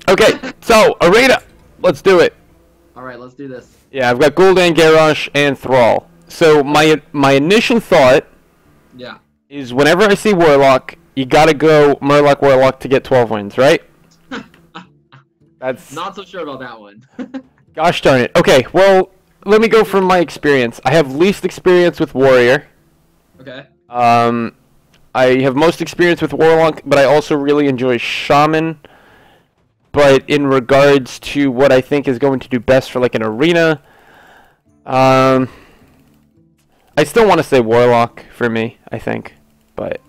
Okay, so Arena, let's do it. All right, let's do this. Yeah, I've got Gul'dan, Garrosh, and Thrall. So my initial thought Yeah. is whenever I see Warlock, you gotta go Murloc Warlock to get 12 wins, right? That's Not so sure about that one. gosh darn it. Okay, well let me go from my experience. I have least experience with Warrior. Okay. I have most experience with Warlock, but I also really enjoy Shaman. But in regards to what I think is going to do best for like an arena, I still want to say Warlock for me, I think, but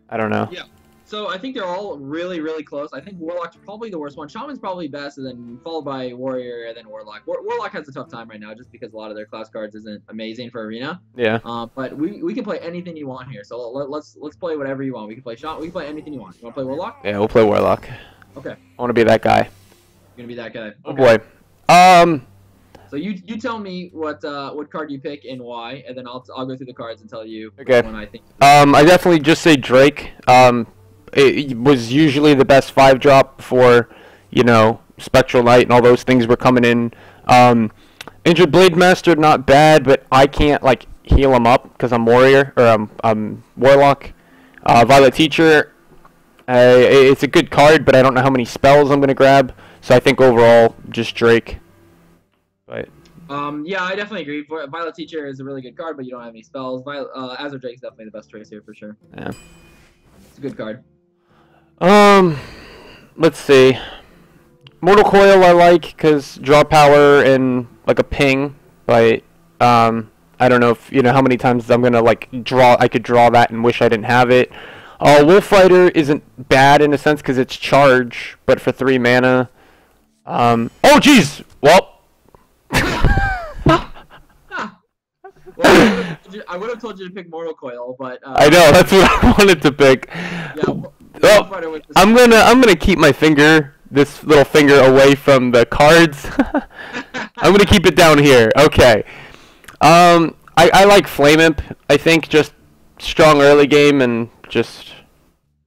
I don't know. Yeah. So I think they're all really, really close. I think Warlock's probably the worst one. Shaman's probably best, and then followed by Warrior, and then Warlock. Warlock has a tough time right now, just because a lot of their class cards isn't amazing for arena. Yeah. But we can play anything you want here. So let's play whatever you want. We can play Shaman. We can play anything you want. You want to play Warlock? Yeah, we'll play Warlock. Okay. I want to be that guy. You're gonna be that guy. Oh Okay. boy. So you tell me what card you pick and why, and then I'll go through the cards and tell you Okay. which one I think. I definitely just say Drake. It was usually the best 5-drop before, you know, Spectral Knight and all those things were coming in. Injured Blade Master, not bad, but I can't like heal him up because I'm Warrior or I'm Warlock. Violet Teacher, it's a good card, but I don't know how many spells I'm gonna grab. So I think overall, just Drake. But Yeah, I definitely agree. Violet Teacher is a really good card, but you don't have any spells. Azure Drake's definitely the best choice here for sure. yeah. It's a good card. Let's see. Mortal Coil I like because draw power and like a ping, but I don't know if you know how many times I'm gonna like draw. I could draw that and wish I didn't have it. Wolf Rider isn't bad in a sense because it's charge, but for 3 mana. Oh jeez. Well. Well, I would have told you to pick Mortal Coil, but I know that's what I wanted to pick. yeah, Well, I'm gonna keep my this little finger away from the cards. I'm gonna keep it down here. Okay. I like Flame Imp. I think just strong early game and just.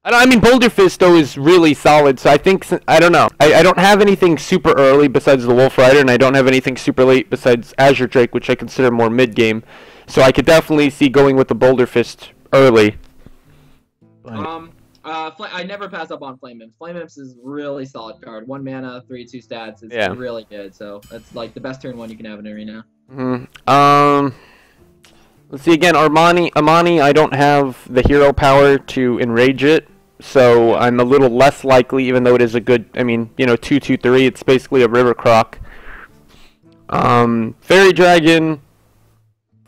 I mean, Boulder Fist though is really solid. So I think I don't know. I don't have anything super early besides the Wolf Rider, and I don't have anything super late besides Azure Drake, which I consider more mid game. So I could definitely see going with the Boulder Fist early. I never pass up on Flame Imps. Flame Imps is really solid card. 1 mana, 3/2 stats. It's Yeah. really good. So that's like the best turn one you can have in arena. Let's see again. Amani. I don't have the hero power to enrage it, so I'm a little less likely. Even though it is a good, I mean, you know, 2/2/3. It's basically a River Croc. Fairy Dragon.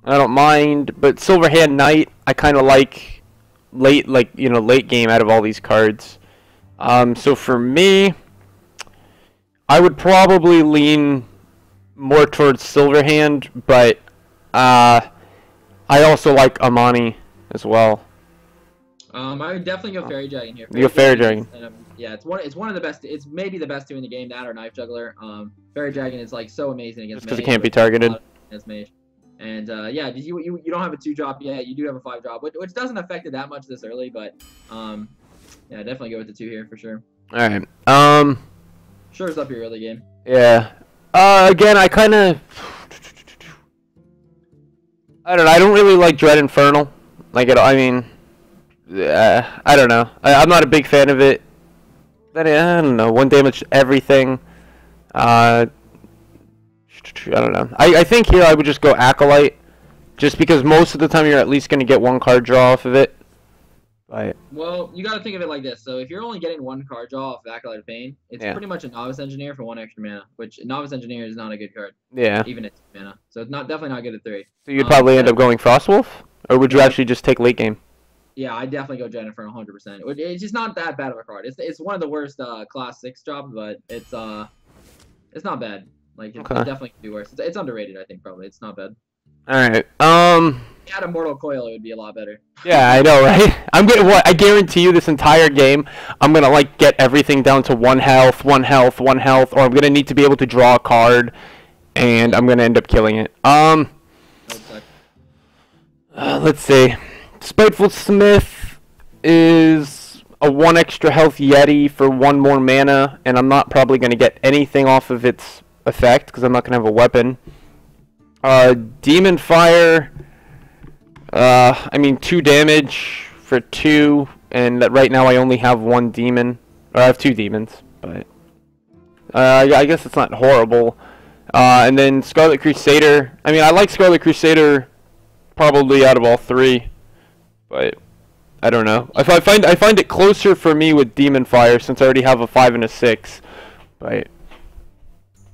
I don't mind, but Silverhand Knight. I kind of like late game out of all these cards. So for me, I would probably lean more towards Silverhand, but I also like Amani as well. I would definitely go Fairy Dragon here. You go Fairy Dragon. Yeah, it's one of the best. It's maybe the best 2 in the game. That or Knife Juggler. Fairy Dragon is like so amazing against. Just because it can't be targeted. Against Mage. And yeah, you don't have a 2-drop yet. You do have a 5-drop, which doesn't affect it that much this early, but yeah, definitely go with the 2 here for sure. All right. Sure's up your early game. Yeah. Again, I kind of. I don't know. I don't really like Dread Infernal. Like it. I mean, I don't know. I'm not a big fan of it. But I don't know. 1 damage everything. I don't know. I think here I would just go Acolyte, just because most of the time you're at least going to get 1 card draw off of it. Right. Well, you got to think of it like this. So if you're only getting 1 card draw off of Acolyte of Pain, it's pretty much a Novice Engineer for 1 extra mana, which a Novice Engineer is not a good card. Yeah. Even at 2 mana. So it's definitely not good at 3. So you'd probably end up going Frostwolf? Or would you actually just take late game? Yeah, I'd definitely go Dread Infernal 100%. It's just not that bad of a card. It's one of the worst class 6 drops, but it's not bad. Like, it definitely could be worse. It's underrated, I think, probably. It's not bad. Alright, If you had a Mortal Coil, it would be a lot better. Yeah, I know, right? I guarantee you this entire game, I'm gonna, like, get everything down to 1 health, 1 health, 1 health, or I'm gonna need to be able to draw a card, and I'm gonna end up killing it. Let's see. Spiteful Smith is a 1 extra health Yeti for 1 more mana, and I'm not probably going to get anything off of its effect because I'm not going to have a weapon. Demon Fire, I mean 2 damage for 2, and right now I only have 1 demon. Or I have 2 demons, but I guess it's not horrible. And then Scarlet Crusader. I mean, I like Scarlet Crusader probably out of all 3, but I don't know. I find it closer for me with Demon Fire since I already have a 5 and a 6, but.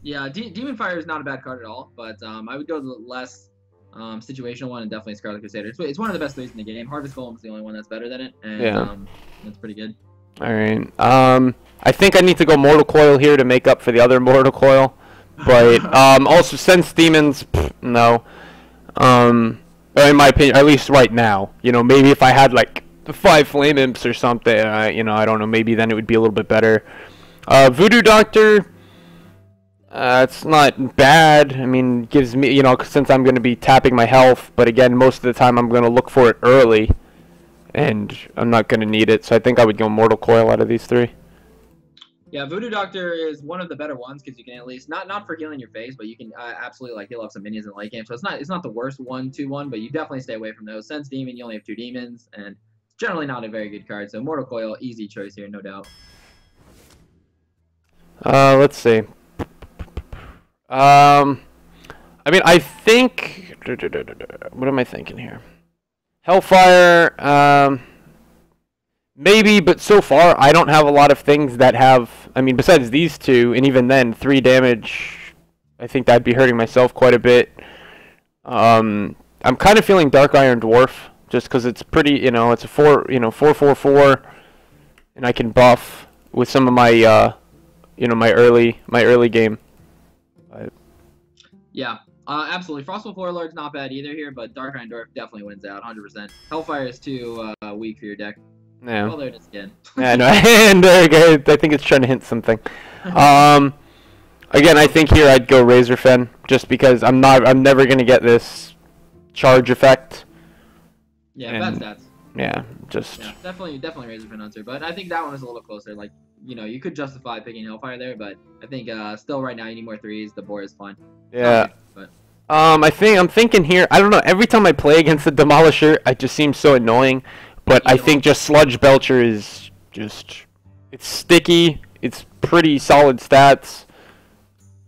Yeah, Demon Fire is not a bad card at all, but I would go the less situational one and definitely Scarlet Crusader. It's one of the best threes in the game. Harvest Golem is the only one that's better than it, and that's pretty good. All right. I think I need to go Mortal Coil here to make up for the other Mortal Coil, but also Sense Demons, no. In my opinion, at least right now, you know, maybe if I had like 5 Flame Imps or something, you know, I don't know, maybe then it would be a little bit better. Voodoo Doctor, it's not bad. I mean, gives me, you know, since I'm going to be tapping my health, but again, most of the time I'm going to look for it early, and I'm not going to need it, so I think I would go Mortal Coil out of these 3. Yeah, Voodoo Doctor is one of the better ones because you can at least not for healing your face, but you can absolutely like heal up some minions in the late game. So it's not the worst 1/2/1, but you definitely stay away from those. Sense Demon, you only have 2 demons, and it's generally not a very good card. So Mortal Coil, easy choice here, no doubt. Let's see. I mean, I think. What am I thinking here? Hellfire. Maybe, but so far I don't have a lot of things that have. I mean, besides these 2, and even then 3 damage. I think that'd be hurting myself quite a bit. I'm kind of feeling Dark Iron Dwarf just because it's pretty. You know, it's a 4/4/4, and I can buff with some of my you know, my early game. Yeah, absolutely. Frostwolf Warlord's not bad either here, but Dark Iron Dwarf definitely wins out 100%. Hellfire is too weak for your deck. Yeah. Well, there it is again. Yeah, no, and I think it's trying to hint something. Again, I think here I'd go Razorfen just because I'm never gonna get this charge effect. Yeah, and, bad stats. Yeah, just. Yeah, definitely Razorfen answer, but I think that one is a little closer. Like, you know, you could justify picking Hellfire there, but I think still right now you need more 3s. The board is fine. Yeah. But I'm thinking here. I don't know. Every time I play against the Demolisher, it just seems so annoying. But I think just Sludge Belcher is just. It's sticky. It's pretty solid stats.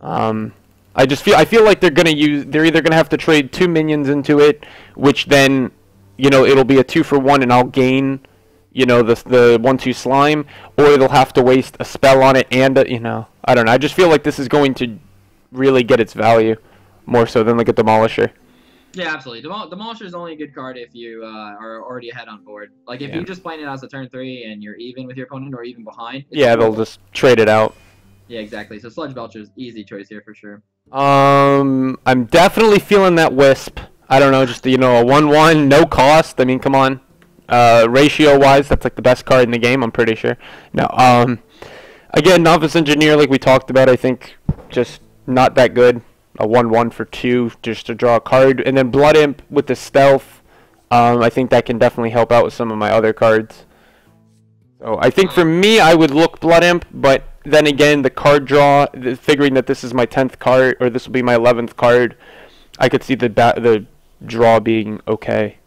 I feel like they're either gonna have to trade 2 minions into it, which then, you know, it'll be a 2-for-1 and I'll gain, you know, the 1/2 slime, or they'll have to waste a spell on it and you know, I don't know. I just feel like this is going to really get its value more so than like a Demolisher. Yeah, absolutely. Demolisher is only a good card if you are already ahead on board. Like if you're just playing it as a turn 3 and you're even with your opponent or even behind. Yeah, they'll just trade it out. Yeah, exactly. So Sludge Belcher is easy choice here for sure. I'm definitely feeling that Wisp. I don't know, just, you know, a 1/1, no cost. I mean, come on. Ratio-wise, that's like the best card in the game, I'm pretty sure. No, again, Novice Engineer, like we talked about, I think just not that good. A 1/1 for 2 just to draw a card. And then Blood Imp with the Stealth, I think that can definitely help out with some of my other cards. So I think for me, I would look Blood Imp, but then again, the card draw, figuring that this is my 10th card, or this will be my 11th card, I could see the draw being okay.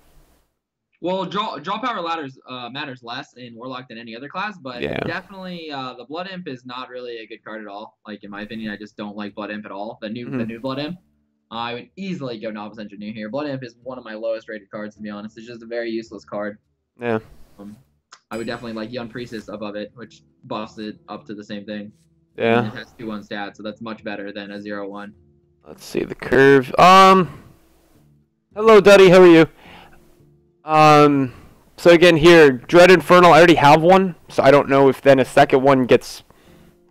Well, draw power matters less in Warlock than any other class, but definitely the Blood Imp is not really a good card at all. Like in my opinion, I just don't like Blood Imp at all. The new Blood Imp, I would easily go Novice Engineer here. Blood Imp is one of my lowest rated cards, to be honest. It's just a very useless card. Yeah. I would definitely like Young Priestess above it, which buffs it up to the same thing. Yeah. And it has 2/1 stats, so that's much better than a 0/1. Let's see the curve. Hello, Duddy. How are you? So again here, Dread Infernal, I already have one, so I don't know if then a second one gets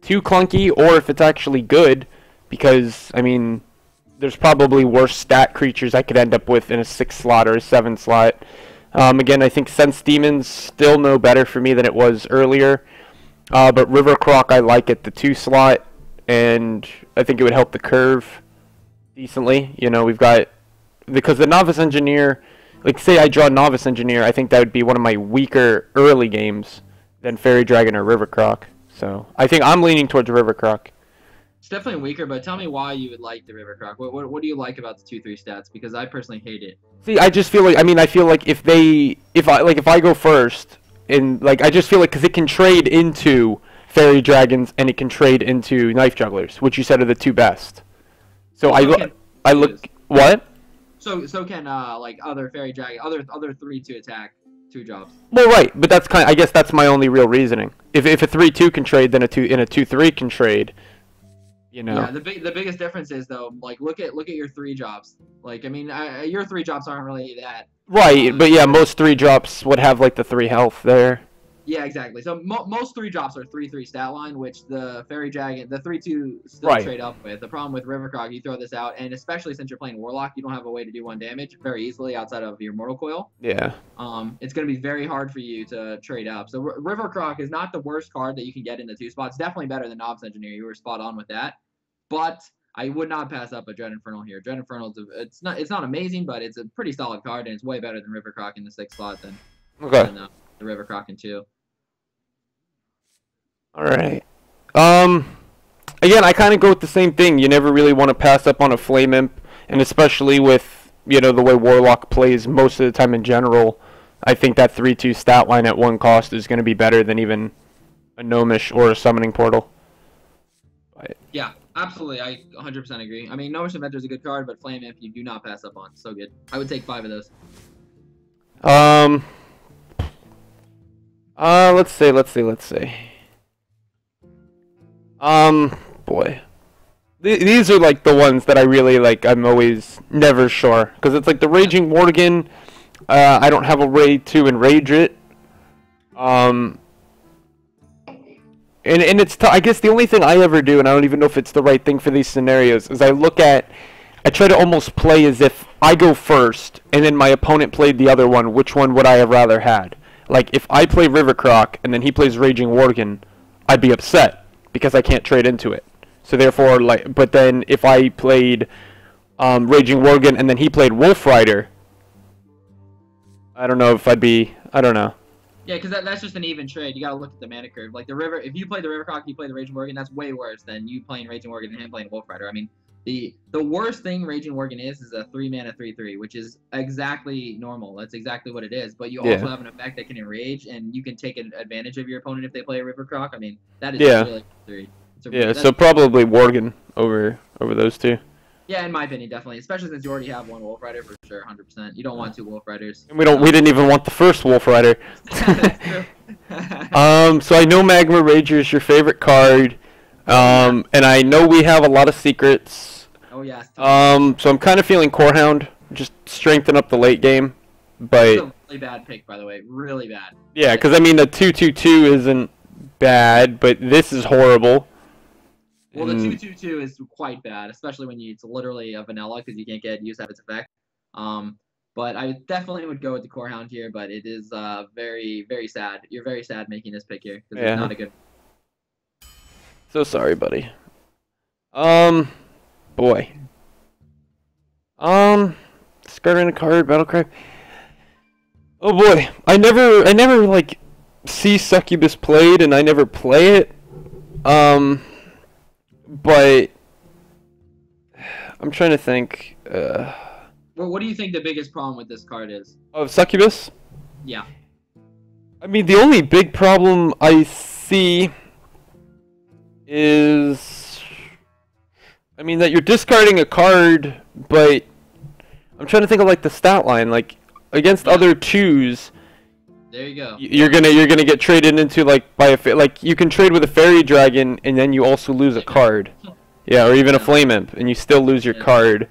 too clunky or if it's actually good, because, I mean, there's probably worse stat creatures I could end up with in a 6 slot or a 7 slot. Again, I think Sense Demon's still no better for me than it was earlier, but River Croc I like at the 2 slot, and I think it would help the curve decently. You know, we've got, because the Novice Engineer, like say I draw Novice Engineer, I think that would be one of my weaker early games, than Fairy Dragon or River Croc. So I think I'm leaning towards River Croc. It's definitely weaker, but tell me why you would like the River Croc. What do you like about the 2-3 stats? Because I personally hate it. See, I just feel like I feel like if I go first, and like I just feel like because it can trade into Fairy Dragons and it can trade into Knife Jugglers, which you said are the two best. So I look what? So can like other Fairy Dragon, other 3-2 attack 2 drops. Well, right, but that's I guess that's my only real reasoning. If a 3-2 can trade, then a 2-3 can trade. You know. Yeah, the biggest difference is though, like look at your 3 drops. Like I mean, your 3 drops aren't really that. Right, but yeah, most 3 drops would have like the 3 health there. Yeah, exactly. So most 3 drops are 3-3 stat line, which the Fairy Dragon, the 3-2 still trade up with. The problem with River Croc, you throw this out, and especially since you're playing Warlock, you don't have a way to do 1 damage very easily outside of your Mortal Coil. Yeah. It's going to be very hard for you to trade up. So River Croc is not the worst card that you can get in the 2 spots. Definitely better than Knobs Engineer. You were spot on with that. But I would not pass up a Dread Infernal here. Dread Infernal it's not amazing, but it's a pretty solid card, and it's way better than River Croc in the 6th slot than the River Croc in 2. All right. Again, I kind of go with the same thing. You never really want to pass up on a Flame Imp, and especially with, you know, the way Warlock plays most of the time in general, I think that 3-2 stat line at 1 cost is going to be better than even a Gnomish or a Summoning Portal. Yeah, absolutely. I 100% agree. I mean, Gnomish Inventor is a good card, but Flame Imp you do not pass up on. So good. I would take 5 of those. Let's see. Boy. These are like the ones that I really like. I'm always never sure. Because it's like the Raging Worgen. I don't have a way to enrage it. And it's I guess the only thing I ever do, and I don't even know if it's the right thing for these scenarios, is I try to almost play as if I go first, and then my opponent played the other one. Which one would I have rather had? Like, if I play River Croc, and then he plays Raging Worgen, I'd be upset, because I can't trade into it. So therefore, like, but then if I played Raging Worgen, and then he played Wolf Rider, I don't know if I don't know. Yeah, because that's just an even trade. You gotta look at the mana curve. Like if you play the River Croc, you play the Raging Worgen, that's way worse than you playing Raging Worgen and him playing Wolf Rider. I mean, the worst thing Raging Worgen is a 3-mana 3/3, which is exactly normal. That's exactly what it is. But you also have an effect that can enrage, and you can take advantage of your opponent if they play a River Croc. I mean, that is really 3. So probably Worgen over those 2. Yeah, in my opinion, definitely. Especially since you already have 1 Wolf Rider for sure, 100%. You don't want 2 Wolf Riders. And we didn't even want the first Wolf Rider. That's true. So I know Magma Rager is your favorite card. And I know we have a lot of secrets. Oh yes. So I'm kind of feeling Corehound, just strengthen up the late game. But it's a really bad pick, by the way. Really bad. Yeah, because I mean the 2/2/2 isn't bad, but this is horrible. Well, the 2/2/2 is quite bad, especially when it's literally a vanilla because you can't get use of its effect. But I definitely would go with the Corehound here, but it is very, very sad. You're very sad making this pick here because it's not a good. So sorry, buddy. Boy. Discarding a card, Battlecry. Oh boy, I never like see Succubus played, and I never play it. But I'm trying to think. Well, what do you think the biggest problem with this card is? Of Succubus? Yeah. I mean, the only big problem I see is, I mean, that you're discarding a card, but I'm trying to think of like the stat line, like against other 2s. There you go. You're gonna get traded into like like you can trade with a Fairy Dragon and then you also lose a card. Yeah, or even a Flame Imp and you still lose your card.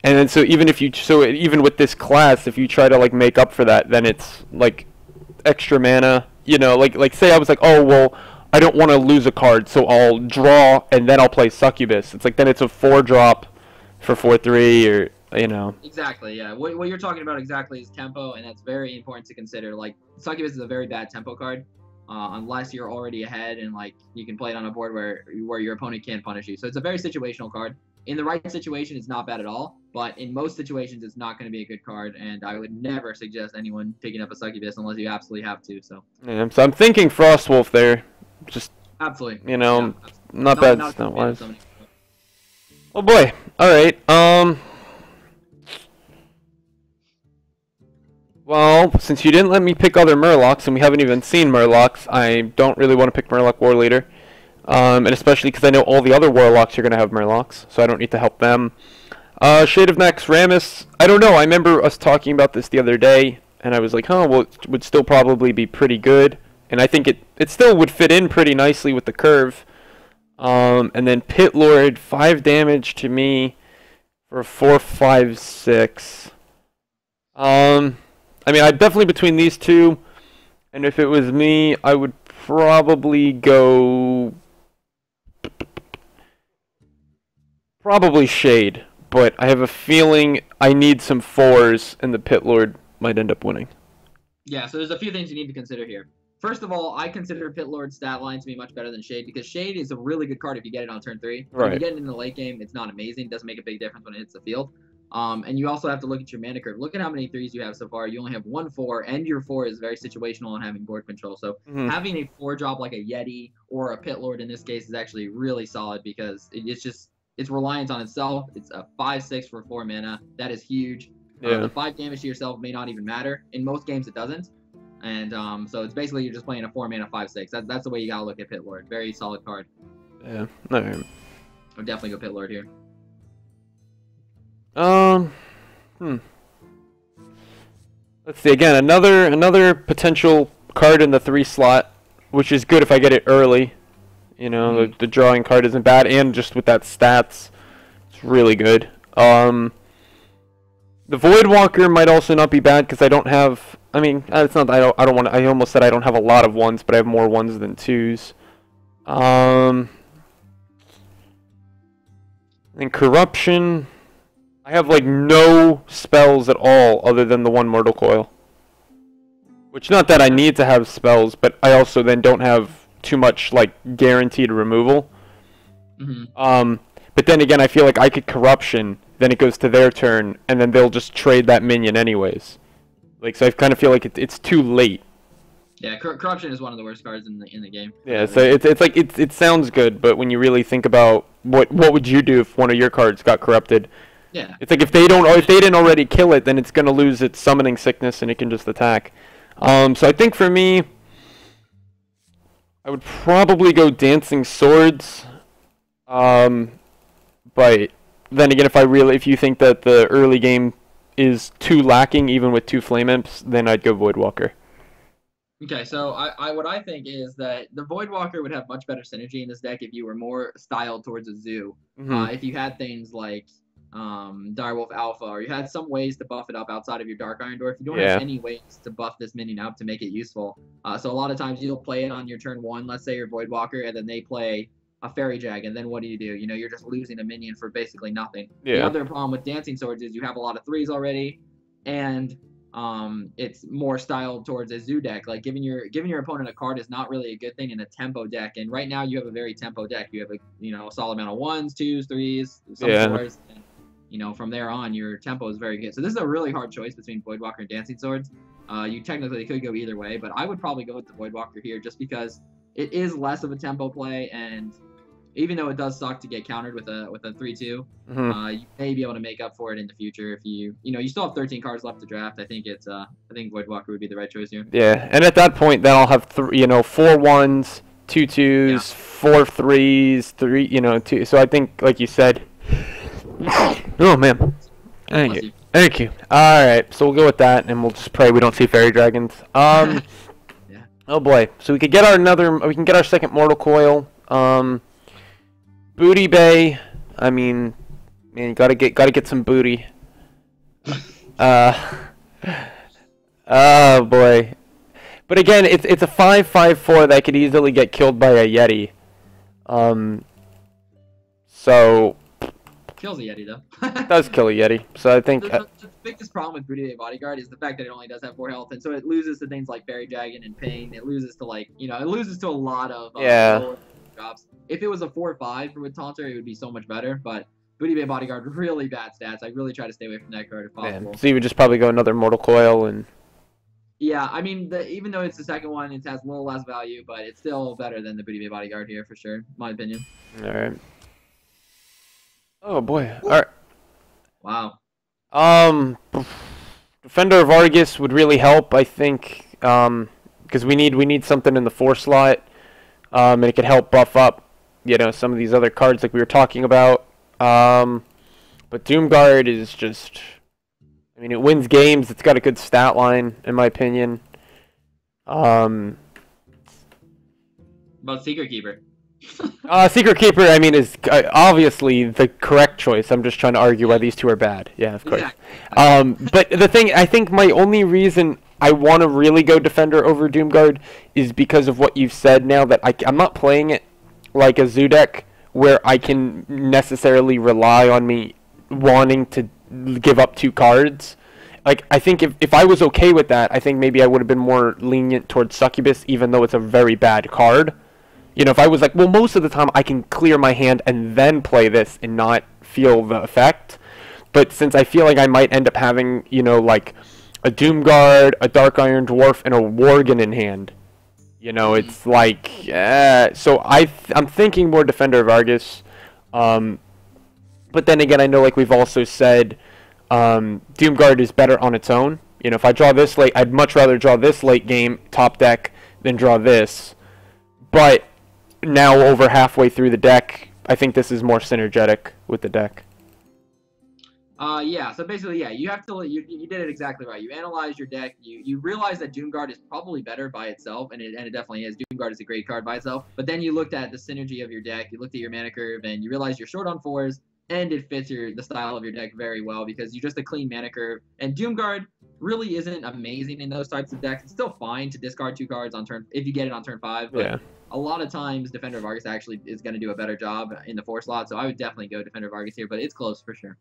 And then even with this class, if you try to like make up for that, then it's like extra mana. You know, like say I was like, oh well, I don't want to lose a card, so I'll draw and then I'll play Succubus. It's like then it's a 4-drop for 4/3 or. You know. Exactly, yeah. What you're talking about exactly is tempo, and that's very important to consider. Like, Succubus is a very bad tempo card, unless you're already ahead and, like, you can play it on a board where your opponent can't punish you. So it's a very situational card. in the right situation, it's not bad at all. But in most situations, it's not going to be a good card, and I would never suggest anyone picking up a Succubus unless you absolutely have to. So. Yeah, so I'm thinking Frostwolf there. Just absolutely. You know, Yeah, not bad stunt wise. Oh boy. All right. Well, since you didn't let me pick other Murlocs, and we haven't even seen Murlocs, I don't really want to pick Murloc War Leader. And especially because I know all the other Warlocks are going to have Murlocs, so I don't need to help them. Shade of Naxxramas, I don't know. I remember us talking about this the other day, and I was like, well, it would still probably be pretty good. And I think it still would fit in pretty nicely with the curve. And then Pit Lord, 5 damage to me for 4, 5, 6. I mean, I'd definitely between these two, and if it was me, I would probably go... Probably Shade, but I have a feeling I need some 4s, and the Pit Lord might end up winning. Yeah, so there's a few things you need to consider here. First of all, I consider Pit Lord's stat line to be much better than Shade, because Shade is a really good card if you get it on turn 3. Right. If you get it in the late game, it's not amazing. It doesn't make a big difference when it hits the field. And you also have to look at your mana curve. Look at how many 3s you have so far. You only have 1 4, and your 4 is very situational and having board control. So having a 4 drop like a Yeti or a Pit Lord in this case is actually really solid because it's reliant on itself. It's a 5/6 for 4 mana. That is huge. Yeah. The 5 damage to yourself may not even matter. In most games, it doesn't. And so it's basically you're just playing a 4 mana 5/6. That's the way you gotta look at Pit Lord. Very solid card. Yeah. All right. I would definitely go Pit Lord here. Let's see again. Another potential card in the 3 slot, which is good if I get it early. You know, the drawing card isn't bad, and just with that stats, it's really good. The Voidwalker might also not be bad because I don't have. I mean, it's not. I don't want. I almost said I don't have a lot of 1s, but I have more 1s than 2s. And Corruption. I have like no spells at all other than the 1 Mortal Coil. Which, not that I need to have spells, but I also then don't have too much like guaranteed removal. But then again, I feel like I could Corruption, then it goes to their turn, and then they'll just trade that minion anyways. Like, so I kind of feel like it's too late. Yeah, Corruption is one of the worst cards in the game. Yeah, so it's like it sounds good, but when you really think about what would you do if one of your cards got corrupted? Yeah. It's like if they didn't already kill it, then it's gonna lose its summoning sickness and it can just attack. So I think for me, I would probably go Dancing Swords. But then again, if you think that the early game is too lacking, even with 2 Flame Imps, then I'd go Voidwalker. Okay, so what I think is that the Voidwalker would have much better synergy in this deck if you were more styled towards a zoo. If you had things like Direwolf Alpha, or you had some ways to buff it up outside of your Dark Iron Dwarf. You don't have any ways to buff this minion up to make it useful. So a lot of times you'll play it on your turn 1, let's say you're Voidwalker, and then they play a Fairy Jag, and then what do? You know, you're just losing a minion for basically nothing. Yeah. The other problem with Dancing Swords is you have a lot of 3s already, and it's more styled towards a zoo deck. Like giving your opponent a card is not really a good thing in a tempo deck. And right now you have a very tempo deck. You have a solid amount of 1s, 2s, 3s, some 4s. And, from there on, your tempo is very good. So this is a really hard choice between Voidwalker and Dancing Swords. You technically could go either way, but I would probably go with the Voidwalker here just because it is less of a tempo play, and even though it does suck to get countered with a 3/2, you may be able to make up for it in the future if you still have 13 cards left to draft. I think Voidwalker would be the right choice here. Yeah, and at that point, then I'll have 4 1s, 2 2s, 4 3s, 3 2. So I think, like you said. Oh man, thank you. All right, so we'll go with that, and we'll just pray we don't see fairy dragons. Yeah. Oh boy, so we can get our second Mortal Coil. Booty Bay. I mean, man, you gotta get some booty. Oh boy, but again, it's a 5/5/4 that could easily get killed by a Yeti. So. Kills a Yeti, though. It does kill a Yeti, so I think... The biggest problem with Booty Bay Bodyguard is the fact that it only does have 4 health, and so it loses to things like Fairy Dragon and Pain. It loses to, it loses to a lot of lower drops. If it was a 4/5 with Taunter, it would be so much better, but Booty Bay Bodyguard, really bad stats. I really try to stay away from that card if possible. Man. So you would just probably go another Mortal Coil and. Yeah, I mean, even though it's the second one, it has a little less value, but it's still better than the Booty Bay Bodyguard here for sure, in my opinion. All right. Oh boy. All right. Wow. Defender of Argus would really help, I think, because we need something in the 4 slot, and it could help buff up, some of these other cards like we were talking about. But Doomguard is just, I mean, it wins games. It's got a good stat line, in my opinion. About Secret Keeper. Secret Keeper, I mean, is obviously the correct choice. I'm just trying to argue why these two are bad. Yeah, of course. Exactly. But the thing, I think my only reason I want to really go Defender over Doomguard is because of what you've said now, that I'm not playing it like a zoo deck where I can necessarily rely on me wanting to give up 2 cards. Like, I think if I was okay with that, I think maybe I would have been more lenient towards Succubus, even though it's a very bad card. If I was like, well, most of the time I can clear my hand and then play this and not feel the effect. But since I feel like I might end up having, like a Doomguard, a Dark Iron Dwarf, and a Worgen in hand, it's like, so I'm thinking more Defender of Argus. But then again, I know, like we've also said, Doomguard is better on its own. If I draw this late, I'd much rather draw this late game top deck than draw this. But now over halfway through the deck, I think this is more synergetic with the deck. Yeah, so basically, yeah, you have to, you did it exactly right. You analyze your deck, you realize that Doomguard is probably better by itself, and it definitely is. Doomguard is a great card by itself, but then you looked at the synergy of your deck, you looked at your mana curve, and you realized you're short on 4s, and it fits the style of your deck very well, because you're just a clean mana curve, and Doomguard really isn't amazing in those types of decks. It's still fine to discard 2 cards on turn, if you get it on turn 5, but yeah. A lot of times, Defender of Argus actually is going to do a better job in the 4 slot, so I would definitely go Defender of Argus here, but it's close for sure.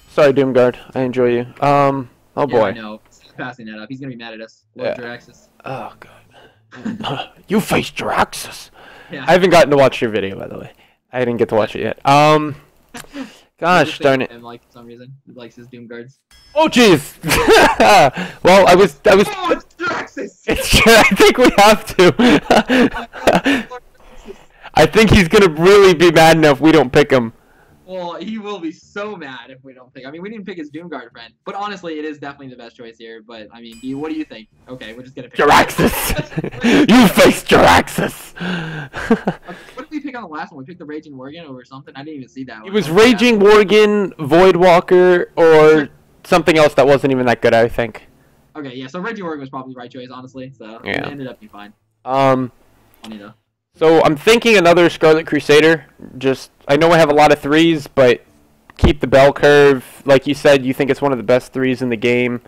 Sorry, Doomguard. I enjoy you. Oh boy. I know. Passing that up. He's going to be mad at us. Lord Jaraxxus. Oh, God. You faced Jaraxxus. Yeah. I haven't gotten to watch your video, by the way. I didn't get to watch it yet. Gosh darn it. Him, like, for some reason. He likes his Doomguards. Oh, jeez. Well, I was. Oh, it's Jaraxxus! I think we have to. I think he's going to really be mad enough if we don't pick him. Well, he will be so mad if we don't pick. I mean, we didn't pick his Doomguard friend, but honestly, it is definitely the best choice here. But I mean, what do you think? Okay, we're just gonna pick Jaraxxus. You faced Jaraxxus. What did we pick on the last one? We picked the Raging Worgen over something. I didn't even see that. It was Raging Worgen, Voidwalker, or something else that wasn't even that good, I think. Okay, yeah. So Raging Worgen was probably the right choice, honestly. So yeah. It ended up being fine. Funny though. So I'm thinking another Scarlet Crusader. I know I have a lot of 3s, but keep the bell curve. Like you said, you think it's one of the best 3s in the game.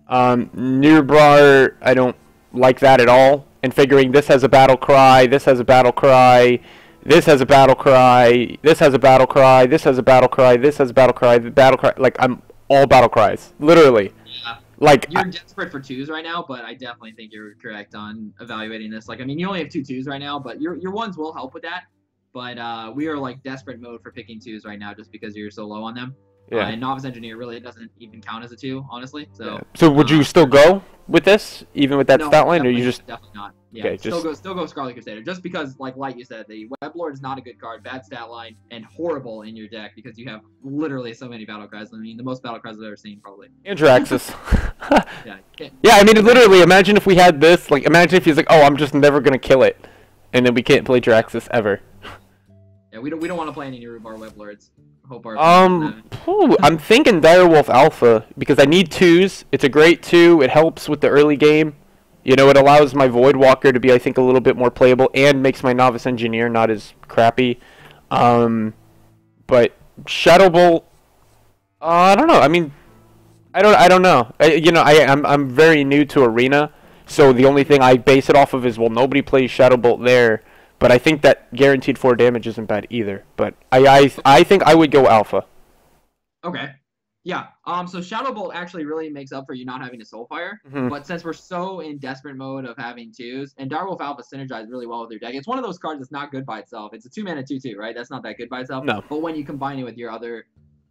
Nirbraar, I don't like that at all. And figuring this has a battle cry, this has a battle cry, this has a battle cry, this has a battle cry, this has a battle cry, this has a battle cry, the battle cry. Like, I'm all battle cries, literally. Yeah. Like, you're desperate for 2s right now, but I definitely think you're correct on evaluating this. Like, I mean, you only have 2 2s right now, but your 1s will help with that. But we are like desperate mode for picking 2s right now, just because you're so low on them. Yeah. And Novice Engineer really doesn't even count as a 2, honestly. So. Yeah. So would you still go with this, even with that stat line, or you just? Definitely not. Yeah. Okay, still go Scarlet Crusader, just because, like you said, the Weblord is not a good card, bad stat line, and horrible in your deck because you have literally so many battle cries. I mean, the most battle cries I've ever seen, probably. And Jaraxxus. Yeah. Yeah, I mean, literally, imagine if we had this. Like, imagine if he's like, "Oh, I'm just never gonna kill it," and then we can't play Jaraxxus ever. Yeah, we don't want to play any Nirbraar Weblords. Hope our I'm thinking Direwolf Alpha because I need 2s. It's a great 2. It helps with the early game. It allows my Voidwalker to be, I think, a little bit more playable and makes my Novice Engineer not as crappy. But Shadow Bolt, I don't know. I mean, I don't know. I'm very new to Arena, so the only thing I base it off of is, well, nobody plays Shadow Bolt there. But I think that guaranteed 4 damage isn't bad either. But I think I would go Alpha. Okay. Yeah. So Shadow Bolt actually really makes up for you not having a Soulfire. Mm-hmm. But since we're so in desperate mode of having twos, and Direwolf Alpha synergizes really well with your deck, it's one of those cards that's not good by itself. It's a 2-mana 2/2, right? That's not that good by itself. No. But when you combine it with your other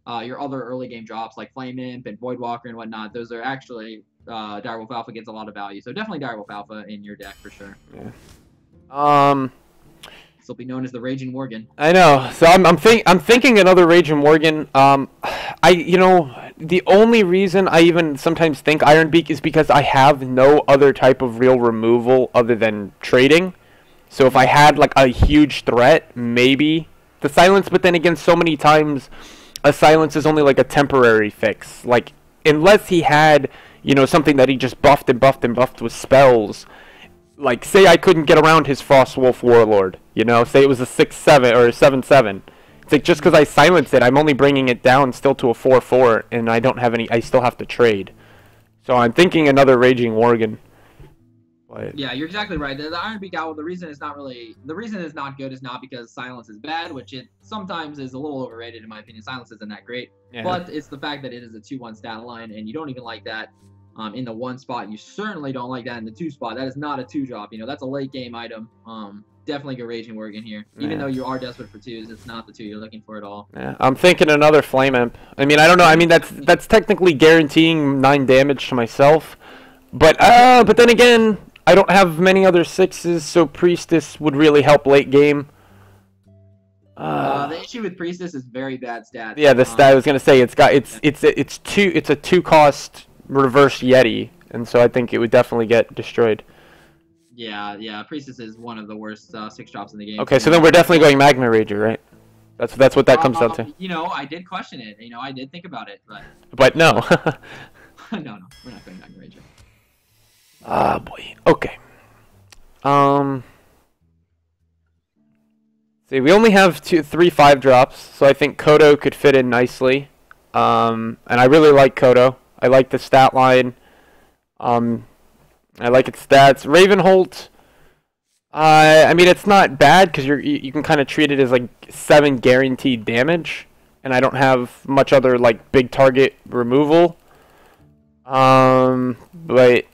early game drops like Flame Imp and Voidwalker and whatnot, those are actually Direwolf Alpha gets a lot of value. So definitely Direwolf Alpha in your deck for sure. Yeah. This will be known as the Raging Worgen. I know. So I'm thinking another Raging Worgen. The only reason I even sometimes think Ironbeak is because I have no other type of real removal other than trading. So if I had like a huge threat, maybe the silence. But then again, so many times a silence is only like a temporary fix. Like unless he had something that he just buffed and buffed and buffed with spells. Like, say I couldn't get around his Frostwolf Warlord, say it was a 6/7 or a 7/7. It's like just because I silence it, I'm only bringing it down still to a 4/4, and I still have to trade. So I'm thinking another Raging Worgen. But yeah, you're exactly right. The Ironbeak Owl, the reason it's not good is not because silence is bad, which it sometimes is a little overrated in my opinion. Silence isn't that great, yeah. But it's the fact that it is a 2/1 stat line, and you don't even like that. In the 1 spot, you certainly don't like that in the 2 spot. That is not a 2 drop. That's a late game item. Definitely go Raging Worgen here. Even though you are desperate for 2s, it's not the 2 you're looking for at all. Yeah, I'm thinking another Flame Imp. I mean, I don't know. I mean, that's technically guaranteeing 9 damage to myself. But then again, I don't have many other 6s, so Priestess would really help late game. The issue with Priestess is very bad stats. Yeah, the stat I was gonna say it's a 2-cost reverse Yeti, and so I think it would definitely get destroyed. Yeah. Priestess is one of the worst 6 drops in the game. Okay, so then we're definitely going Magma Rager, right? That's what that comes down to. I did question it. I did think about it, but no. no, we're not going Magma Rager. Ah, boy. Okay. See, we only have 3 5 drops, so I think Kodo could fit in nicely. And I really like Kodo. I like the stat line. I like its stats. Ravenholt, I mean, it's not bad because you can kind of treat it as like 7 guaranteed damage, and I don't have much other like big target removal. But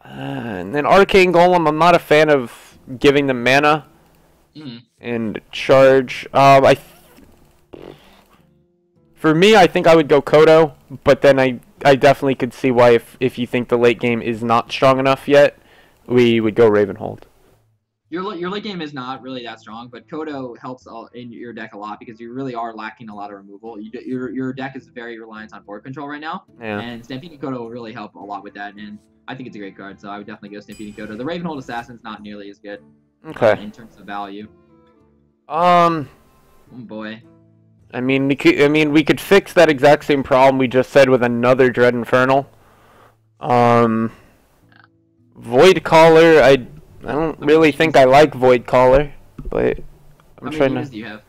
and then Arcane Golem, I'm not a fan of giving them mana and charge. For me, I think I would go Kodo, but then I definitely could see why if you think the late game is not strong enough yet, we would go Ravenhold. Your late game is not really that strong, but Kodo helps in your deck a lot because you really are lacking a lot of removal. Your deck is very reliant on board control right now, and Stampeding Kodo will really help a lot with that, and I think it's a great card, so I would definitely go Stampeding Kodo. The Ravenhold Assassin's not nearly as good in terms of value. Oh boy. I mean, we could fix that exact same problem we just said with another Dread Infernal. Void Caller, I don't really think I like Void Caller, but I'm trying to. How many units do you have?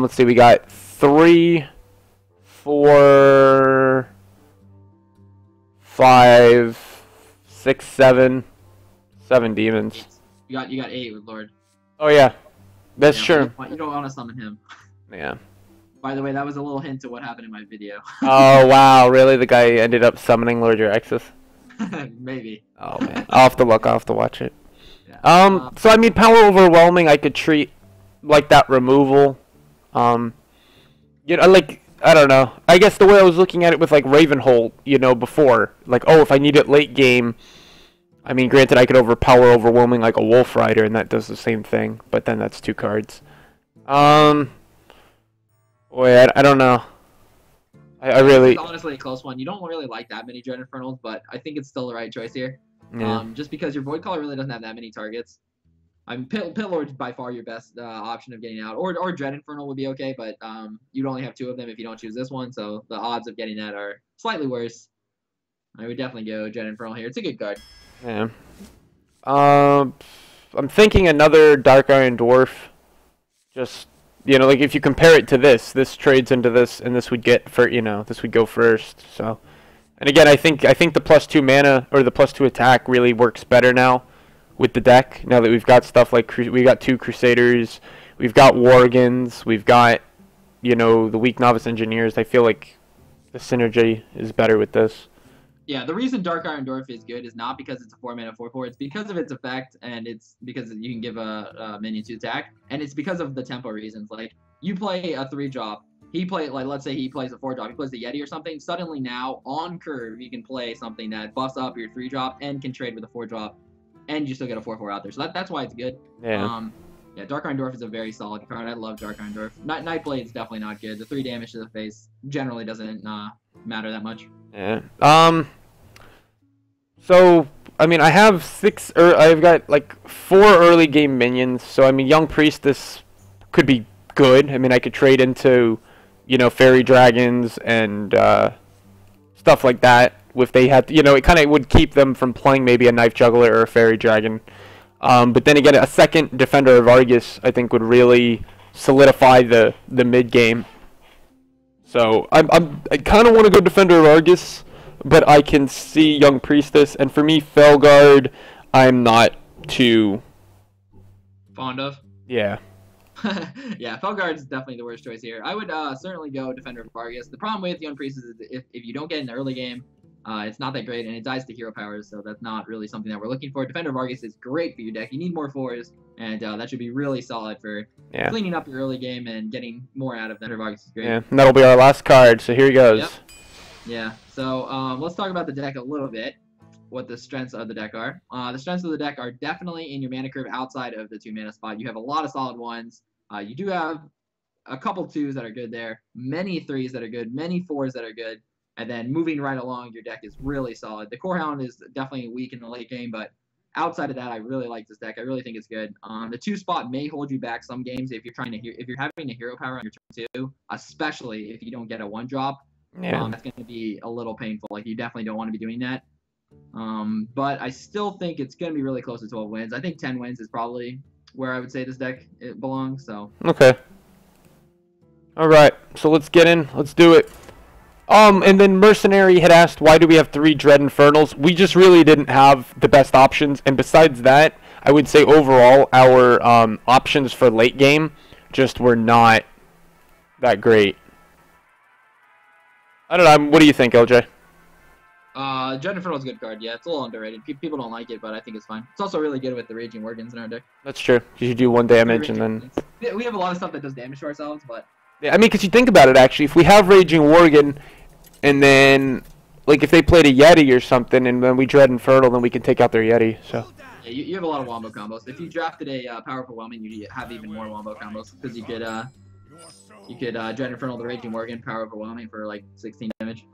Let's see, we got 3, 4, 5, 6, 7 demons. You got 8 with Lord. Oh yeah, that's true. You don't want to summon him. Yeah. By the way, that was a little hint to what happened in my video. Oh wow, really? The guy ended up summoning Lord Eurexus? Maybe. Oh man, I'll have to look. I'll have to watch it. Yeah. So I mean, Power Overwhelming, I could treat like that removal. Like I don't know. I guess the way I was looking at it with like Ravenhold, before, like, oh, if I need it late game. I mean, granted, I could Power Overwhelming like a Wolf Rider, and that does the same thing. But then that's 2 cards. Boy, I don't know. I really... It's honestly a close one. You don't really like that many Dread Infernals, but I think it's still the right choice here. Yeah. Just because your Void Caller really doesn't have that many targets. Pit Lord's by far your best option of getting out. Or Dread Infernal would be okay, but you'd only have 2 of them if you don't choose this one, so the odds of getting that are slightly worse. I would definitely go Dread Infernal here. It's a good card. Yeah. I'm thinking another Dark Iron Dwarf. Just... like if you compare it to this trades into this, and this would this would go first. So, and again, I think the +2 mana or the +2 attack really works better now with the deck. Now that we've got stuff like we got 2 Crusaders, we've got Worgens, we've got the weak Novice Engineers. I feel like the synergy is better with this. Yeah, the reason Dark Iron Dwarf is good is not because it's a 4-mana 4/4. It's because of its effect, and it's because you can give a minion to attack, and it's because of the tempo reasons. Like, you play a 3-drop, let's say he plays a 4-drop, he plays the Yeti or something. Suddenly now on curve, you can play something that buffs up your 3-drop and can trade with a 4-drop, and you still get a 4/4 out there. So that's why it's good. Yeah. Yeah, Dark Iron Dwarf is a very solid card. I love Dark Iron Dwarf. Nightblade's definitely not good. The 3 damage to the face generally doesn't matter that much. Yeah. So I mean, I have I've got like 4 early game minions. So I mean, Young Priestess could be good. I mean, I could trade into, you know, Fairy Dragons and stuff like that. If they had, you know, it kind of would keep them from playing maybe a Knife Juggler or a Fairy Dragon. But then again, a second Defender of Argus, I think, would really solidify the mid game. So I kind of want to go Defender of Argus, but I can see Young Priestess, and for me, Felguard, I'm not too fond of. Yeah. Yeah, Felguard's definitely the worst choice here. I would certainly go Defender of Argus. The problem with Young Priestess is if you don't get in the early game, it's not that great, and it dies to hero powers, so that's not really something that we're looking for. Defender of Argus is great for your deck. You need more 4s, and that should be really solid for cleaning up your early game and getting more out of Defender of Argus is great. Yeah, and that'll be our last card, so here he goes. Yep. Yeah, so let's talk about the deck a little bit, what the strengths of the deck are. The strengths of the deck are definitely in your mana curve outside of the 2-mana spot. You have a lot of solid 1s. You do have a couple 2s that are good there, many 3s that are good, many 4s that are good. And then moving right along, your deck is really solid. The Core Hound is definitely weak in the late game, but outside of that, I really like this deck. I really think it's good. The 2 spot may hold you back some games if you're having a hero power on your turn 2, especially if you don't get a 1-drop. Yeah. That's going to be a little painful. Like, you definitely don't want to be doing that. But I still think it's going to be really close to 12 wins. I think 10 wins is probably where I would say this deck belongs. So. Okay. All right. So let's get in. Let's do it. And then Mercenary had asked, why do we have 3 Dread Infernals? We just really didn't have the best options. And besides that, I would say overall our options for late game just were not that great. I don't know. What do you think, LJ? Dread Infernal is a good card. Yeah, it's a little underrated. People don't like it, but I think it's fine. It's also really good with the Raging Worgens in our deck. That's true. You do 1 damage and then... We have a lot of stuff that does damage to ourselves, but... Yeah, I mean, because you think about it, actually. If we have Raging Worgen, and then, like, if they played a Yeti or something, and then we Dread Infernal, then we can take out their Yeti, so... Yeah, you have a lot of wombo combos. If you drafted a Power Overwhelming, you have even more wombo combos, because you could Dread Infernal the Raging Worgen, Power Overwhelming for, like, 16 damage.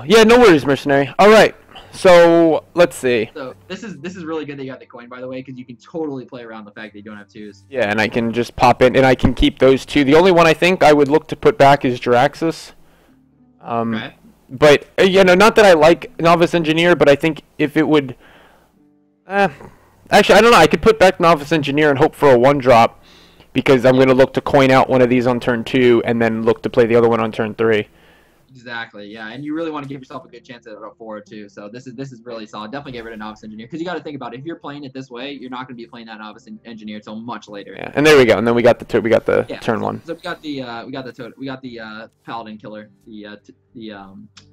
Yeah, no worries, Mercenary. Alright, so, let's see. So, this is really good that you got the coin, by the way, because you can totally play around the fact that you don't have 2s. Yeah, and I can just pop in, and I can keep those 2. The only one I think I would look to put back is Jiraxxus. Okay. But, you know, not that I like Novice Engineer, but I think if it would... actually, I don't know. I could put back Novice Engineer and hope for a 1-drop, because I'm going to look to coin out one of these on turn 2, and then look to play the other one on turn 3. Exactly, yeah, and you really want to give yourself a good chance at a 4 too. So this is really solid. Definitely get rid of Novice Engineer, because you got to think about it. If you're playing it this way, you're not going to be playing that Novice Engineer until much later. Yeah, and there we go. And then we got the turn 1. So we got the Paladin killer, the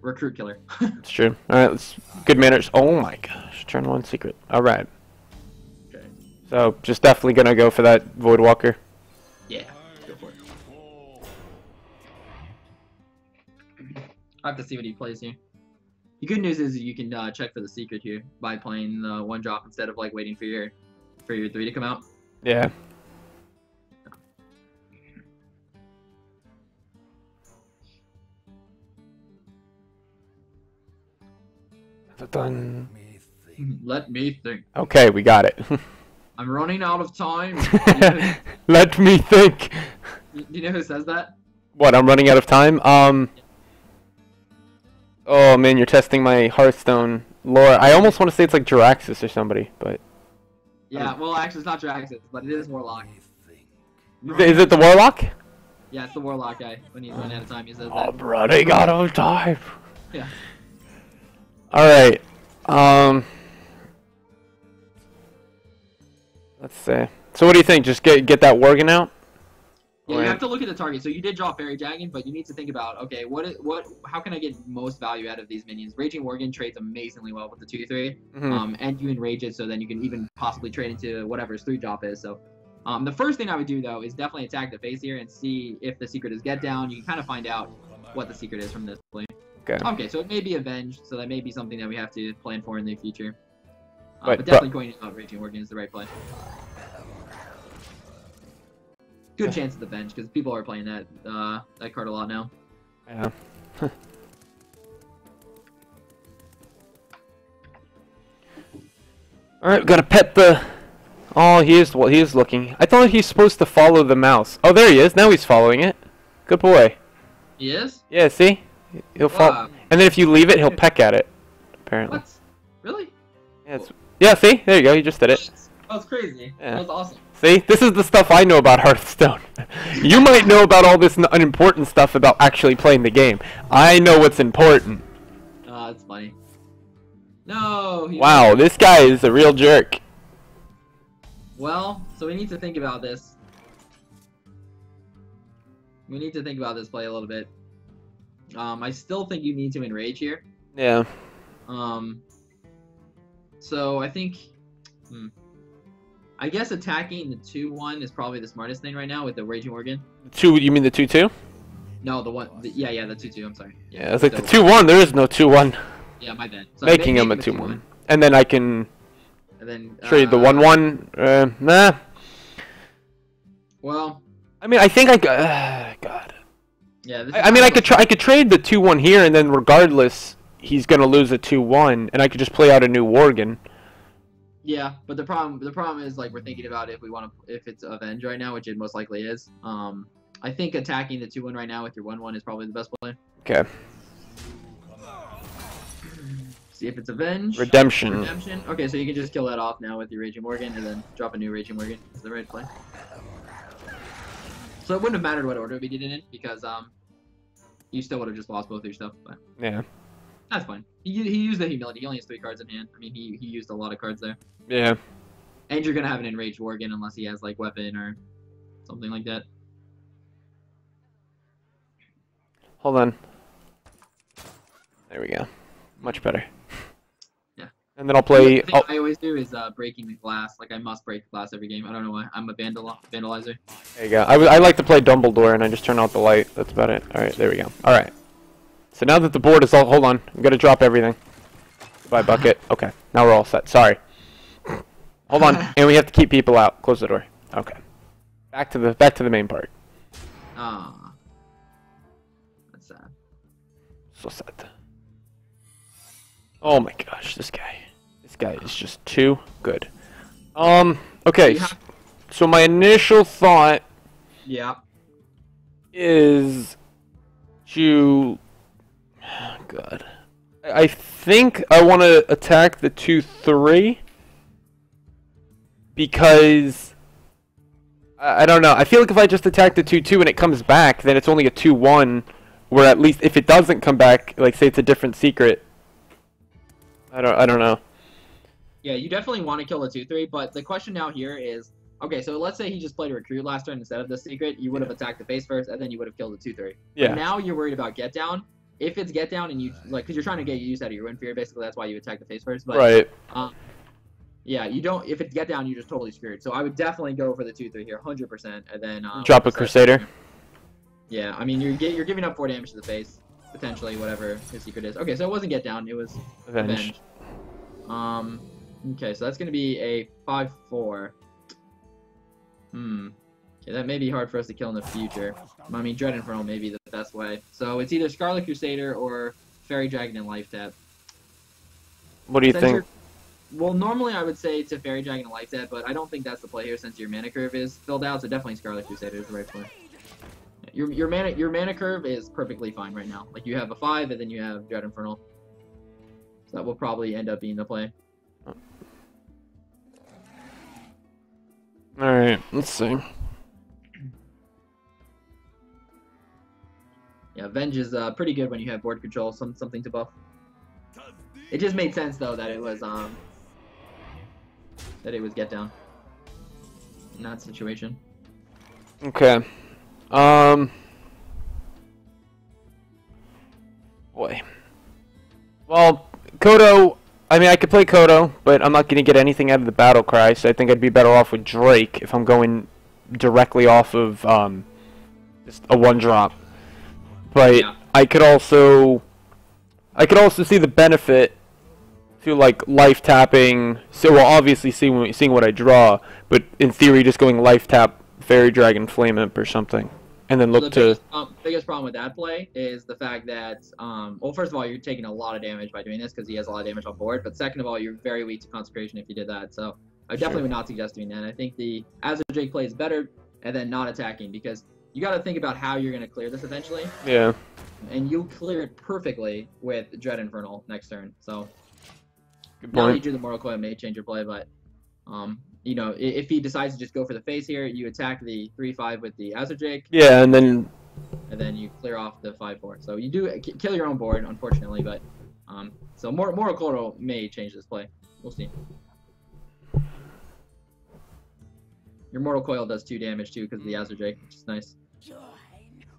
recruit killer. It's true. All right, let's good manners. Oh my gosh, turn 1 secret. All right. Okay. So just definitely gonna go for that Voidwalker. Yeah, go for it. I have to see what he plays here. The good news is you can check for the secret here by playing the 1-drop instead of like waiting for your 3 to come out. Yeah. Done. Let me think. Okay, we got it. I'm running out of time. Let me think. Do you know who says that? What? I'm running out of time. Oh man, you're testing my Hearthstone lore. I almost want to say it's like Jiraxxus or somebody, but. Yeah, well, actually, it's not Jiraxxus, but it is Warlock. Is it the Warlock? Yeah, it's the Warlock guy. When he's running out of time, he says that. I'm running out of time. Yeah. Alright. Let's see. So what do you think? Just get that Worgen out? Yeah, you have to look at the target. So you did draw Fairy Dragon, but you need to think about, okay, how can I get most value out of these minions? Raging Worgen trades amazingly well with the 2/3, and you enrage it, so then you can even possibly trade into whatever his 3-drop is. So, the first thing I would do though is definitely attack the face here and see if the secret is Get Down. You can kind of find out what the secret is from this play. Okay. Okay, so it may be Avenge, so that may be something that we have to plan for in the future. But definitely going out Raging Worgen is the right play. Good chance of the bench because people are playing that card a lot now. Yeah. All right, gotta pet the. Oh, he is looking. I thought he's supposed to follow the mouse. Oh, there he is. Now he's following it. Good boy. He is? Yeah. See, he'll follow. And then if you leave it, he'll peck at it. Apparently. What? Really? Yeah. Yeah. See, there you go. He just did it. That was crazy. Yeah. That was awesome. See, this is the stuff I know about Hearthstone. You might know about all this unimportant stuff about actually playing the game. I know what's important. Oh, that's funny. No. Wow, this guy is a real jerk. Well, so we need to think about this. We need to think about this play a little bit. I still think you need to enrage here. Yeah. So I think. I guess attacking the 2/1 is probably the smartest thing right now with the Raging Worgen. You mean the 2/2? No, the 2/2. I'm sorry. Yeah, it's like the 2/1. There is no 2/1. Yeah, my bad. So making him a 2/1, and then I can. And then trade the 1/1. Nah. Well. I mean, I think I God. Yeah. I mean, I could trade the 2/1 here, and then regardless, he's gonna lose a 2/1, and I could just play out a new Worgen. Yeah, but the problem is like we're thinking about if it's Avenge right now, which it most likely is. I think attacking the 2/1 right now with your 1/1 is probably the best play. Okay. See if it's Avenge. Redemption. Okay, so you can just kill that off now with your Raging Worgen and then drop a new Raging Worgen. Is the right play. So it wouldn't have mattered what order we did it in because you still would have just lost both your stuff. But yeah. That's fine. He used the Humility. He only has 3 cards in hand. I mean, he used a lot of cards there. Yeah. And you're gonna have an enraged Worgen unless he has like weapon or something like that. Hold on. There we go. Much better. Yeah. And then I'll play. The thing I always do is breaking the glass. Like I must break glass every game. I don't know why. I'm a vandalizer. There you go. I like to play Dumbledore and I just turn out the light. That's about it. All right. There we go. All right. So now that the board is all, hold on, I'm gonna drop everything. Goodbye, bucket. Okay, now we're all set. Sorry. Hold on, and we have to keep people out. Close the door. Okay. Back to the main part. Ah, that's sad. So sad. Oh my gosh, this guy is just too good. Okay. So my initial thought. Yeah. Is to. Oh, God. I think I want to attack the 2/3 because I don't know. I feel like if I just attack the 2/2 and it comes back, then it's only a 2/1. Where at least if it doesn't come back, like say it's a different secret. I don't know. Yeah, you definitely want to kill the 2/3, but the question now here is, okay, so let's say he just played a recruit last turn instead of the secret. You would have attacked the face first, and then you would have killed the 2/3. Yeah. But now you're worried about Get Down. If it's Get Down and you like, because you're trying to get use out of your win fear, basically that's why you attack the face first. But, right. Yeah, you don't. If it's Get Down, you're just totally screwed. So I would definitely go for the 2/3 here, 100%, and then drop a Crusader. Yeah, I mean you're giving up 4 damage to the face, potentially whatever his secret is. Okay, so it wasn't Get Down, it was Avenge. Okay, so that's gonna be a 5/4. Okay, that may be hard for us to kill in the future. I mean, Dread Infernal may be the best way. So it's either Scarlet Crusader or Fairy Dragon and Life Tap. What do you think? Well, normally I would say to Fairy Dragon and Life Tap, but I don't think that's the play here since your mana curve is filled out. So definitely Scarlet Crusader is the right play. Your mana curve is perfectly fine right now. Like you have a 5 and then you have Dread Infernal. So that will probably end up being the play. All right, let's see. Yeah, Avenge is pretty good when you have board control, something to buff. It just made sense though that it was Get Down in that situation. Okay. Boy. Well, Kodo. I mean, I could play Kodo, but I'm not gonna get anything out of the battle cry. So I think I'd be better off with Drake if I'm going directly off of just a 1-drop. But Yeah. I could also see the benefit to like life tapping. So we'll obviously seeing what I draw, but in theory, just going life tap Fairy Dragon Flame Imp or something, and then look to. Biggest problem with that play is the fact that well, first of all, you're taking a lot of damage by doing this because he has a lot of damage on board. But second of all, you're very weak to consecration if you did that. So I definitely would not suggest doing that. I think the Azure Drake play is better, and then not attacking because you got to think about how you're going to clear this eventually. Yeah. And you clear it perfectly with Dread Infernal next turn. So Good now that you point. drew the Mortal Coil, may change your play, but you know, if he decides to just go for the face here, you attack the 3/5 with the Azure Drake, Yeah, and then and then you clear off the 5/4. So you do kill your own board, unfortunately, but so Mortal Coil may change this play. We'll see. Your Mortal Coil does 2 damage too because of the Azure Drake, which is nice. Join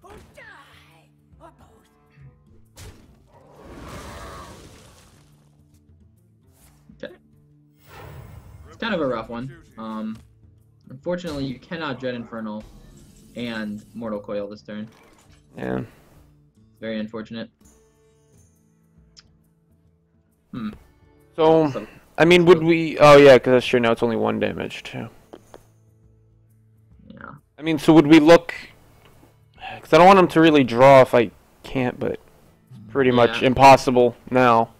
or die, or both. Okay. It's kind of a rough one. Unfortunately, you cannot Dread Infernal and Mortal Coil this turn. yeah. Very unfortunate. So I mean, would we? Oh yeah, because that's true. Now it's only 1 damage too. Yeah. I mean, so would we look? Because I don't want him to really draw if I can't, but it's pretty much Yeah. impossible now.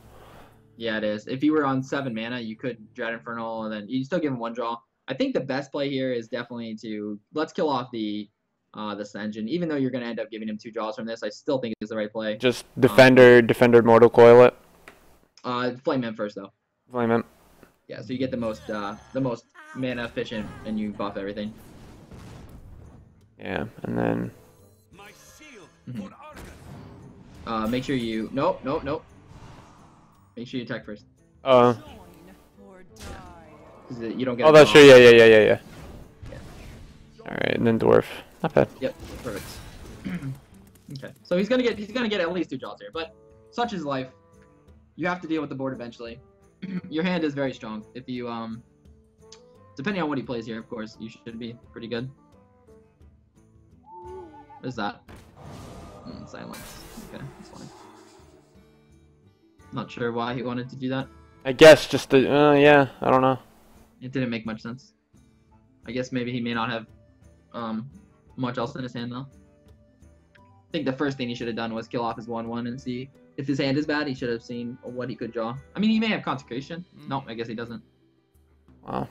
Yeah, it is. If you were on 7 mana, you could Dread Infernal, and then you still give him 1 draw. I think the best play here is definitely to let's kill off the Senjin. Even though you're going to end up giving him 2 draws from this, I still think it's the right play. Just defender, Mortal Coil it. Flame Imp first though. Flame Imp. Yeah, so you get the most mana efficient, and you buff everything. Yeah, and then My seal Mhm. for Argus. Make sure you nope. Make sure you attack first. Join or die. 'Cause you don't get. oh, a that's draw. true. Yeah. All right, and then dwarf. Not bad. Yep, perfect. Okay, so he's gonna get at least 2 draws here, but such is life. You have to deal with the board eventually. Your hand is very strong. If you depending on what he plays here, of course, you should be pretty good. What is that? Silence. Okay, that's fine. Not sure why he wanted to do that. I guess just the yeah. I don't know. It didn't make much sense. I guess maybe he may not have much else in his hand though. I think the first thing he should have done was kill off his 1/1 and see if his hand is bad. He should have seen what he could draw. I mean, he may have consecration. No, I guess he doesn't. Wow.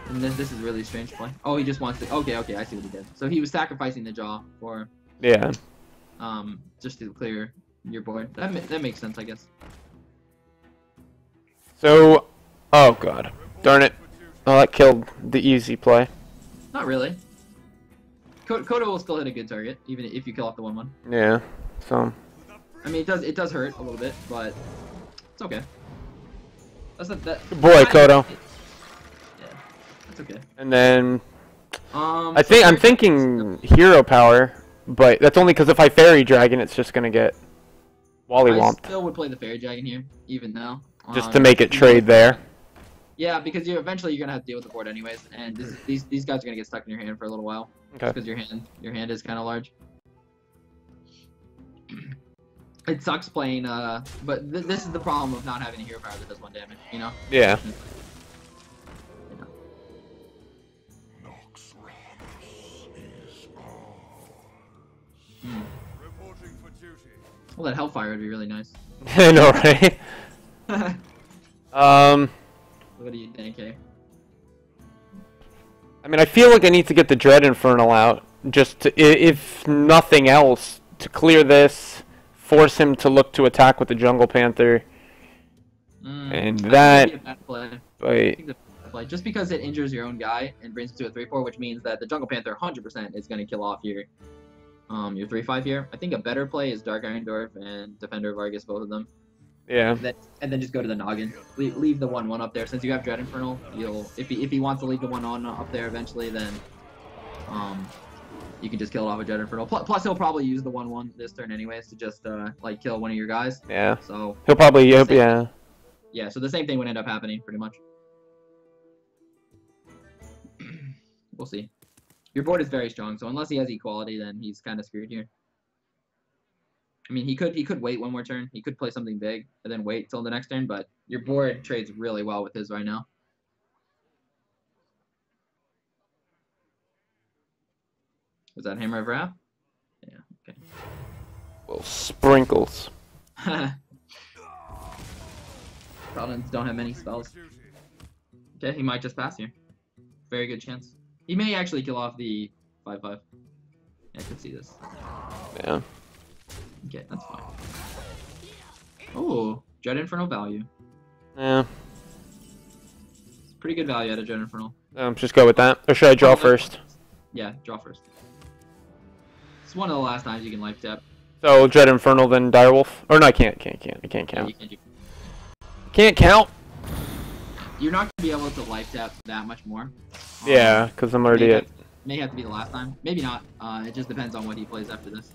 And this is really strange play. Oh, he just wants to. Okay, I see what he did. So he was sacrificing the draw for Yeah. just to clear your board. That makes sense, I guess. So, oh god, darn it. Oh, that killed the easy play. Not really. Kodo will still hit a good target, even if you kill off the 1/1. Yeah. So. I mean, it does hurt a little bit, but it's okay. That's not that. Good boy, Kodo. Yeah, that's okay. And then I'm thinking hero power, but that's only because if I fairy dragon, it's just gonna get Wally I Womped. still would play the Fairy Dragon here, even now. Just to make it trade there. Yeah, because eventually you're gonna have to deal with the board anyways, and these guys are gonna get stuck in your hand for a little while. Okay. Because your hand is kind of large. It sucks playing, but this is the problem of not having a hero power that does 1 damage. You know. Yeah. You know. Reporting for duty. Well, that Hellfire would be really nice. I know, right? What do you think, eh? I mean, I feel like I need to get the Dread Infernal out, just to, if nothing else, to clear this, force him to look to attack with the Jungle Panther, and that. Be a bad play. But I think that's a bad play. Just because it injures your own guy and brings it to a 3/4, which means that the Jungle Panther 100% is going to kill off your 3/5 here. I think a better play is Dark Iron Dwarf and Defender of Argus, both of them. yeah, And then just go to the Noggin. Leave the 1/1 up there. Since you have Dread Infernal, you'll if he wants to leave the 1 on up there eventually, then you can just kill it off a Dread Infernal. Plus, he'll probably use the 1/1 this turn anyways to just like kill one of your guys. Yeah. So He'll probably, Same. yeah. yeah, so the same thing would end up happening pretty much. We'll see. Your board is very strong, so unless he has equality, then he's kind of screwed here. I mean, he could wait one more turn. He could play something big and then wait till the next turn, but your board trades really well with his right now. Was that Hammer of Wrath? Yeah, okay. Well, sprinkles. Paladins don't have many spells. Okay, he might just pass here. Very good chance. He may actually kill off the 5/5. Yeah, I can see this. Yeah. Okay, that's fine. Oh, Dread Infernal value. Yeah. It's pretty good value out of Dread Infernal. Just go with that. Or should I draw first? Yeah, draw first. It's one of the last times you can life tap. So, Dread Infernal, then Direwolf? Or no, I can't Yeah, count. you can't do. Can't count? You're not gonna be able to life tap that much more. Yeah, because I'm already at... May have to be the last time. Maybe not. It just depends on what he plays after this.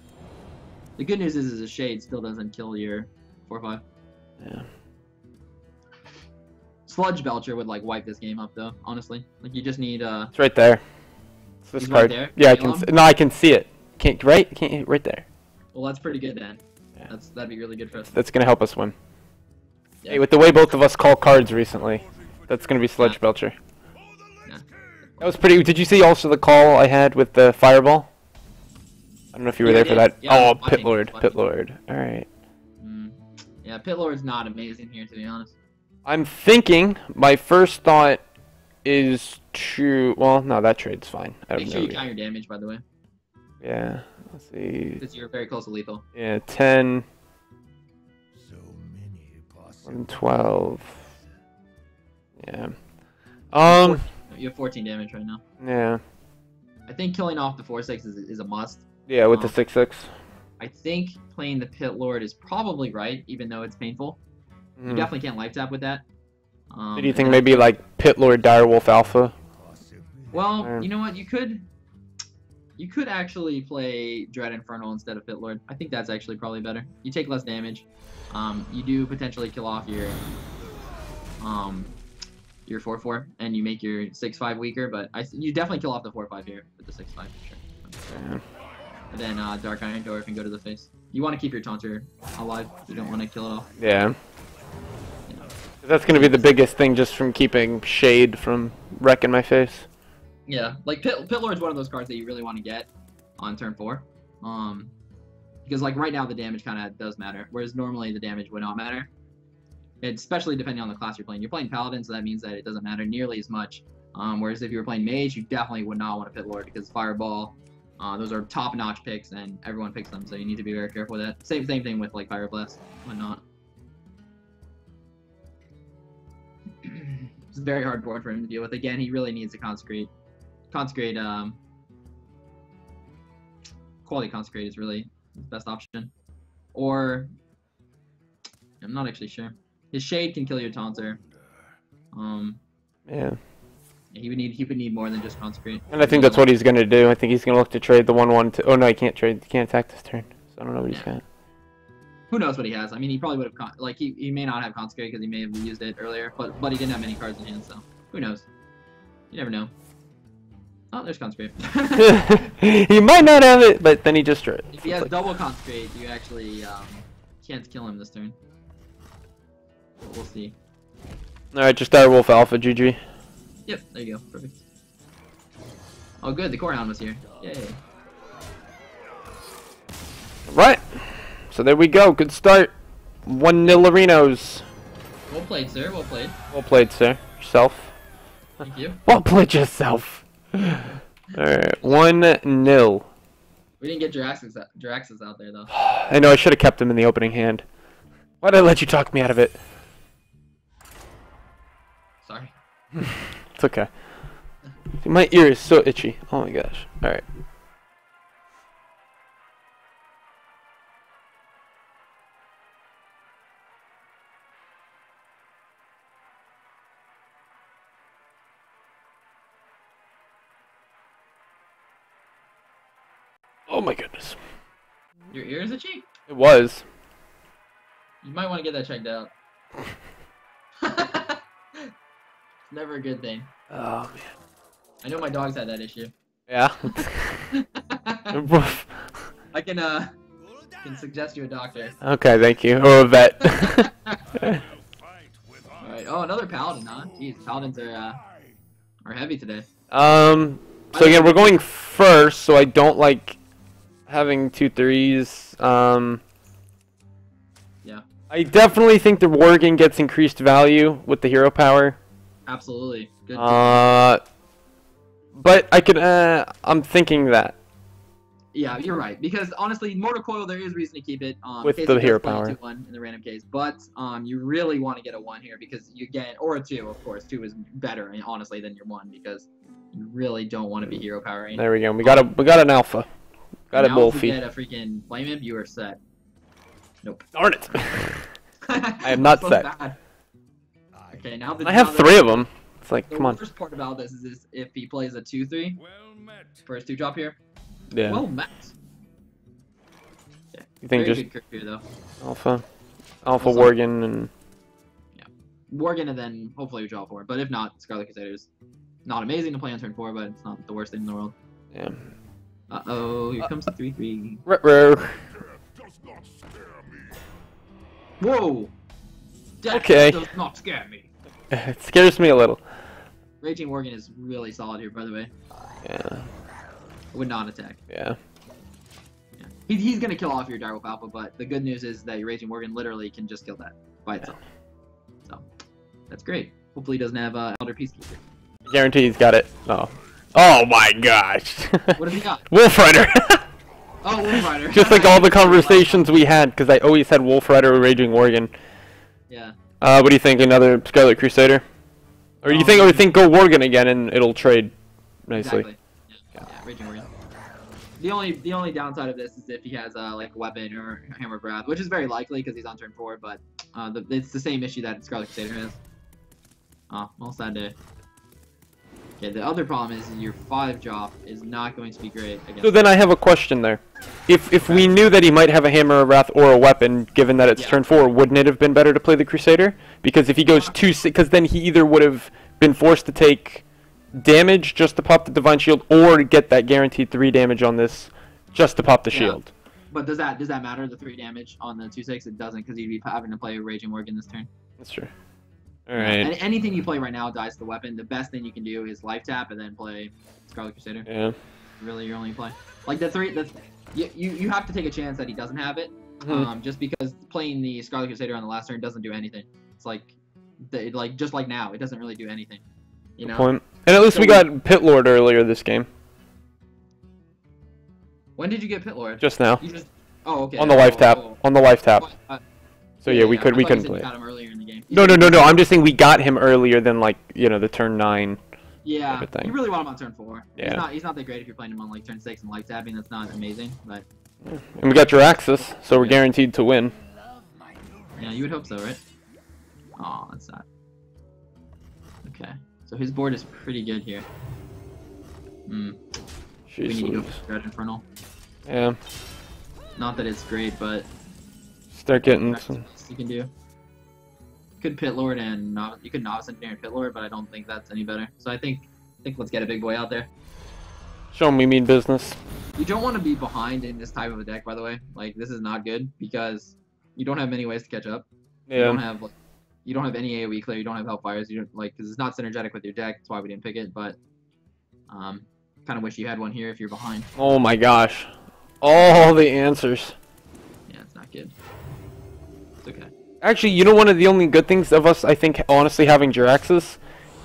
The good news is a Shade still doesn't kill your 4/5. Yeah. Sludge Belcher would like wipe this game up though, honestly. Like you just need It's right there. It's this He's right card. there? Yeah, I Kill can. him? No, I can see it. Can't right? Can't right there. well that's pretty good then. Yeah. That'd be really good for us. That's gonna help us win. Yeah. Hey, with the way both of us call cards recently, that's gonna be Sludge Yeah. Belcher. Yeah. That was pretty. Did you see also the call I had with the Fireball? I don't know if you were Yeah, I there for did. that. Yeah, I Oh, was watching. Pit Lord, Pit Lord. All right. Yeah, Pit Lord's not amazing here to be honest. I'm thinking. My first thought is to. Well, no, that trade's fine. I Make don't sure you know. count your damage by the way, Yeah. Let's see. because you're very close to lethal. Yeah, 10, So many possible. 11, 12. Yeah. You have 14 damage right now. Yeah. I think killing off the 4/6 is a must. Yeah, with the 6/6. I think playing the Pit Lord is probably right, even though it's painful. You Mm. definitely can't life tap with that. So do you and think then- maybe like Pit Lord Direwolf Alpha? Well, Or- you know what? You could actually play Dread Infernal instead of Pit Lord. I think that's actually probably better. You take less damage. You do potentially kill off your 4/4, and you make your 6/5 weaker. But you definitely kill off the 4/5 here with the 6/5 for sure. Yeah. And then Dark Iron Dwarf and go to the face. You want to keep your Taunter alive. You don't want to kill it off. Yeah. You know. That's gonna be the biggest thing, just from keeping Shade from wrecking my face. Yeah, like Pit Lord's one of those cards that you really want to get on turn 4. Because like right now the damage kind of does matter, whereas normally the damage would not matter. Especially depending on the class you're playing. You're playing Paladin, so that means that it doesn't matter nearly as much. Whereas if you were playing Mage, you definitely would not want to Pit Lord because Fireball, those are top-notch picks and everyone picks them, so you need to be very careful with that. Same thing with like Pyroblast, whatnot. It's a very hard board for him to deal with. Again, he really needs to consecrate. Quality Consecrate is really his best option. Or I'm not actually sure. His Shade can kill your Taunter. Yeah. He would need more than just Consecrate. And I think that's what he's gonna do. I think he's gonna look to trade the 1/1 to. Oh no, he can't trade. He can't attack this turn. So I don't know what he's got. Who knows what he has? I mean, he probably would have he may not have Consecrate because he may have used it earlier, but he didn't have many cards in hand, so who knows? You never know. Oh, there's Consecrate. He might not have it, but then he just drew it. If he has double Consecrate, you actually can't kill him this turn. But we'll see. Alright, just Direwolf Alpha, GG. Yep, there you go. Perfect. Oh, good. The Core Hound was here. Yay. Right. So there we go. Good start. 1-0 Arenos. Well played, sir. Well played. Well played, sir. Yourself. Thank you. Well played yourself. Alright, 1-0. We didn't get Jiraxis out there, though. I know, I should have kept him in the opening hand. Why did I let you talk me out of it? Sorry. It's okay. My ear is so itchy. Oh my gosh. Alright. Oh my goodness. Your ear is itchy? It was. You might want to get that checked out. Never a good thing. Oh man. I know my dog's had that issue. Yeah. I can suggest you a doctor. Okay, thank you. Or a vet. Alright. Oh, another paladin, huh? Jeez, paladins are heavy today. So again, we're going first, so I don't like having 2 3s. Yeah. I definitely think the Worgen gets increased value with the hero power. Absolutely. Good. But I could. I'm thinking that Yeah, you're right. Because honestly, Mortal Coil, there is reason to keep it. With in case the it does hero play power. 2-1 in the random case, but you really want to get a 1 here because you get, or a 2, of course. 2 is better, honestly, than your 1 because you really don't want to be hero powering. there we go. We got an alpha. Got a Now if you Wolfie. get a freaking Flame Imp, you are set. Nope. Darn it! I am not So set. bad. Okay, now I have 3 of them. It's like, The come on. worst part about this is if he plays a 2-3, first 2 drop here. Yeah. Well met. Yeah. You think Very just good character though. alpha Also- Worgen and Worgen and then hopefully we draw 4. But if not, Scarlet Crusaders. Not amazing to play on turn 4, but it's not the worst thing in the world. yeah. Uh-oh, here comes the 3-3. Ruh-roh. Whoa! Death Okay. does not scare me. It scares me a little. Raging Worgen is really solid here, by the way. Yeah. Would not attack. Yeah. Yeah. He's gonna kill off your Direwolf Alpha, but the good news is that your Raging Worgen literally can just kill that by itself. So, that's great. Hopefully he doesn't have Elder Peacekeeper. Guarantee he's got it. Oh. Oh my gosh. What does he got? Wolf Rider. Oh, Wolf Rider. Just like all the conversations we had, because I always had Wolf Rider or Raging Worgen. Yeah. What do you think? Another Scarlet Crusader? Or do you think go Worgen again and it'll trade nicely? Exactly. Yeah, Raging Worgen. The only downside of this is if he has like a weapon or Hammer of Wrath, which is very likely because he's on turn 4, but it's the same issue that Scarlet Crusader has. Oh, well, sad day. Okay, the other problem is your 5 drop is not going to be great against. So then I have a question there. If we knew that he might have a Hammer of Wrath or a weapon, given that it's Yeah. turn 4, wouldn't it have been better to play the Crusader? Because if he goes 2-6, because then he either would have been forced to take damage just to pop the Divine Shield, or get that guaranteed 3 damage on this just to pop the Yeah. shield. But does that matter? The 3 damage on the 2/6? It doesn't because you'd be having to play Raging Worgen this turn. That's true. Yeah, Alright. anything you play right now dies to the weapon. The best thing you can do is life tap and then play Scarlet Crusader. Yeah. Really, your only play. Like you have to take a chance that he doesn't have it. Mhm. Just because playing the Scarlet Crusader on the last turn doesn't do anything. It's like, just like now, it doesn't really do anything. You know. Point. And at least So we got Pit Lord earlier this game. When did you get Pit Lord? Just now. You just. Oh, okay. On the life tap. On the life tap. Oh, So yeah, we I couldn't thought you said play you it. got him earlier in the game. No. I'm just saying we got him earlier than, like, you know, the turn 9. Yeah, everything. you really want him on turn 4. Yeah. He's not that great if you're playing him on like turn 6 and light tapping. That's not amazing, but And we got Jiraxis, so we're guaranteed to win. yeah, you would hope so, right? Oh, that's sad. Okay, so his board is pretty good here. We need to go Jeez. for Dredge Infernal. Yeah. Not that it's great, but Start getting that's some. the best you can do. You could Pit Lord and you could Novice Engineer and Pit Lord, but I don't think that's any better. So I think let's get a big boy out there. Show 'em we mean business. You don't want to be behind in this type of a deck, by the way. Like, this is not good because you don't have many ways to catch up. You don't Yeah. have you don't have any AoE clear. You don't have Hellfires. You don't because it's not synergetic with your deck. That's why we didn't pick it. But kind of wish you had one here if you're behind. Oh my gosh. All the answers. Yeah, it's not good. It's okay. Actually, you know, one of the only good things of us, I think, honestly, having Jiraxis,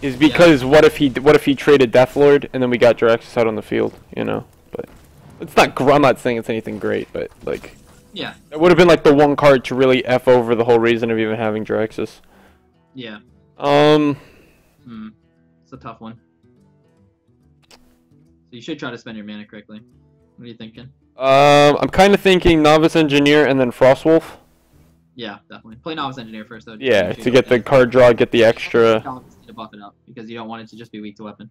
is because what if he traded Deathlord and then we got Jiraxis out on the field, you know? But it's not. I'm not saying it's anything great, but like, Yeah. it would have been like the one card to really f over the whole reason of even having Jiraxis. Yeah. It's a tough one. So you should try to spend your mana correctly. What are you thinking? I'm kind of thinking Novice Engineer and then Frostwolf. Yeah, definitely. Play Novice Engineer first, though. Yeah, Make sure to you get the don't card draw, get the extra. to buff it up because you don't want it to just be weak to weapon.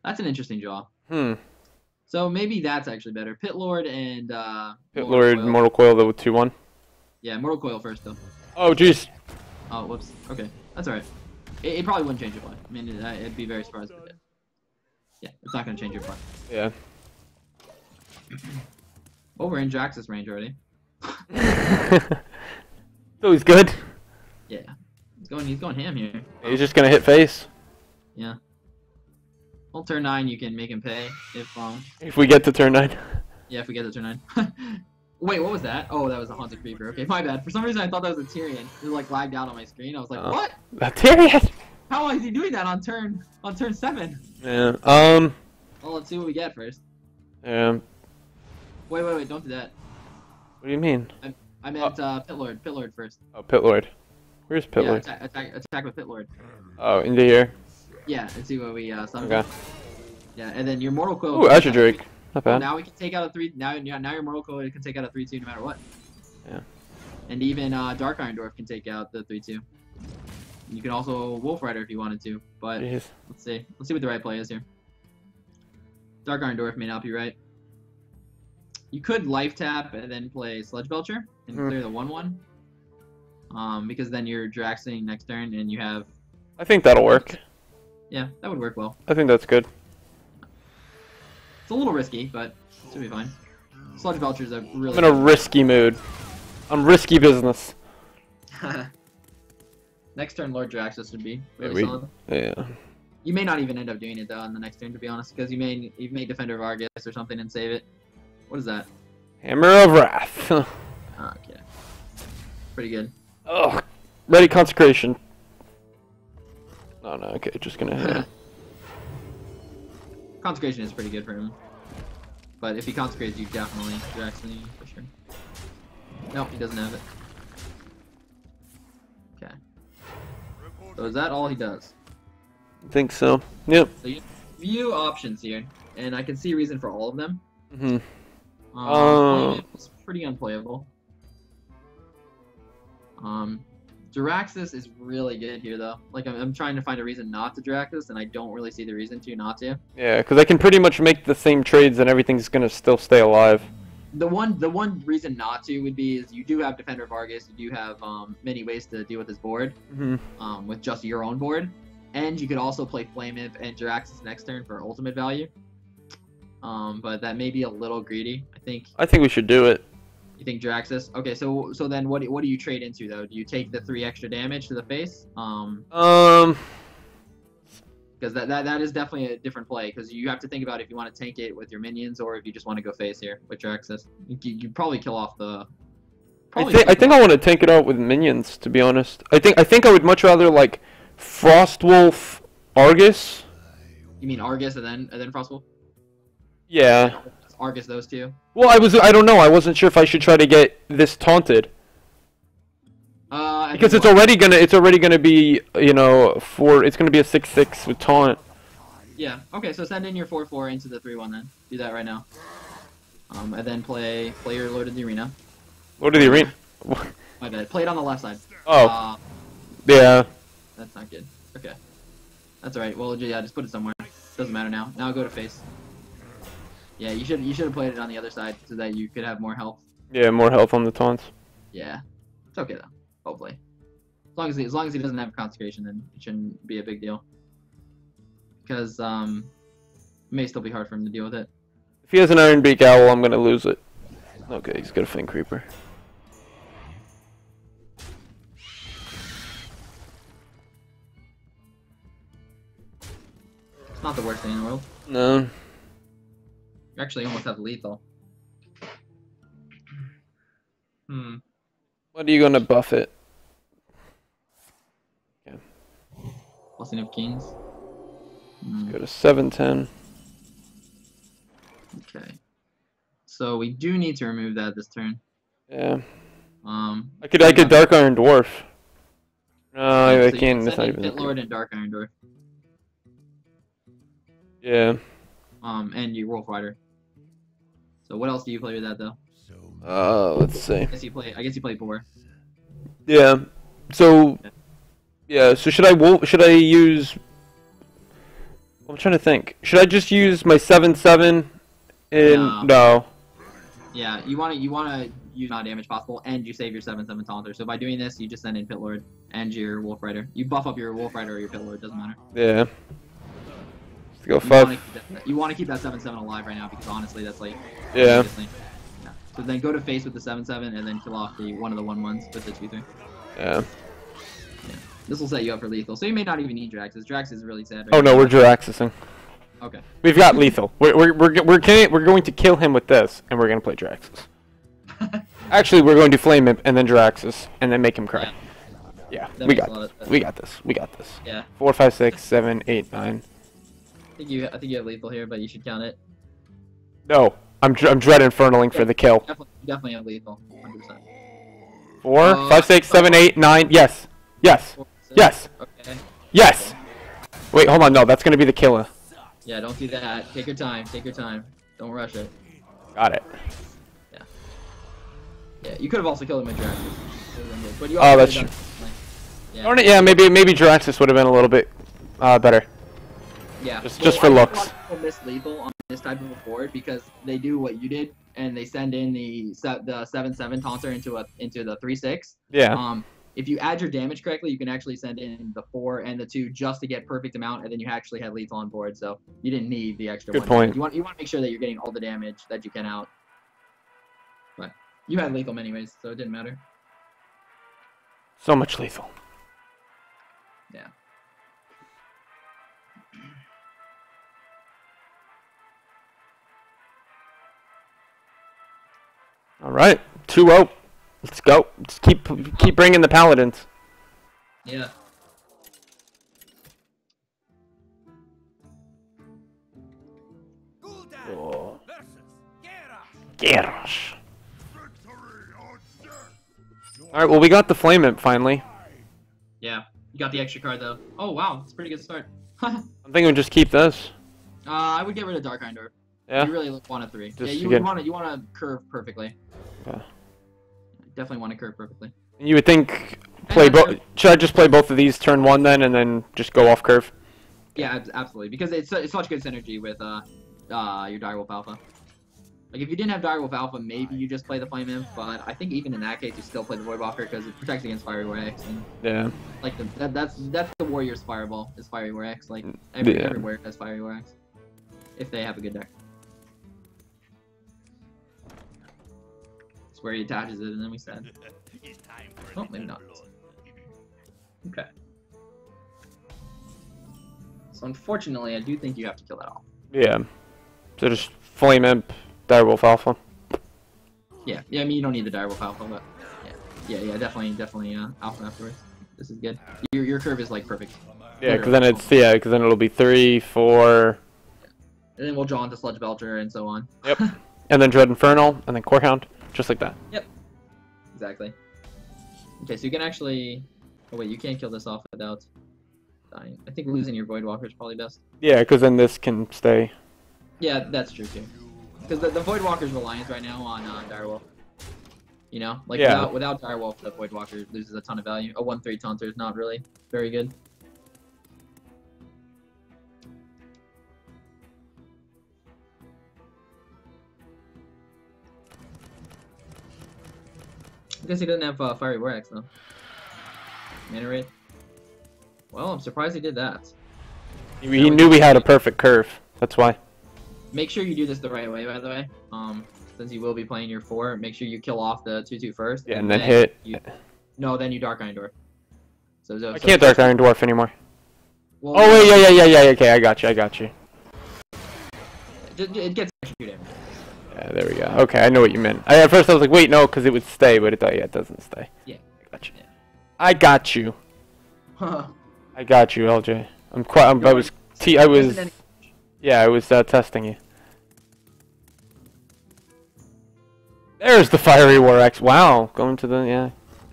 That's an interesting draw. So maybe that's actually better. Pit Lord and Pit Mortal Lord, Coil. Mortal Coil, the 2-1. Yeah, Mortal Coil first though. Oh, jeez. Oh, whoops. Okay, that's alright. It probably wouldn't change your play. I mean, it'd be very surprised if it did. Yeah, it's not gonna change your play. Yeah. Oh, we're in Jax's range already. So he's good. Yeah, he's going ham here. He's just gonna hit face. Yeah. Well, turn 9, you can make him pay If we get to turn 9. yeah, if we get to turn 9. Wait, what was that? Oh, that was a Haunted Creeper. Okay, my bad. For some reason, I thought that was a Tyrion. It like lagged out on my screen. I was like, what? A Tyrion. How is he doing that on turn 7? Yeah. Well, let's see what we get first. Yeah. Wait, don't do that. What do you mean? I meant Pit Lord first. Oh, Pit Lord. Where's Pit Yeah, Lord? attack with Pit Lord. Oh, into here. Yeah, and see what we summon. Okay. Yeah, and then your Mortal Coil. Ooh, Azure Drake. Not Well, bad. now we can take out a 3. Now your Mortal Coil can take out a 3/2 no matter what. Yeah. And even Dark Iron Dwarf can take out the 3/2. You can also Wolf Rider if you wanted to, but Jeez. let's see. Let's see what the right play is here. Dark Iron Dwarf may not be right. You could life tap and then play Sludge Belcher and clear the 1/1. Because then you're Draxing next turn and you have. I think that'll work. Yeah, that would work well. I think that's good. It's a little risky, but it should be fine. Sludge Belcher's a really. I'm in a risky mood. I'm risky business. Next turn, Lord Draxus would be Yeah, really solid. Yeah. You may not even end up doing it though on the next turn, to be honest, because you may Defender of Argus or something and save it. What is that? Hammer of Wrath. Okay. Pretty good. Ugh. Ready consecration. Oh no, okay, just gonna hit. Consecration is pretty good for him. But if he consecrates, you definitely Draxing for sure. Nope, he doesn't have it. Okay. So is that all he does? I think so. Yep. So you have a few options here, and I can see a reason for all of them. Mhm. It's pretty unplayable. Jaraxxus is really good here though. Like I'm trying to find a reason not to Jaraxxus, and I don't really see the reason to not to. Yeah, because I can pretty much make the same trades and everything's gonna still stay alive. The one reason not to would be is you do have Defender of Argus, you do have many ways to deal with his board, with just your own board, and you could also play Flame Imp and Jaraxxus next turn for ultimate value. But that may be a little greedy. I think we should do it. You think Jaraxxus? Okay, so then what do you trade into though? Do you take the 3 extra damage to the face? Because that is definitely a different play. Because you have to think about if you want to tank it with your minions or if you just want to go face here with Jaraxxus. You probably kill off the. I think I want to tank it out with minions. To be honest, I think I would much rather like Frostwolf Argus. You mean Argus and then Frostwolf? Yeah. Argus those two. Well, I don't know. I wasn't sure if I should try to get this taunted. Because it's already gonna be, you know, it's gonna be a 6/6 with taunt. Yeah. Okay. So send in your 4/4 into the 3/1 then. Do that right now. And then play your Lord of the Arena. Lord of the Arena. My bad. Play it on the left side. Oh. Yeah. That's not good. Okay. That's alright. Well, yeah, just put it somewhere. Doesn't matter now. Now go to face. Yeah, you should have played it on the other side so that you could have more health. Yeah, more health on the taunts. Yeah. It's okay though. Hopefully. As long as he doesn't have consecration, then it shouldn't be a big deal. Because it may still be hard for him to deal with it. If he has an Iron Beak Owl, I'm gonna lose it. Okay, he's got a Fang Creeper. It's not the worst thing in the world. No. You actually almost have lethal. What are you gonna buff it? Okay. Blessing of Kings. Go to 7/10. Okay. So we do need to remove that this turn. Yeah. I could Dark Iron Dwarf. No, I can't. That's not even. Pit Lord and Dark Iron Dwarf. Yeah. And you Wolf Rider. So what else do you play with that though? Let's see. I guess you play Boar. Yeah. So. Yeah. So should I use? I'm trying to think. Should I just use my 7/7 No. Yeah, you wanna use amount of damage possible, and you save your 7/7 taunter. So by doing this, you just send in Pit Lord and your Wolf Rider. You buff up your Wolf Rider or your Pit Lord, doesn't matter. Yeah. Let's go 5. You want to keep that 7/7 alive right now because honestly, that's like Yeah. the biggest thing. Yeah. So then go to face with the 7/7 and then kill off the one of the 1/1s with the 2/3. Yeah. This will set you up for lethal. So you may not even need Draxus. Drax is really sad. Right Oh no, we're Draxusing. Okay. We've got lethal. We're going to kill him with this, and we're gonna play Draxus. Actually, we're going to flame him and then Draxus, and then make him cry. Yeah, That we makes got a lot this. of sense. We got this. We got this. Yeah. 4, 5, 6, 7, 8, 9. I think you have lethal here, but you should count it. No, I'm Dread Infernaling for the kill. Definitely have lethal. 100%. 4, 5, 6, 7, 8, 9. Yes. Yes. 4, 6. Yes. Okay. Yes. Wait, hold on. No, that's gonna be the killer. Yeah, don't do that. Take your time. Take your time. Don't rush it. Got it. Yeah, you could have also killed him with Draxus. But you Oh, also that's could've true. done, like, Darn it, yeah, maybe Draxus would have been a little bit better. Yeah. Just for looks. A lot of people miss lethal on this type of a board because they do what you did and they send in the 7/7 taunter into the 3/6. Yeah. If you add your damage correctly, you can actually send in the 4 and the 2 just to get perfect amount, and then you actually had lethal on board, so you didn't need the extra Good one. point. You want to make sure that you're getting all the damage that you can out. But you had lethal anyways, so it didn't matter. So much lethal. Yeah. All right, 2-0. Let's go. Just keep bringing the paladins. Yeah. Gul'dan Oh. versus Garrosh. Garrosh. All right, well we got the flame imp finally. Yeah. You got the extra card though. Oh wow, it's a pretty good start. I'm thinking we just keep this. I would get rid of Dark Door. Yeah. You really want a 3. Just Yeah, you again. want to curve perfectly. Okay. Definitely want to curve perfectly. You would think play both. Should I just play both of these turn 1 then, and then just go off curve? Yeah, absolutely. Because it's such good synergy with your Direwolf Alpha. Like if you didn't have Direwolf Alpha, maybe you just play the Flame Imp. But I think even in that case, you still play the Voidwalker because it protects against Fiery War X. And Yeah. like that's the Warrior's Fireball is Fiery War X. Like Yeah. every warrior has Fiery War X if they have a good deck. It's where he attaches it, and then we said. Oh, maybe not. Okay. So unfortunately, I do think you have to kill that off. Yeah. So just flame imp, direwolf alpha. Yeah, I mean you don't need the Direwolf Alpha, but yeah, definitely Alpha afterwards. This is good. Your curve is like perfect. Yeah, because then it'll be 3, 4. And then we'll draw into Sludge Belcher and so on. Yep. And then Dread Infernal, and then Corehound, just like that. Yep. Exactly. Okay, so you can actually. Oh wait, you can't kill this off without dying. I think losing your Voidwalker is probably best. Yeah, because then this can stay. Yeah, that's true too. Because the Voidwalker's reliance right now on Direwolf. You know, like Yeah. without Direwolf, the Voidwalker loses a ton of value. A 1/3 Taunter is not really very good. I guess he doesn't have Fiery War X though. Mana Wraith. Well, I'm surprised he did that. He knew we had a perfect curve. That's why. Make sure you do this the right way, by the way. Since you will be playing your 4, make sure you kill off the 2/2 first. Yeah, and then hit. No, then you Dark Iron Door. I can't Dark Iron Dwarf anymore. Well, Oh wait, yeah. Okay, I got you. It gets extra 2 damage. Yeah, there we go. Okay, I know what you meant. At first I was like, wait, no, because it would stay, but it doesn't stay. Yeah. I got you. Yeah. I got you. I got you, LJ. I was testing you. There's the Fiery War X. Wow, going to the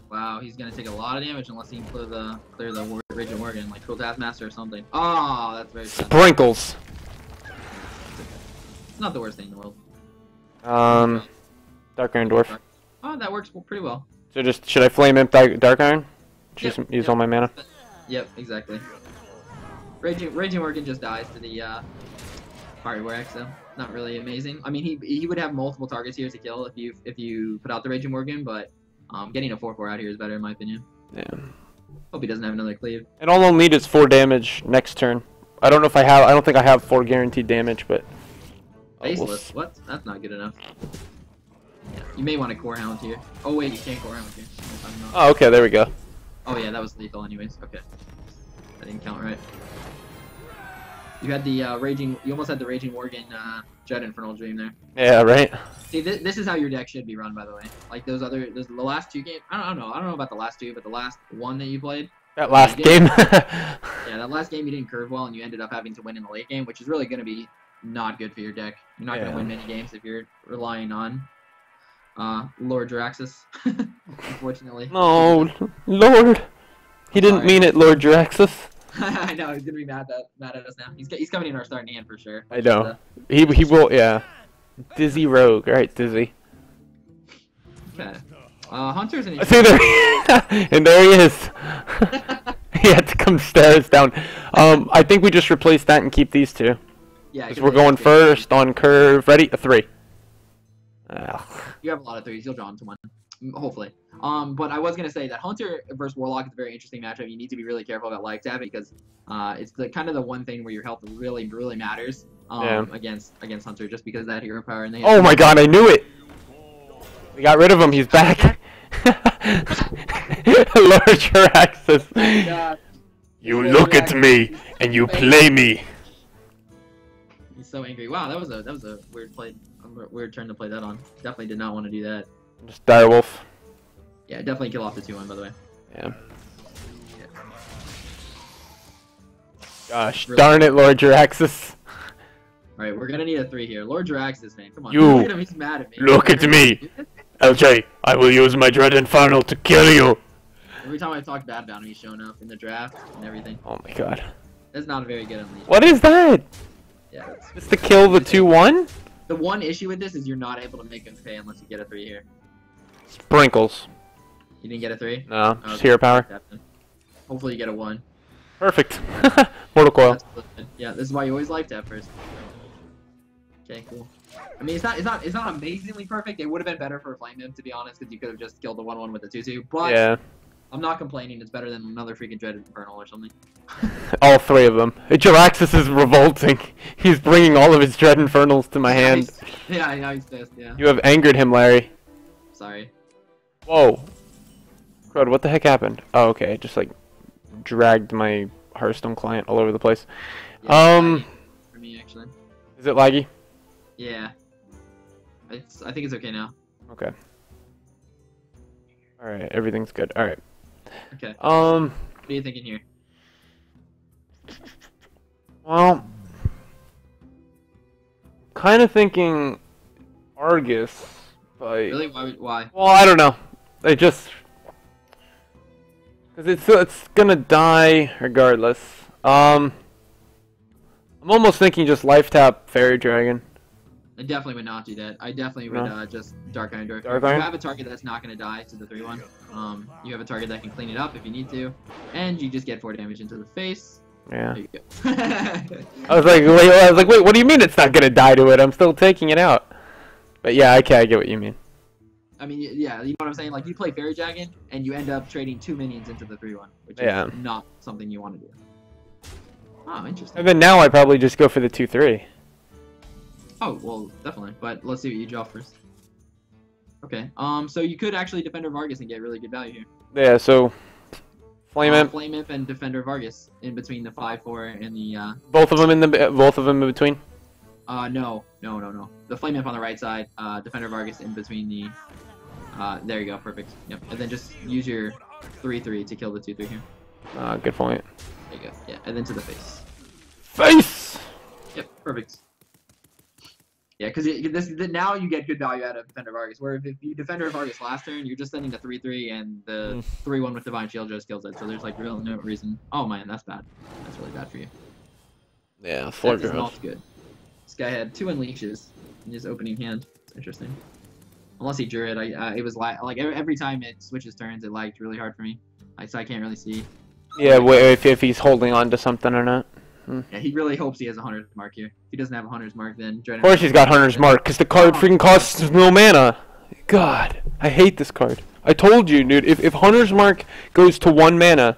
Wow, he's gonna take a lot of damage unless he can clear the Raging Worgen, like Cruel Taskmaster or something. Oh, that's very sad. Sprinkles. It's not the worst thing in the world. Dark Iron Dwarf. Oh, that works pretty well. So should I Flame Imp Dark Iron? Just Yep, use all my mana. Yep, exactly. Raging Worgen just dies to the Fiery War X though. not really amazing. I mean, he would have multiple targets here to kill if you put out the Raging Morgan, but getting a 4/4 out here is better in my opinion. Yeah. Hope he doesn't have another cleave. And all I'll need is 4 damage next turn. I don't know if I have. I don't think I have 4 guaranteed damage, but. Faceless. What? That's not good enough. Yeah, you may want a Core Hound here. Oh wait, you can't Core Hound here. Oh, okay. There we go. Oh yeah, that was lethal anyways. Okay. That didn't count right. You had the Raging... You almost had the Raging Morgan Jet Infernal Dream there. Yeah, right. See, this is how your deck should be run, by the way. Like the last 2 games... I don't know about the last 2, but the last 1 that you played... That last game. Yeah, that last game you didn't curve well, and you ended up having to win in the late game, which is really going to be not good for your deck. You're not going to win many games if you're relying on Lord Jaraxxus, unfortunately. No, Lord. He didn't mean it, Lord Jaraxxus. I know, he's gonna be mad at us now. He's coming in our starting hand for sure. I know. He will, yeah. Dizzy Rogue. Alright, Dizzy. Okay. Hunter's an... See there, and there he is. He had to come stare us down. I think we just replace that and keep these 2. Yeah, because we're going first on curve. Ready? A 3. You have a lot of 3s. You'll draw into 1, hopefully. But I was gonna say that Hunter versus Warlock is a very interesting matchup. You need to be really careful about life tab because it's the kind of the one thing where your health really matters against Hunter, just because of that hero power. And oh my God! I knew it. We got rid of him. He's back. Lord Jaraxxus. God. You look at me and you play me. He's so angry. Wow, that was a weird turn to play that on. Definitely did not want to do that. Just Direwolf. Yeah, definitely kill off the 2-1, by the way. Yeah. Gosh, really? Darn it, Lord Jaraxxus. Alright, we're gonna need a 3 here. Lord Jaraxxus, man, come on. You look at him, he's mad at me. Look at me. LJ, I will use my Dread Infernal to kill you. Every time I talk bad about him, he's showing up in the draft and everything. Oh my God. That's not a very good unleash. What is that? Yeah. Just to kill the 2-1? The one issue with this is you're not able to make him pay unless you get a 3 here. Sprinkles. You didn't get a 3? No, just hero power. Hopefully you get a 1. Perfect. Mortal Coil. Yeah, this is why you always like that first. Okay, cool. I mean, it's not amazingly perfect. It would have been better for a Flame Imp, to be honest, because you could have just killed the 1/1 with the 2/2. But yeah. I'm not complaining. It's better than another freaking Dread Infernal or something. All 3 of them. Jaraxxus is revolting. He's bringing all of his Dread Infernals to my hand. Yeah, I know he's pissed. Yeah. You have angered him, Larry. Sorry. Whoa. Crud, what the heck happened? Oh, okay. Just like dragged my Hearthstone client all over the place. Yeah, for me actually. Is it laggy? Yeah. I think it's okay now. Okay. All right, everything's good. All right. Okay. What are you thinking here? Well, kind of thinking Argus, but really, why? Well, I don't know. I just because it's gonna die regardless. I'm almost thinking just life tap Fairy Dragon. I definitely would not do that. I definitely would just Dark Iron Dwarf. Dark Iron? You have a target that's not going to die to the 3/1. You have a target that can clean it up if you need to, and you just get 4 damage into the face. Yeah. There you go. I was like, wait, what do you mean it's not going to die to it? I'm still taking it out. But yeah, okay, I get what you mean. I mean, yeah, you know what I'm saying? Like, you play Fairy Dragon, and you end up trading 2 minions into the 3/1, which is not something you want to do. Oh, interesting. And then now I probably just go for the 2/3. Oh, well, definitely. But let's see what you draw first. Okay. So you could actually Defender Vargas and get really good value here. Yeah, so Flame Imp. Flame Imp and Defender Vargas in between the 5/4 and the both of them in between? No. The Flame Imp on the right side, Defender Vargas in between the there you go, perfect. Yep. And then just use your 3/3 to kill the 2/3 here. Good point. There you go. Yeah, and then to the face. Face! Yep, perfect. Yeah, because now you get good value out of Defender Vargas. Where if you Defender Vargas last turn, you're just sending the 3/3 and the 3/1 with Divine Shield just kills it. So there's like real no reason. Oh man, that's bad. That's really bad for you. Yeah, 4 That is not good. This guy had 2 unleashes in his opening hand. It's interesting. Unless he drew it, it was like every time it switches turns, it lagged really hard for me. So I can't really see. Yeah, if he's holding on to something or not. Yeah, he really hopes he has a Hunter's Mark here. If he doesn't have a Hunter's Mark, then Dread Of course he's got Hunter's Mark, because the card freaking costs no mana. God, I hate this card. I told you, dude, if Hunter's Mark goes to 1 mana,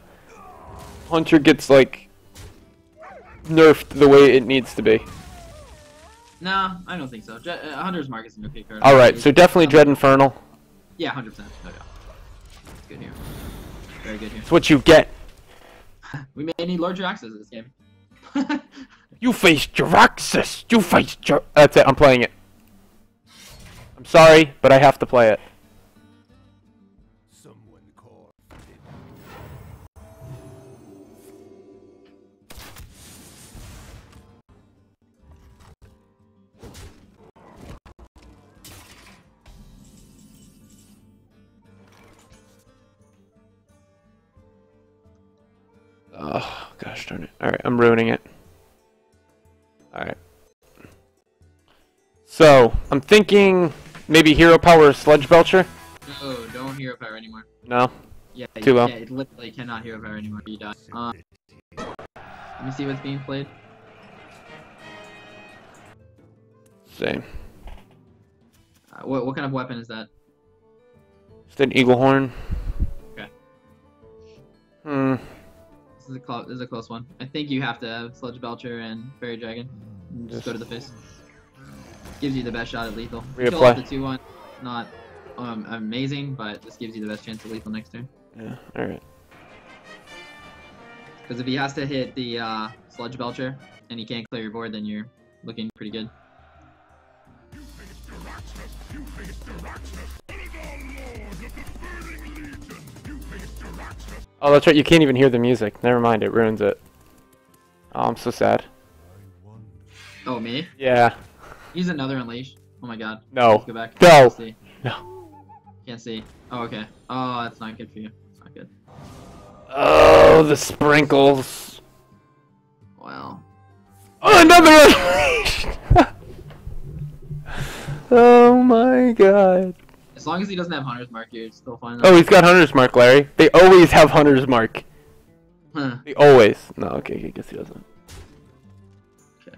Hunter gets, like, nerfed the way it needs to be. No, I don't think so. Hunter's Mark is an okay card. Alright, so definitely Dread Infernal. Yeah, 100%. No doubt. It's good here. Very good here. That's what you get. We may need Lord Jiraxis this game. You face Jiraxis! You face That's it, I'm playing it. I'm sorry, but I have to play it. Someone called. Oh, gosh darn it. Alright, I'm ruining it. Alright. So, I'm thinking maybe Hero Power or Sludge Belcher? No, don't Hero Power anymore. No? Yeah, Too low. It literally cannot Hero Power anymore. You die. Let me see what's being played. Same. What kind of weapon is that? Just an Eagle Horn. Okay. Hmm. This is a close one. I think you have to have Sludge Belcher and Fairy Dragon. Just go to the face. Gives you the best shot at lethal. Reapply. Kill off the 2-1. Not amazing, but this gives you the best chance at lethal next turn. Yeah, alright. Because if he has to hit the Sludge Belcher and he can't clear your board, then you're looking pretty good. Oh, that's right, you can't even hear the music. Never mind, it ruins it. Oh, I'm so sad. Oh, me? Yeah. Use another Unleash. Oh my god. No. Let's go back. No. Can't see. No. Can't see. Oh, okay. Oh, that's not good for you. It's not good. Oh, the sprinkles. Wow. Oh, another Unleashed! Oh my god. As long as he doesn't have Hunter's Mark, you're still fine. Oh, he's got Hunter's Mark, Larry. They always have Hunter's Mark. Huh. They always. No, okay, I guess he doesn't. Okay.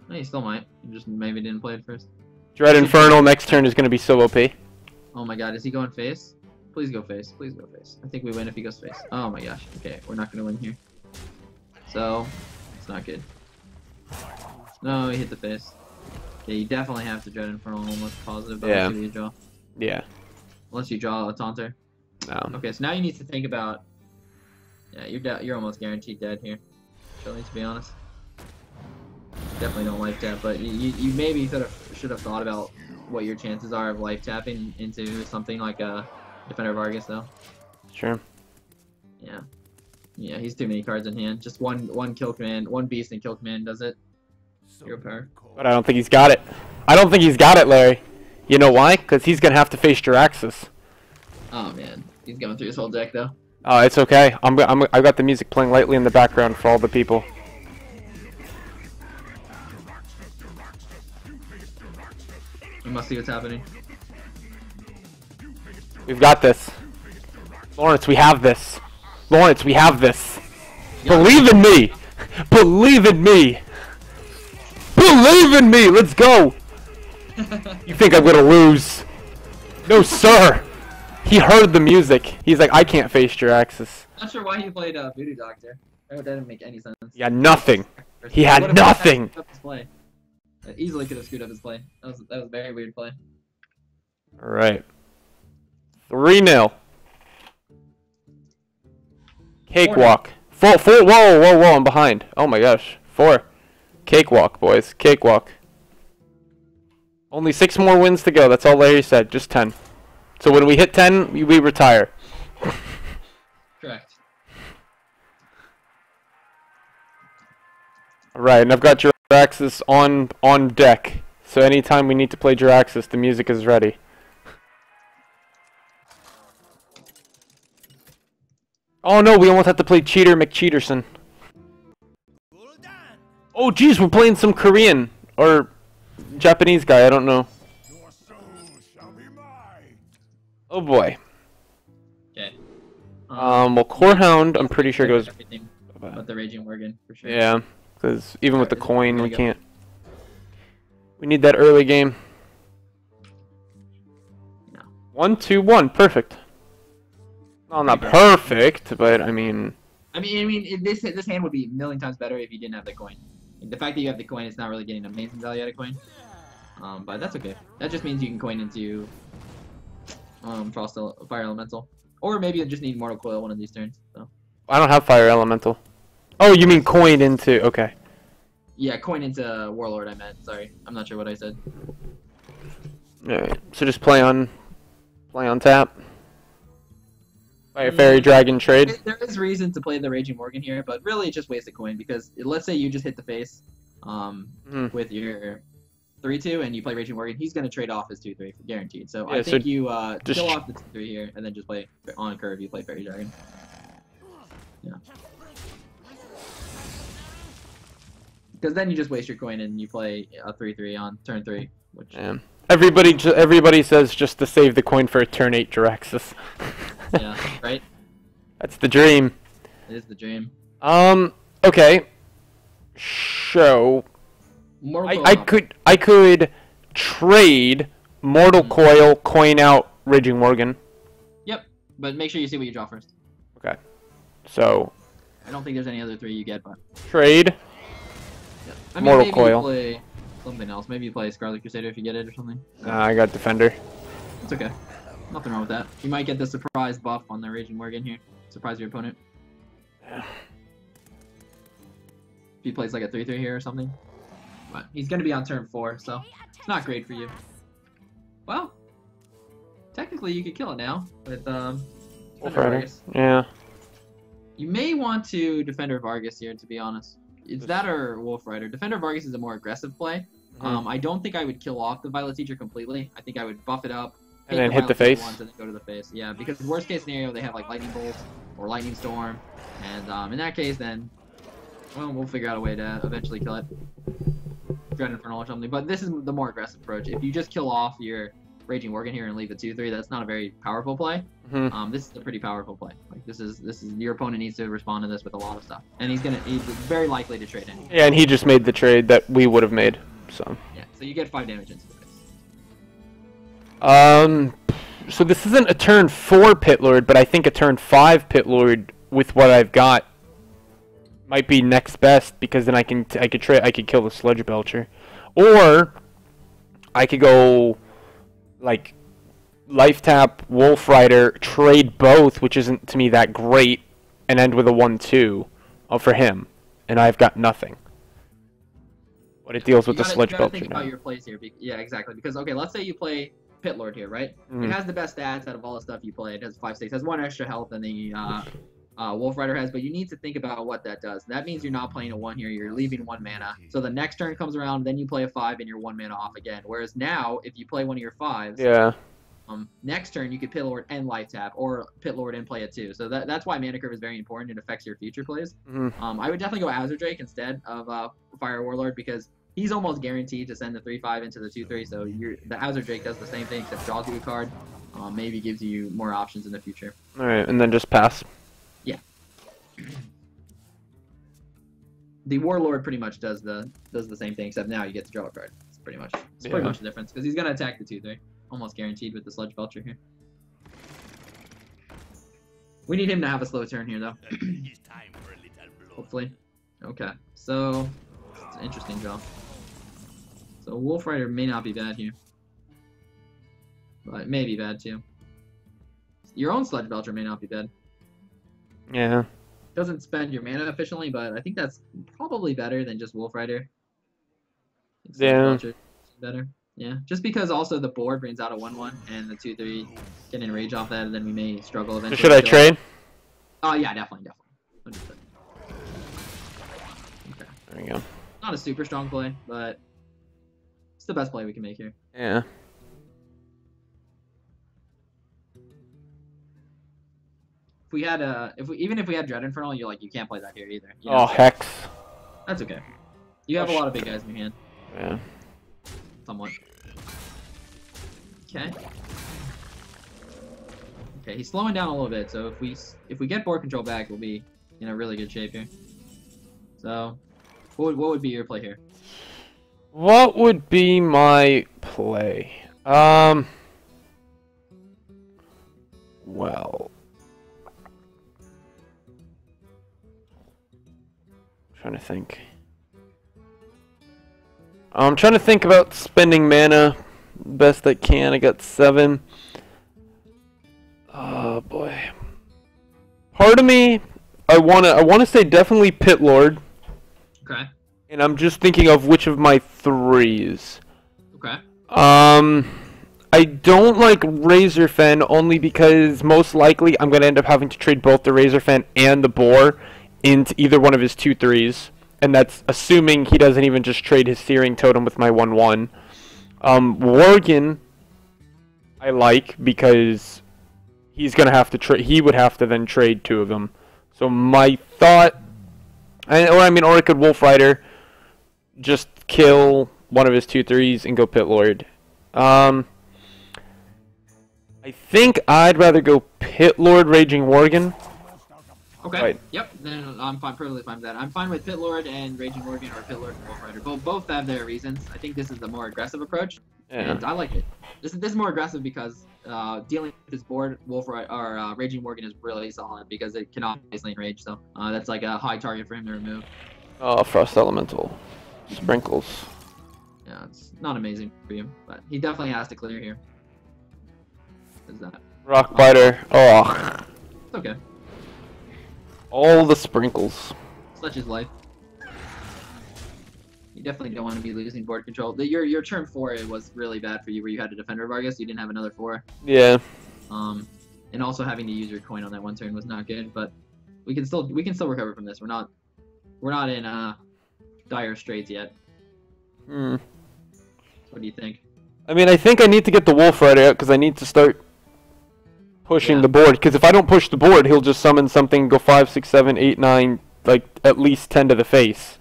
No, he still might. You just maybe didn't play it first. Dread Infernal next turn is going to be so OP. Oh my god, is he going face? Please go face. Please go face. I think we win if he goes face. Oh my gosh. Okay, we're not going to win here. So, it's not good. No, he hit the face. Yeah, you definitely have to Dread Infernal almost positive, but Yeah. you draw. Yeah. Unless you draw a Taunter. No. Okay, so now you need to think about... Yeah, you're almost guaranteed dead here. Actually, to be honest. Definitely don't life tap, but you maybe should have thought about what your chances are of life tapping into something like a Defender of Argus, though. Sure. Yeah. Yeah, he's too many cards in hand. Just one kill command, one beast and kill command does it. Hero power. But I don't think he's got it. I don't think he's got it, Larry. You know why? Because he's going to have to face Jiraxis. Oh man, he's going through his whole deck though. Oh, it's okay. I got the music playing lightly in the background for all the people. We must see what's happening. We've got this. Lawrence, we have this. Lawrence, we have this. Believe in me. Believe in me. Believe in me. Let's go. You think I'm going to lose? No, sir. He heard the music. He's like, I can't face Jiraxis. Not sure why he played Voodoo Doctor. That didn't make any sense. He had nothing. He had What if nothing. screwed up his play? That easily could have screwed up his play. That was a very weird play. All right. 3-0. Cakewalk. 4. Whoa, whoa, whoa. I'm behind. Oh my gosh. 4. Cakewalk, boys. Cakewalk. Only 6 more wins to go. That's all Larry said. Just 10. So when we hit 10, we retire. Correct. Alright, and I've got Jiraxis on deck. So anytime we need to play Jiraxis, the music is ready. Oh no, we almost have to play Cheater McCheaterson. Oh jeez, we're playing some Korean or Japanese guy, I don't know. Your soul shall be mine. Oh boy. Okay. Well, Corehound, I'm pretty sure goes Everything. but the Raging Morgan for sure. Yeah, because even with the Alright, coin, there we you go. can't. We need that early game. No. 1, 2, 1, perfect. Well, not Pretty good. perfect, but I mean. This hand would be a million times better if you didn't have the coin. Like, the fact that you have the coin is not really getting amazing value out of coin. But that's okay. That just means you can coin into Fire Elemental, or maybe you just need Mortal Coil one of these turns. So I don't have Fire Elemental. Oh, you mean coin into? Okay. yeah, coin into Warlord. I meant. Sorry, I'm not sure what I said. Alright, so just play on tap. Play a Fairy Dragon trade. There is reason to play the Raging Morgan here, but really just waste a coin because let's say you just hit the face with your 3-2 and you play Raging Morgan, he's going to trade off his 2-3 guaranteed. So Yeah, I think so you just kill off the 2-3 here and then just play on curve, you play Fairy Dragon. Yeah. Because then you just waste your coin and you play a 3-3 on turn 3, which Yeah. Everybody says just to save the coin for a turn 8 Jiraxis. yeah, right? That's the dream. It is the dream. Okay. So Mortal I Coil. could trade Mortal Coil, coin out Raging Morgan. Yep, but make sure you see what you draw first. Okay. So I don't think there's any other 3 you get, but trade. yeah. I mean, Mortal maybe Coil. you play something else. Maybe you play Scarlet Crusader if you get it or something. I got Defender. It's okay. Nothing wrong with that. You might get the surprise buff on the Raging Morgan here. Surprise your opponent. Yeah. If he plays like a 3-3 here or something. But he's going to be on turn 4, so it's not great for you. Well, technically you could kill it now with Wolf Defender Rider. Vargas. Yeah. You may want to Defender Vargas here, to be honest. It's that or Wolf Rider. Defender Vargas is a more aggressive play. I don't think I would kill off the Violet Teacher completely. I think I would buff it up. And then hit the Violet Teacher face? once and then go to the face. Yeah, because worst case scenario, they have like Lightning Bolt or Lightning Storm. And in that case, then, well, we'll figure out a way to eventually kill it. Dread Infernal or something. But this is the more aggressive approach. If you just kill off your Raging Morgan here and leave a 2-3, that's not a very powerful play. This is a pretty powerful play. Like this is your opponent needs to respond to this with a lot of stuff, and he's very likely to trade anyway. Yeah, and he just made the trade that we would have made. So. Yeah, so you get 5 damage into the face. So this isn't a turn 4 Pit Lord, but I think a turn 5 Pit Lord with what I've got might be next best because then I could kill the Sludge Belcher, or I could go like Life Tap, Wolf Rider, trade both, which isn't to me that great, and end with a 1-2 for him, and I've got nothing. But it deals with the Sludge Belcher think now. about your plays here. Yeah, exactly. Because okay, let's say you play Pit Lord here, right? It has the best stats out of all the stuff you play. It has 5/6, has 1 extra health than the Wolf Rider has, but you need to think about what that does. That means you're not playing a 1 here. You're leaving 1 mana. So the next turn comes around, then you play a 5, and you're 1 mana off again. Whereas now, if you play one of your 5s, Yeah. Next turn you could Pit Lord and Life Tap, or Pit Lord and play it too. So that's why Mana Curve is very important. It affects your future plays. I would definitely go Azure Drake instead of Fire Warlord because he's almost guaranteed to send the 3/5 into the 2/3. So the Azure Drake does the same thing except draws you a card. Maybe gives you more options in the future. All right, and then just pass. Yeah. The Warlord pretty much does the same thing except now you get to draw a card. It's pretty much the difference because he's gonna attack the 2/3. Almost guaranteed with the Sludge Belcher here. We need him to have a slow turn here, though. It's time for a little blow. Hopefully. Okay, so it's an interesting draw. So Wolf Rider may not be bad here. But it may be bad, too. Your own Sludge Belcher may not be bad. Yeah. Doesn't spend your mana efficiently, but I think that's probably better than just Wolf Rider. Sludge Belcher is better. Yeah, just because also the board brings out a 1/1 and the 2/3 can enrage off that, and then we may struggle eventually. So should I trade? Oh yeah, definitely. 100%. Okay. There we go. Not a super strong play, but it's the best play we can make here. Yeah. If we had even if we had Dread Infernal, you can't play that here either. You Oh, know? Hex. That's okay. You have a lot of big guys in your hand, Yeah. somewhat. Okay. Okay, he's slowing down a little bit, so if we get board control back, we'll be in a really good shape here. So, what would be your play here? What would be my play? Well, trying to think. I'm trying to think about spending mana best I can. I got 7. Oh boy. Part of me, I wanna say definitely Pit Lord. Okay. And I'm just thinking of which of my 3s. Okay. I don't like Razorfen only because most likely I'm gonna end up having to trade both the Razorfen and the Boar into either one of his 2/3s, and that's assuming he doesn't even just trade his Searing Totem with my 1/1. Worgen I like because he's gonna have to trade. He would have to then trade 2 of them. So my thought, or I could Wolf Rider, just kill one of his 2/3s and go Pit Lord. I think I'd rather go Pit Lord Raging Worgen. Okay. Right. Yep. Then I'm fine, perfectly fine with that. I'm fine with Pit Lord and Raging Worgen, or Pit Lord and Wolf Rider. Both have their reasons. I think this is the more aggressive approach, and I like it. This is more aggressive because dealing with this board, Wolf Rider or Raging Worgen is really solid because it cannot lane rage. So that's like a high target for him to remove. Oh, Frost Elemental. Sprinkles. Yeah, it's not amazing for you, but he definitely has to clear here. What is that? Rock Biter. Oh. It's okay. All the sprinkles. Such is life. You definitely don't want to be losing board control. Your turn 4 it was really bad for you, where you had a Defender Vargas. You didn't have another 4. Yeah. And also having to use your coin on that one turn was not good. But we can still recover from this. We're not in dire straits yet. Hmm. What do you think? I mean, I think I need to get the Wolf Rider out because I need to start pushing the board. Because if I don't push the board, he'll just summon something, go 5, 6, 7, 8, 9, like at least 10 to the face.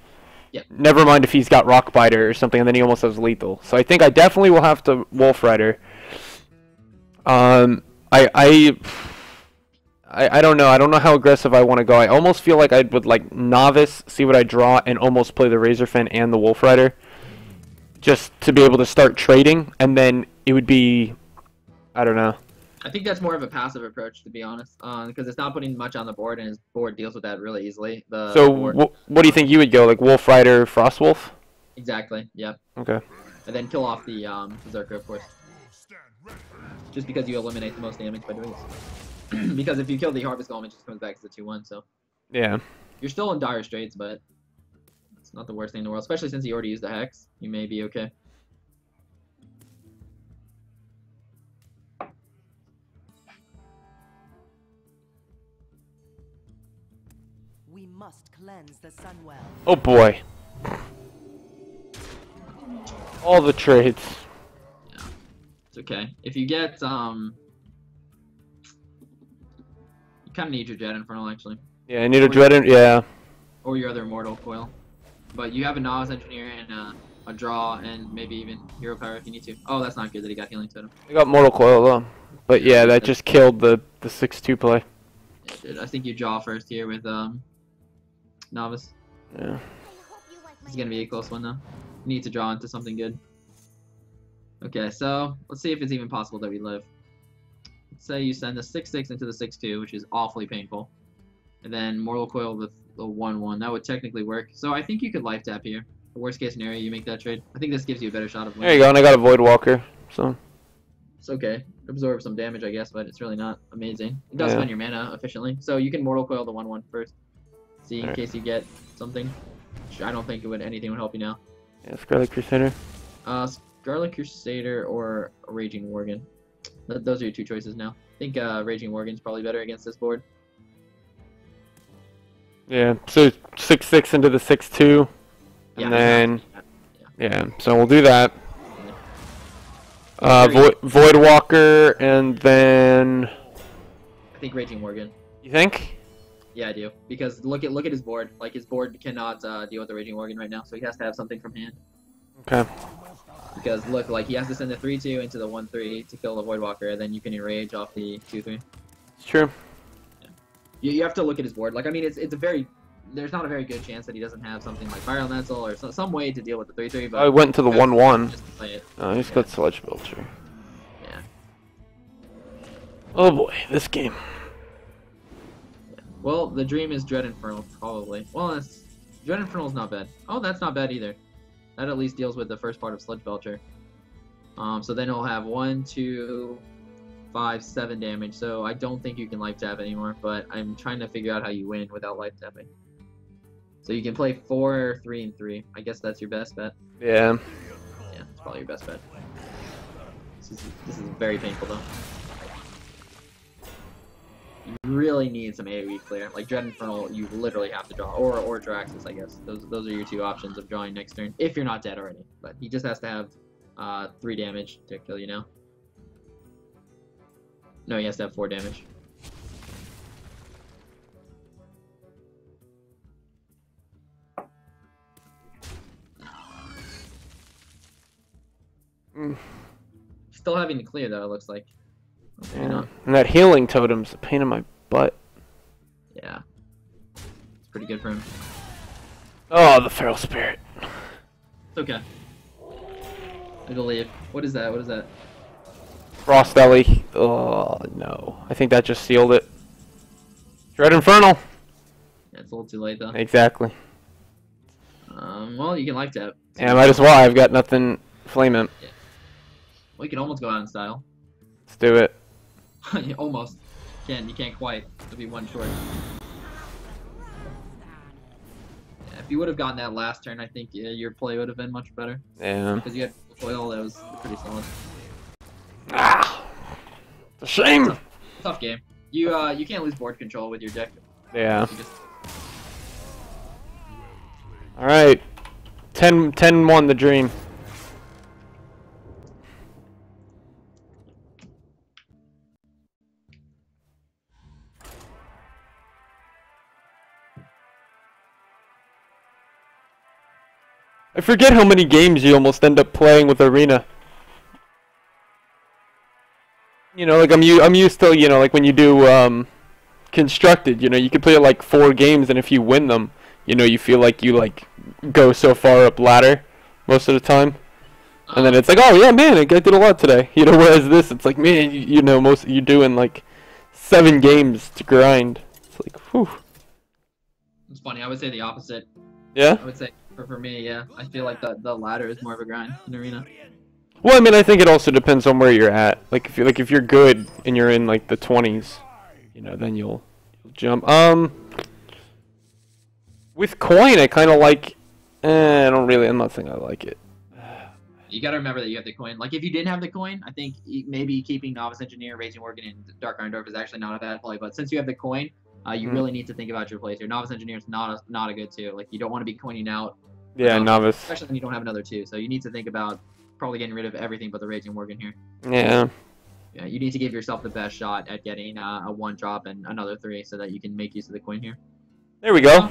Yep. Never mind if he's got Rock Biter or something, and then he almost has lethal. So I think I definitely will have to Wolf Rider. I don't know. I don't know how aggressive I want to go. I almost feel like I would like Novice, see what I draw, and almost play the Razorfen and the Wolf Rider, just to be able to start trading, and then it would be, I don't know. I think that's more of a passive approach, to be honest, because it's not putting much on the board, and his board deals with that really easily. So what do you think you would go, like Wolf Rider, Frostwolf? Exactly. Yep. Okay. And then kill off the Berserker, of course. Just because you eliminate the most damage by doing this. Because if you kill the Harvest Golem, it just comes back to the 2/1. So. Yeah. You're still in dire straits, but it's not the worst thing in the world. Especially since you already used the Hex, you may be okay. We must cleanse the Sunwell. Oh boy. All the trades. Yeah. It's okay. If you get you kind of need your Jet Infernal actually. Yeah, I need a Dread. Yeah. Or your other Immortal Coil. But you have a Novice Engineer and a Draw and maybe even Hero Power if you need to. Oh, that's not good that he got Healing Totem. I got Mortal Coil though. But yeah, that just killed the 6/2 play. Yeah, dude, I think you draw first here with Novice. Yeah. This is gonna be a close one though. You need to draw into something good. Okay, so let's see if it's even possible that we live. Let's say you send the 6/6 into the 6/2, which is awfully painful. And then Mortal Coil with the 1/1. That would technically work. So I think you could life tap here. The worst case scenario, you make that trade. I think this gives you a better shot of winning. There you go, and I got a Void Walker. So. It's okay. Absorb some damage, I guess, but it's really not amazing. It does spend your mana efficiently. So you can Mortal Coil the 1/1 first. See, in case you get something. I don't think anything would help you now. Yeah, Scarlet Crusader. Scarlet Crusader or Raging Worgen. Those are your 2 choices now. I think Raging Worgen's probably better against this board. Yeah, so 6/6 into the 6/2. Yeah, And then, yeah. So we'll do that. Void Walker, and then... I think Raging Worgen. You think? Yeah, I do. Because look at his board. Like, his board cannot deal with the Raging Worgen right now, so he has to have something from hand. Okay. Because look, like, he has to send the 3/2 into the 1/3 to kill the Void Walker, and then you can enrage off the 2/3. It's true. You have to look at his board. Like, I mean, it's a very there's not a very good chance that he doesn't have something like Fire Elemental or some way to deal with the 3/3. But I went to the 1/1. Just play it. Oh, he's got Sludge Belcher. Yeah. Oh boy, this game. Well, the dream is Dread Infernal, probably. Well, Dread Infernal's not bad. Oh, that's not bad either. That at least deals with the first part of Sludge Belcher. So then he'll have 1, 2, 5, 7 damage. So I don't think you can life tap anymore, but I'm trying to figure out how you win without life tapping. So you can play 4, 3, and 3. I guess that's your best bet. Yeah. Yeah, it's probably your best bet. This is very painful though. You really need some AoE clear. Like Dread Infernal, you literally have to draw, or Draxus, I guess. Those are your two options of drawing next turn, if you're not dead already. But he just has to have 3 damage to kill you now. No, he has to have 4 damage. Still having to clear though, it looks like. Okay, Yeah. And that healing totem's a pain in my butt. Yeah. It's pretty good for him. Oh, the Feral Spirit. It's okay. I believe. What is that? What is that? Frost Ellie. Oh, no. I think that just sealed it. Dread Infernal. Yeah, it's a little too late though. Exactly. Well, you can life tap. Yeah, might as well. I've got nothing. Flame Imp. Yeah. Well, you can almost go out in style. Let's do it. Almost. You can't quite. It'll be 1 short. Yeah, if you would have gotten that last turn, I think your play would have been much better. Yeah. Because you had foil that was pretty solid. Ah! It's a shame! Tough game. You can't lose board control with your deck. Yeah. You just... Alright. 10-1 the dream. I forget how many games you almost end up playing with Arena. You know, like I'm used to, you know, like when you do constructed, you know, you can play like 4 games, and if you win them, you know, you feel like you like go so far up ladder most of the time. And then it's like, oh yeah, man, I did a lot today. You know, whereas this, it's like, man, you know, you're doing like 7 games to grind. It's like, whew. It's funny. I would say the opposite. Yeah? I would say for me, yeah. I feel like the ladder is more of a grind in Arena. Well, I mean, I think it also depends on where you're at. Like if you're good and you're in like the 20s, you know, then you'll jump. With coin, I kind of like. I'm not saying I like it. You gotta remember that you have the coin. Like if you didn't have the coin, I think maybe keeping Novice Engineer, Raging Worgen, and Dark Iron Dwarf is actually not a bad play. But since you have the coin, you really need to think about your plays here. Novice Engineer is not a good 2. Like you don't want to be coining out. Yeah, novice. Especially when you don't have another 2. So you need to think about probably getting rid of everything but the Raging Worgen here. Yeah. Yeah, you need to give yourself the best shot at getting a 1-drop and another 3 so that you can make use of the coin here. There we go.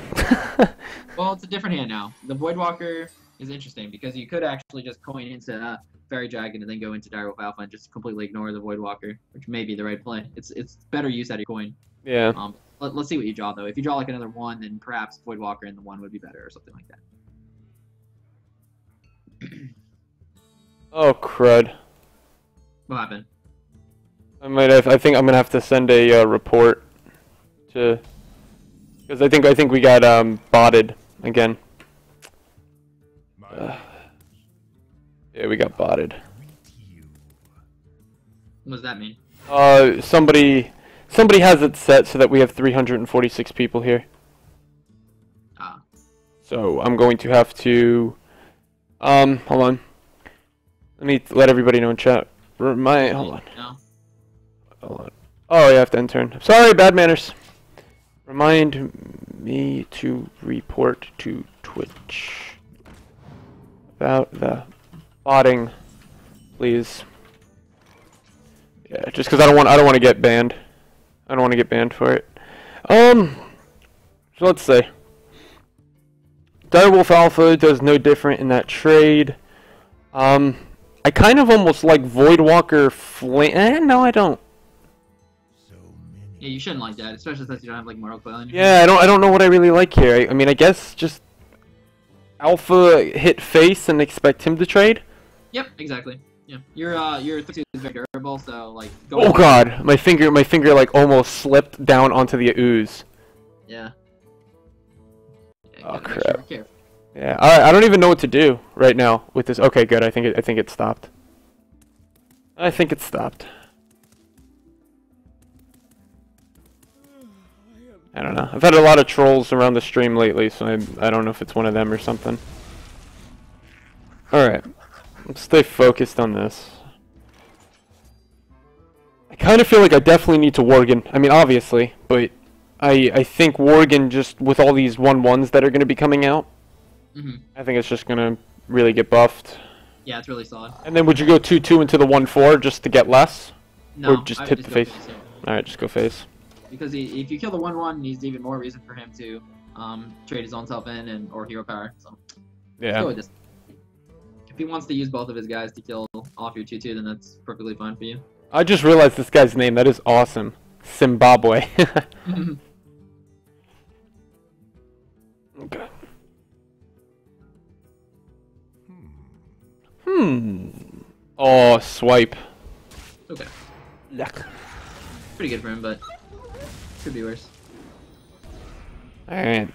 Well, it's a different hand now. The Voidwalker is interesting because you could actually just coin into Fairy Dragon and then go into Direwolf Alpha and just completely ignore the Voidwalker, which may be the right play. It's better use out of your coin. Yeah. Let's see what you draw though. If you draw like another 1, then perhaps Voidwalker and the 1 would be better or something like that. Oh crud. What happened? I think I'm gonna have to send a report to, because I think we got botted again. Yeah, we got botted. What does that mean? Somebody has it set so that we have 346 people here. Ah. So I'm going to have to, hold on. Let me let everybody know in chat. Hold on. No. Hold on. Oh, you have to intern. Sorry, bad manners. Remind me to report to Twitch about the botting, please. Yeah, just because I don't want to get banned. I don't want to get banned for it. So let's say Direwolf Alpha does no different in that trade. I kind of almost like Voidwalker Flame. No, I don't. Yeah, you shouldn't like that, especially since you don't have like Mortal Coil. Yeah, I don't know what I really like here. I mean, I guess just Alpha hit face and expect him to trade. Yep, exactly. Yeah, your 32 is very durable, so like. Oh god, my finger like almost slipped down onto the ooze. Yeah. Oh Make crap. sure, careful. Yeah, I don't even know what to do right now with this. Okay, good. I think it stopped. I think it stopped. I don't know. I've had a lot of trolls around the stream lately, so I don't know if it's one of them or something. All right, let's stay focused on this. I kind of feel like I definitely need to Worgen. I mean, obviously, but I think Worgen, just with all these 1/1s that are going to be coming out, I think it's just going to really get buffed. Yeah, it's really solid. And then would you go 2/2 into the 1/4 just to get less? No, or just I would hit just the go face? here. Alright, just go face. Because if you kill the 1/1, he's even more reason for him to trade his own self in or hero power. So let's go with this. If he wants to use both of his guys to kill off your 2/2, then that's perfectly fine for you. I just realized this guy's name. That is awesome. Zimbabwe. Okay. Oh, swipe. Okay. Yuck. Pretty good for him, but could be worse. Alright.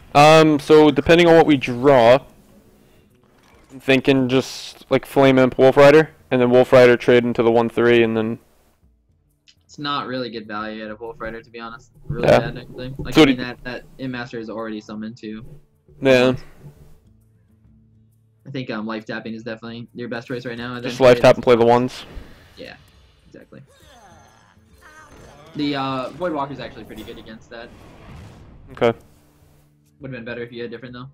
So depending on what we draw, I'm thinking just like Flame Imp Wolf Rider, and then Wolf Rider trade into the 1/3, and then. It's not really good value at a Wolf Rider, to be honest. Really Yeah. bad, actually. Like, So I mean, that Imp Master is already summoned too. Yeah. I think life tapping is definitely your best choice right now. Just life tap and play the ones. Yeah, exactly. The Void Walker is actually pretty good against that. Okay. Would have been better if you had different though.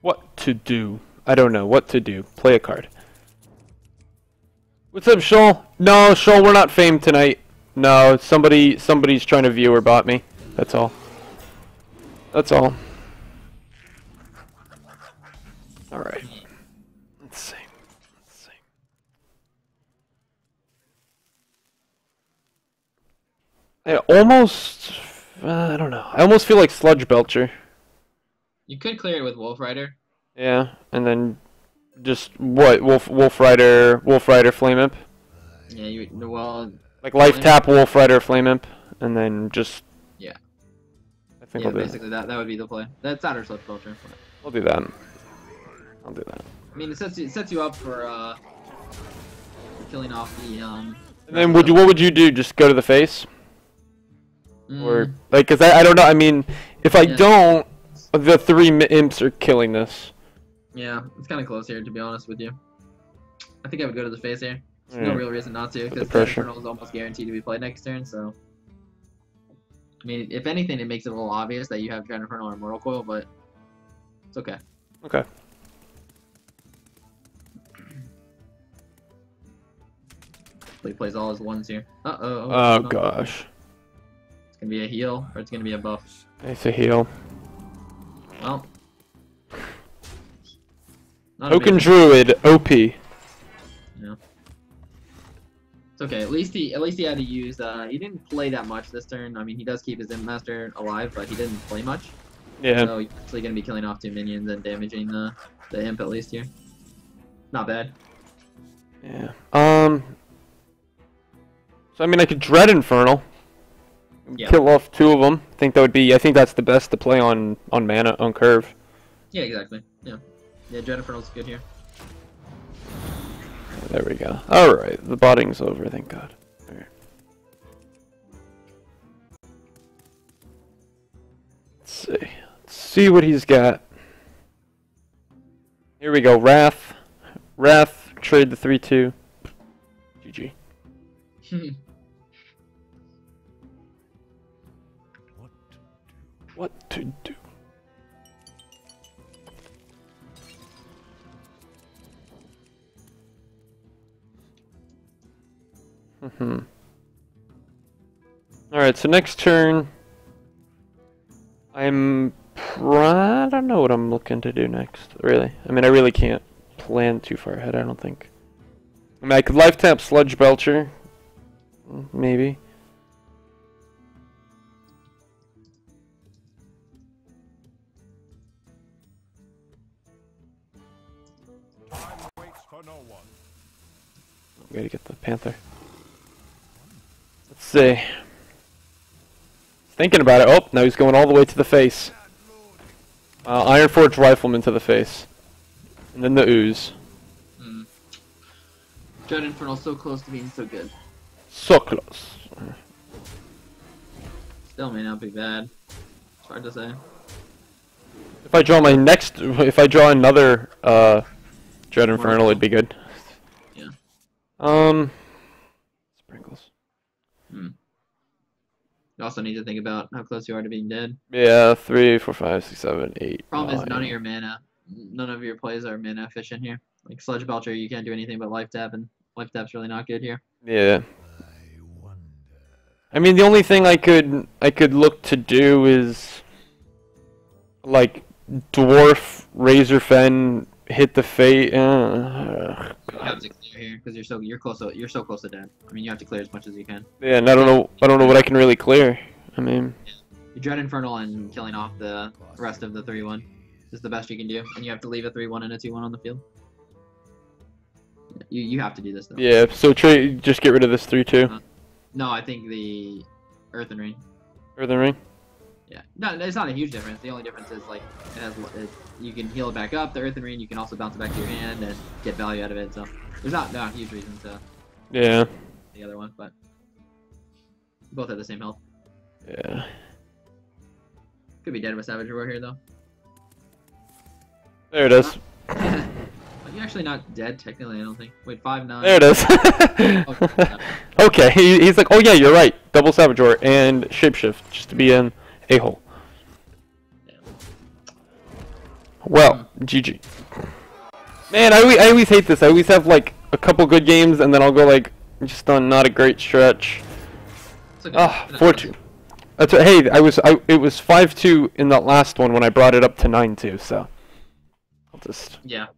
What to do? I don't know. What to do? Play a card. What's up, Shoal? No, Shoal, we're not famed tonight. No, somebody's trying to view or bot me. That's all. That's all. Alright. Let's see. Let's see. I almost... I don't know. I almost feel like Sludge Belcher. You could clear it with Wolf Rider. Yeah, and then just what? Wolf Rider Flame Imp? Yeah, well... Like life tap Wolf Rider Flame Imp, and then just... Yeah. I think Yeah, I'll do basically that would be the play. That's Outer Sludge Culture. I'll do that. I'll do that. I mean, it sets you up for killing off the And then what would you do? Just go to the face? Or like, cause I don't know. I mean, if I don't, the 3 imps are killing this. Yeah, it's kind of close here, to be honest with you. I think I would go to the face here. There's no real reason not to, because the Infernal is almost guaranteed to be played next turn. So, I mean, if anything, it makes it a little obvious that you have Dread Infernal or Mortal Coil, but it's okay. Okay. He plays all his ones here. Oh gosh. It's gonna be a heal, or it's gonna be a buff. It's a heal. Well. Token Druid, OP. Yeah. It's okay. At least he had to use. He didn't play that much this turn. I mean, he does keep his Imp Master alive, but he didn't play much. Yeah. So he's actually gonna be killing off 2 minions and damaging the Imp at least here. Not bad. Yeah. So I mean, I could Dread Infernal. Yeah. Kill off 2 of them. I think that's the best to play on mana on curve. Yeah, exactly. Yeah. Yeah, Dread Infernal's good here. There we go. Alright, the botting's over, thank God. Right. Let's see. Let's see what he's got. Here we go, Wrath. Wrath, trade the 3/2. GG. What to do? Alright, so next turn, I don't know what I'm looking to do next, really. I mean, I really can't plan too far ahead, I don't think. I mean, I could life tap Sludge Belcher, maybe. We gotta get the Panther. Let's see. Thinking about it. Oh, now he's going all the way to the face. Iron Forge Rifleman to the face. And then the Ooze. Dread Infernal so close to being so good. So close. Still may not be bad. It's hard to say. If I draw my next, if I draw another Dread Infernal, it'd be good. Yeah. Sprinkles. You also need to think about how close you are to being dead. Yeah, 3, 4, 5, 6, 7, 8. Problem 9. is none of your mana, none of your plays are mana efficient here. Like Sludge Belcher, you can't do anything but life tap, and life tap's really not good here. Yeah. I mean, the only thing I could look to do is like Dwarf, Razor Fen, hit the fate. You have to clear here because you're so close to dead. I mean, you have to clear as much as you can. Yeah, and I don't know what I can really clear. I mean, you Dread Infernal and killing off the rest of the 3/1 is the best you can do, and you have to leave a 3/1 and a 2/1 on the field. You have to do this though. yeah. So just get rid of this 3/2. No, I think the Earthen Ring. Earthen Ring. Yeah, no, it's not a huge difference. The only difference is like you can heal it back up. The Earthen Ring, you can also bounce it back to your hand and get value out of it. So there's not a huge reason to Yeah. the other one, but both have the same health. Yeah. Could be dead with Savage Roar here though. There it is. You're actually not dead technically, I don't think. Wait, 5/9. There it is. Okay, he's like, oh yeah, you're right. Double Savage Roar and Shapeshift, just to be an a-hole. Yeah. Well, GG. Man, I always hate this. I always have like a couple good games, and then I'll go like just on not a great stretch. Ah, 4-2. That's what, hey, it was 5-2 in that last one when I brought it up to 9-2. So I'll just Yeah.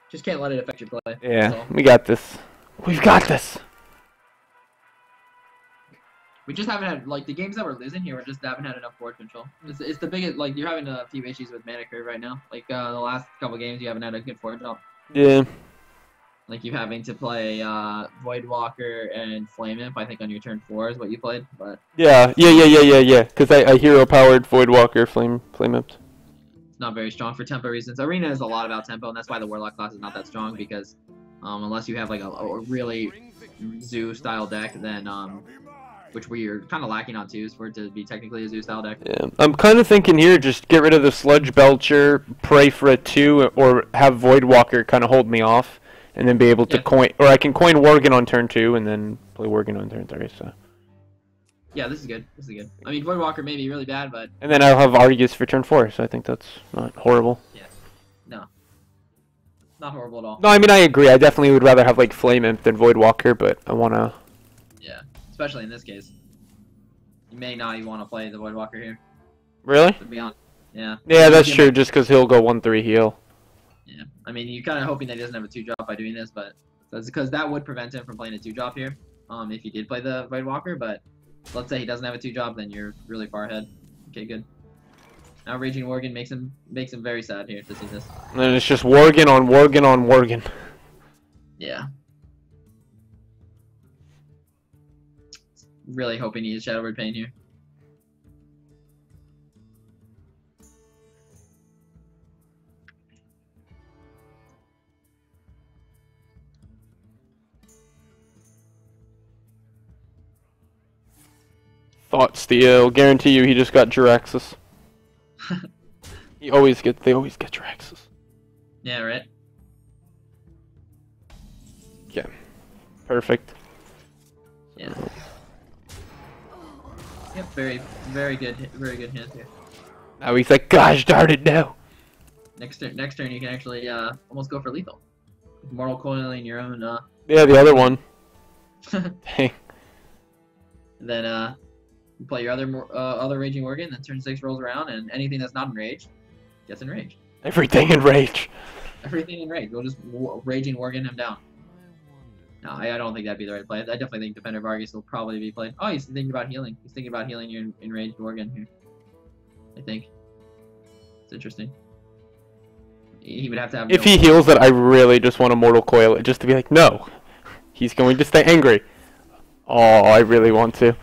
Just can't let it affect your play. Yeah, we got this. We've got this. We just haven't had, like, the games that we're losing here, we just haven't had enough board control. It's the biggest, like, you're having a few issues with mana curve right now. Like, the last couple games, you haven't had a good board control. Yeah. Like, you having to play Voidwalker and Flame Imp, I think on your turn 4 is what you played, but... Yeah. Because I hero-powered Voidwalker Flame Imp. It's not very strong for tempo reasons. Arena is a lot about tempo, and that's why the Warlock class is not that strong, because unless you have, like, a really Zoo-style deck, then, which we're kind of lacking on twos for it to be technically a Zoo-style deck. Yeah, I'm kind of thinking here, just get rid of the Sludge Belcher, pray for a 2, or have Voidwalker kind of hold me off, and then be able to coin, or I can coin Worgen on turn 2, and then play Worgen on turn 3, so... Yeah, this is good. This is good. I mean, Voidwalker may be really bad, but... And then I'll have Argus for turn 4, so I think that's not horrible. Yeah. No. Not horrible at all. No, I mean, I agree. I definitely would rather have, like, Flame Imp than Voidwalker, but I want to... Yeah, especially in this case. You may not even want to play the Voidwalker here. Really? To be honest. Yeah. Yeah, that's true, just because he'll go 1-3 heal. Yeah. I mean, you're kind of hoping that he doesn't have a 2-drop by doing this, but... That's because that would prevent him from playing a 2-drop here. If he did play the Voidwalker, but... Let's say he doesn't have a 2-drop, then you're really far ahead. Okay, good. Now Raging Worgen makes him very sad here to see this. And then it's just Worgen on Worgen on Worgen. Yeah. Really hoping he is Shadowword Pain here. Thought Steal. Guarantee you he just got Jiraxxus. They always get Jiraxxus. Yeah, right? Yeah. Perfect. Yeah. Yep, very good hand here. Now he's like, gosh darn it, no. Next turn you can actually almost go for lethal. Mortal coiling your own. Yeah, the other one. Dang. And then you play your other Raging Worgen. Then turn 6 rolls around, and anything that's not enraged gets enraged. Everything in rage. Everything enraged. We'll just Raging Worgen him down. No, I don't think that'd be the right play. I definitely think Defender Vargas will probably be played. Oh, he's thinking about healing. He's thinking about healing your enraged Worgen here. I think. It's interesting. He would have to have. If he heals it, I really just want to Mortal Coil it, just to be like, no. He's going to stay angry. Oh, I really want to.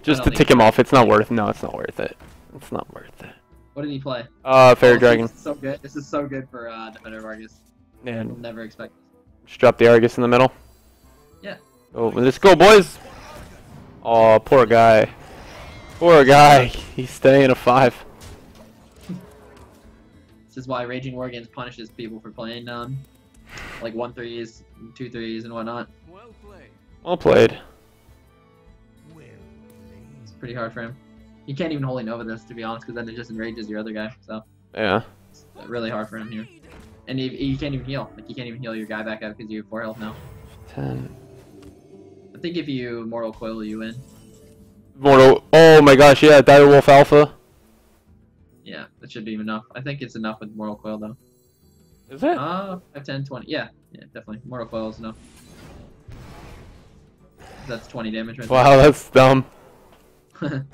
Just to tick him off. It's not worth. No, it's not worth it. It's not worth it. What did he play? Fairy Dragon. This is so good. This is so good for Defender Vargas. Man, You'll never expect this. just drop the Argus in the middle. Yeah. Oh, let's go, boys. Oh, poor guy. Poor guy. He's staying a 5. This is why Raging Worgens punishes people for playing like 1-3s, 2-3s, and whatnot. Well played. Well played. Well It's pretty hard for him. You can't even Holy Nova this, to be honest, because then it just enrages your other guy. So Yeah. it's really hard for him here. And you can't even heal. Like, you can't even heal your guy back up because you have 4 health now. 10. I think if you Mortal Coil, you win. Mortal. Oh my gosh, yeah, Direwolf Alpha. Yeah, that should be enough. I think it's enough with Mortal Coil, though. Is it? 5, 10, 20. Yeah, definitely. Mortal Coil is enough. That's 20 damage right Wow, that's dumb. there.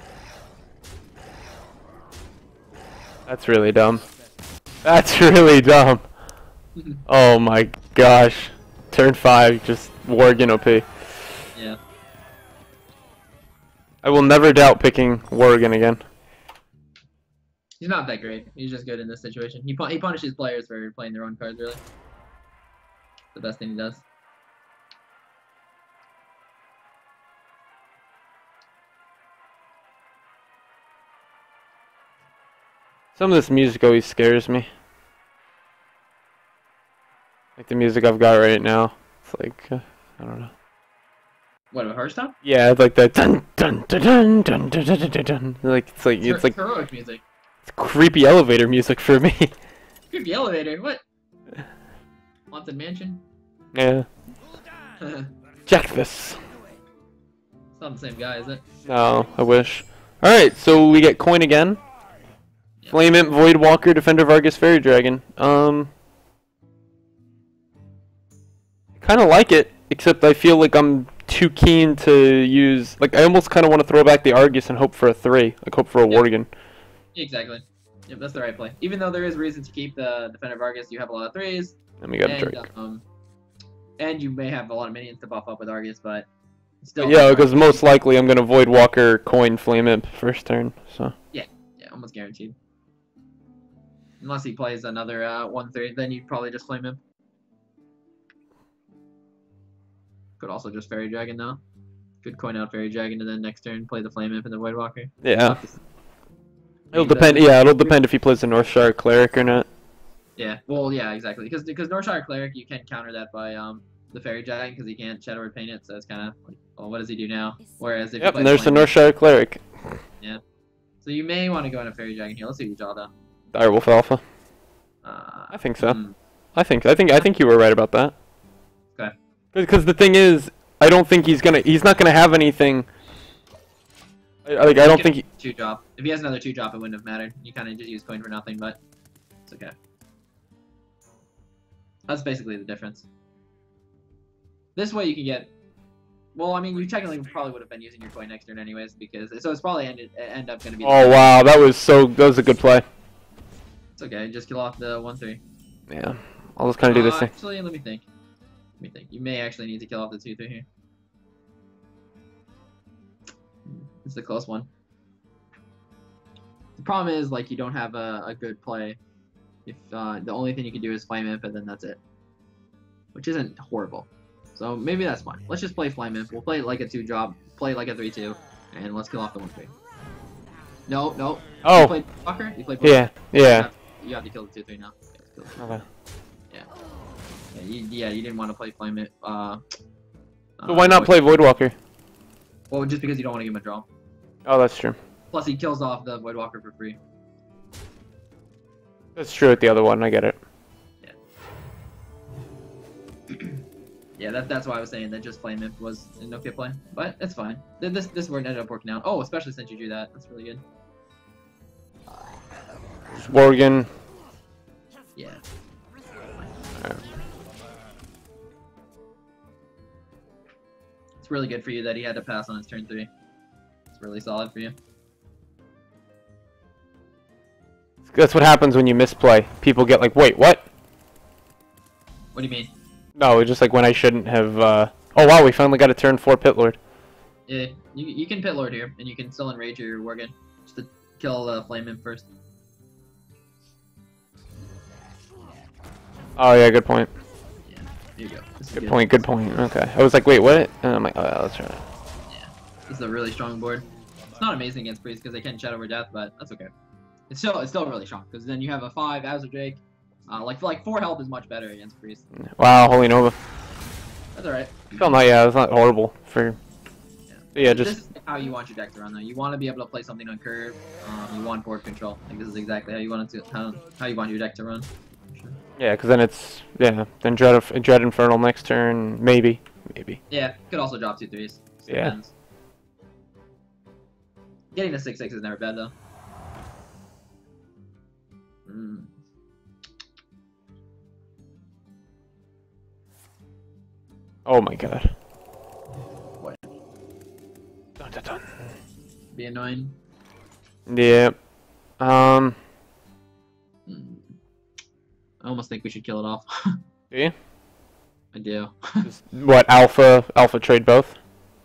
That's really dumb. That's really dumb. Oh my gosh. Turn 5, just Worgen OP. Yeah. I will never doubt picking Worgen again. He's not that great. He's just good in this situation. He punishes players for playing their own cards, really. The best thing he does. Some of this music always scares me. Like the music I've got right now. It's like, I don't know. What, about Hearthstone? Yeah, it's like that dun dun dun dun dun dun dun dun dun. Like it's like heroic music. it's creepy elevator music for me. Creepy elevator. What? Haunted Mansion. Yeah. It's Check this. not the same guy, is it? No, I wish. Alright, so we get coin again. Yeah. Flame Imp, Void Walker, Defender Vargas, Fairy Dragon. I kinda like it, except I feel like I'm too keen to use, like I almost kinda wanna throw back the Argus and hope for a 3. Like hope for a Worgen. Exactly. Yep, that's the right play. Even though there is reason to keep the Defender Vargas, you have a lot of 3s. And we got a Drake. And you may have a lot of minions to buff up with Argus, but still. Yeah, because most likely I'm gonna Void Walker, coin Flame Imp first turn, so. Yeah, almost guaranteed. Unless he plays another 1-3, then you'd probably just Flame him. Could also just Fairy Dragon now. Could coin out Fairy Dragon and then next turn play the Flame Imp and the Void Walker. Yeah. It'll depend. Yeah, it'll depend if he plays the Northshire Cleric or not. Yeah. Well, yeah, exactly. Because Northshire Cleric, you can counter that by the Fairy Dragon because he can't Shadow Word Paint it. So it's kind of like, well, what does he do now? Whereas if Yep, you and there's the Flame Imp- Northshire Cleric. Yeah. So you may want to go on a Fairy Dragon here. Let's see what you draw though. Direwolf Alpha. I think so. I think you were right about that. Okay. Because the thing is, I don't think he's not gonna have anything. I don't think he... 2-drop. If he has another 2-drop, it wouldn't have mattered. You kind of just use coin for nothing, but it's okay. That's basically the difference. This way you can get... Well, I mean, you technically probably would have been using your coin next turn anyways, because... So it's probably end up going to be... Oh, wow, that was a good play. It's okay, just kill off the 1-3. Yeah, I'll just kind of do this thing. Actually, let me think. You may actually need to kill off the 2-3 here. It's a close one. The problem is, like, you don't have a good play. If the only thing you can do is Flame Imp, and then that's it. Which isn't horrible. So maybe that's fine. Let's just play Flame Imp. We'll play it like a 2-drop, play it like a 3-2, and let's kill off the 1-3. No. Oh. You played Walker? You played Yeah. You have to kill the 2-3 now. Okay. Yeah, you didn't want to play Flame Imp. So why not play Void Walker? Well, just because you don't want to give him a draw. Oh, that's true. Plus, he kills off the Void Walker for free. That's true with the other one. I get it. Yeah, that's why I was saying that just Flame Imp was an okay play, but it's fine. This word ended up working out. Oh, especially since you drew that. That's really good. Worgen. Yeah. It's really good for you that he had to pass on his turn 3. It's really solid for you. That's what happens when you misplay. People get like, wait, what? What do you mean? No, just like when I shouldn't have. Oh wow, we finally got a turn 4 Pit Lord. Yeah, you can Pit Lord here, and you can still enrage your Worgen just to kill Flame Imp first. Oh yeah, good point. Yeah, here you go. Good point. Good point. Okay, I was like, wait, what? And I'm like, oh, yeah, that's right. Yeah, this is a really strong board. It's not amazing against Priest because they can Shadow over Death, but that's okay. It's still really strong because then you have a 5 Azure Drake. Like 4 health is much better against Priest. Wow, Holy Nova. That's alright. Still not, yeah, it's not horrible for. Yeah, just. This is how you want your deck to run though. You want to be able to play something on curve. You want board control. Like this is exactly how you want it to how you want your deck to run. Sure. Yeah, because then it's then Dread Infernal next turn, maybe. Yeah, could also drop 2/3s. Yeah. Depends. Getting a 6/6 is never bad though. Oh my god. What? Dun, dun, dun. Be annoying. Yeah. I almost think we should kill it off. Do you? I do. What, Alpha trade both?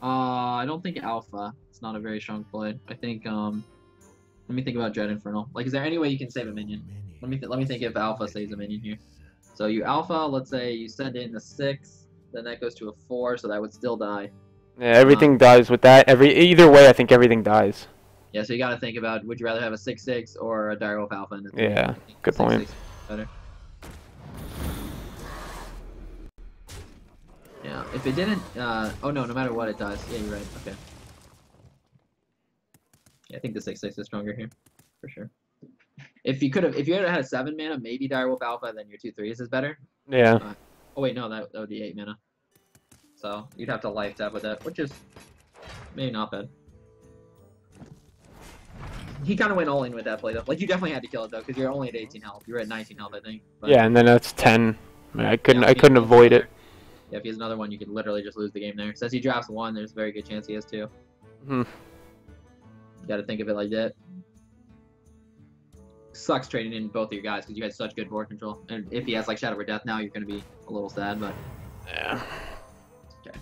I don't think Alpha. It's not a very strong play. I think let me think about Dread Infernal. Like, is there any way you can save a minion? Let me think if Alpha saves a minion here. So you Alpha, let's say you send in a 6, then that goes to a 4, so that would still die. Yeah, everything dies with that. Either way, I think everything dies. Yeah, so you got to think about, would you rather have a 6/6 or a Direwolf Alpha? And Yeah, good point. 6/6 is better. Yeah, if it didn't, oh no, no matter what it dies. Yeah, you're right. Okay. Yeah, I think the 6/6 is stronger here, for sure. If you had had a 7 mana, maybe Direwolf Alpha, then your 2/3s is better. Yeah. Oh wait, no, that would be 8 mana. So you'd have to life tap with that, which is maybe not bad. He kind of went all in with that play though. Like you definitely had to kill it though, because you're only at 18 health. You were at 19 health, I think. But, yeah, and then that's 10. I couldn't avoid it. Yeah, if he has another one, you could literally just lose the game there. Since he drafts 1, there's a very good chance he has 2. Hmm. You got to think of it like that. Sucks trading in both of your guys because you had such good board control. And if he has like Shadow over Death now, you're gonna be a little sad, but Yeah. okay.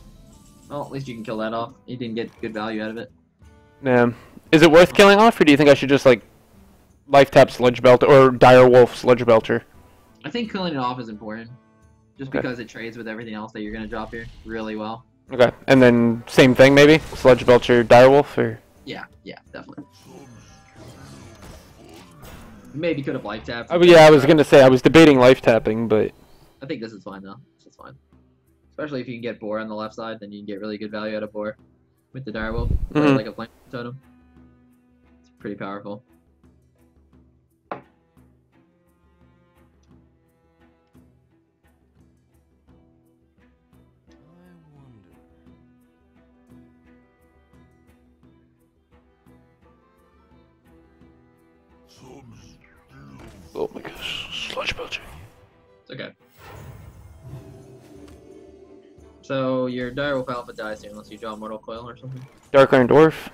Well, at least you can kill that off. You didn't get good value out of it. Yeah. Is it worth killing off, or do you think I should just like life tap Sludge Belter or Direwolf Sludge Belter? I think killing it off is important, just Okay. because it trades with everything else that you're gonna drop here really well. Okay, and then same thing maybe Sludge Belcher Direwolf or. Yeah, definitely. Maybe could have life tapped. Oh, yeah, I was gonna say I was debating life tapping, but I think this is fine though. This is fine. Especially if you can get Boar on the left side, then you can get really good value out of Boar with the Direwolf, or Mhm. like a Flame Totem. It's pretty powerful. oh my gosh, Sludge Belcher. It's okay. So your Direwolf Alpha dies here unless you draw Mortal Coil or something. Dark Iron Dwarf.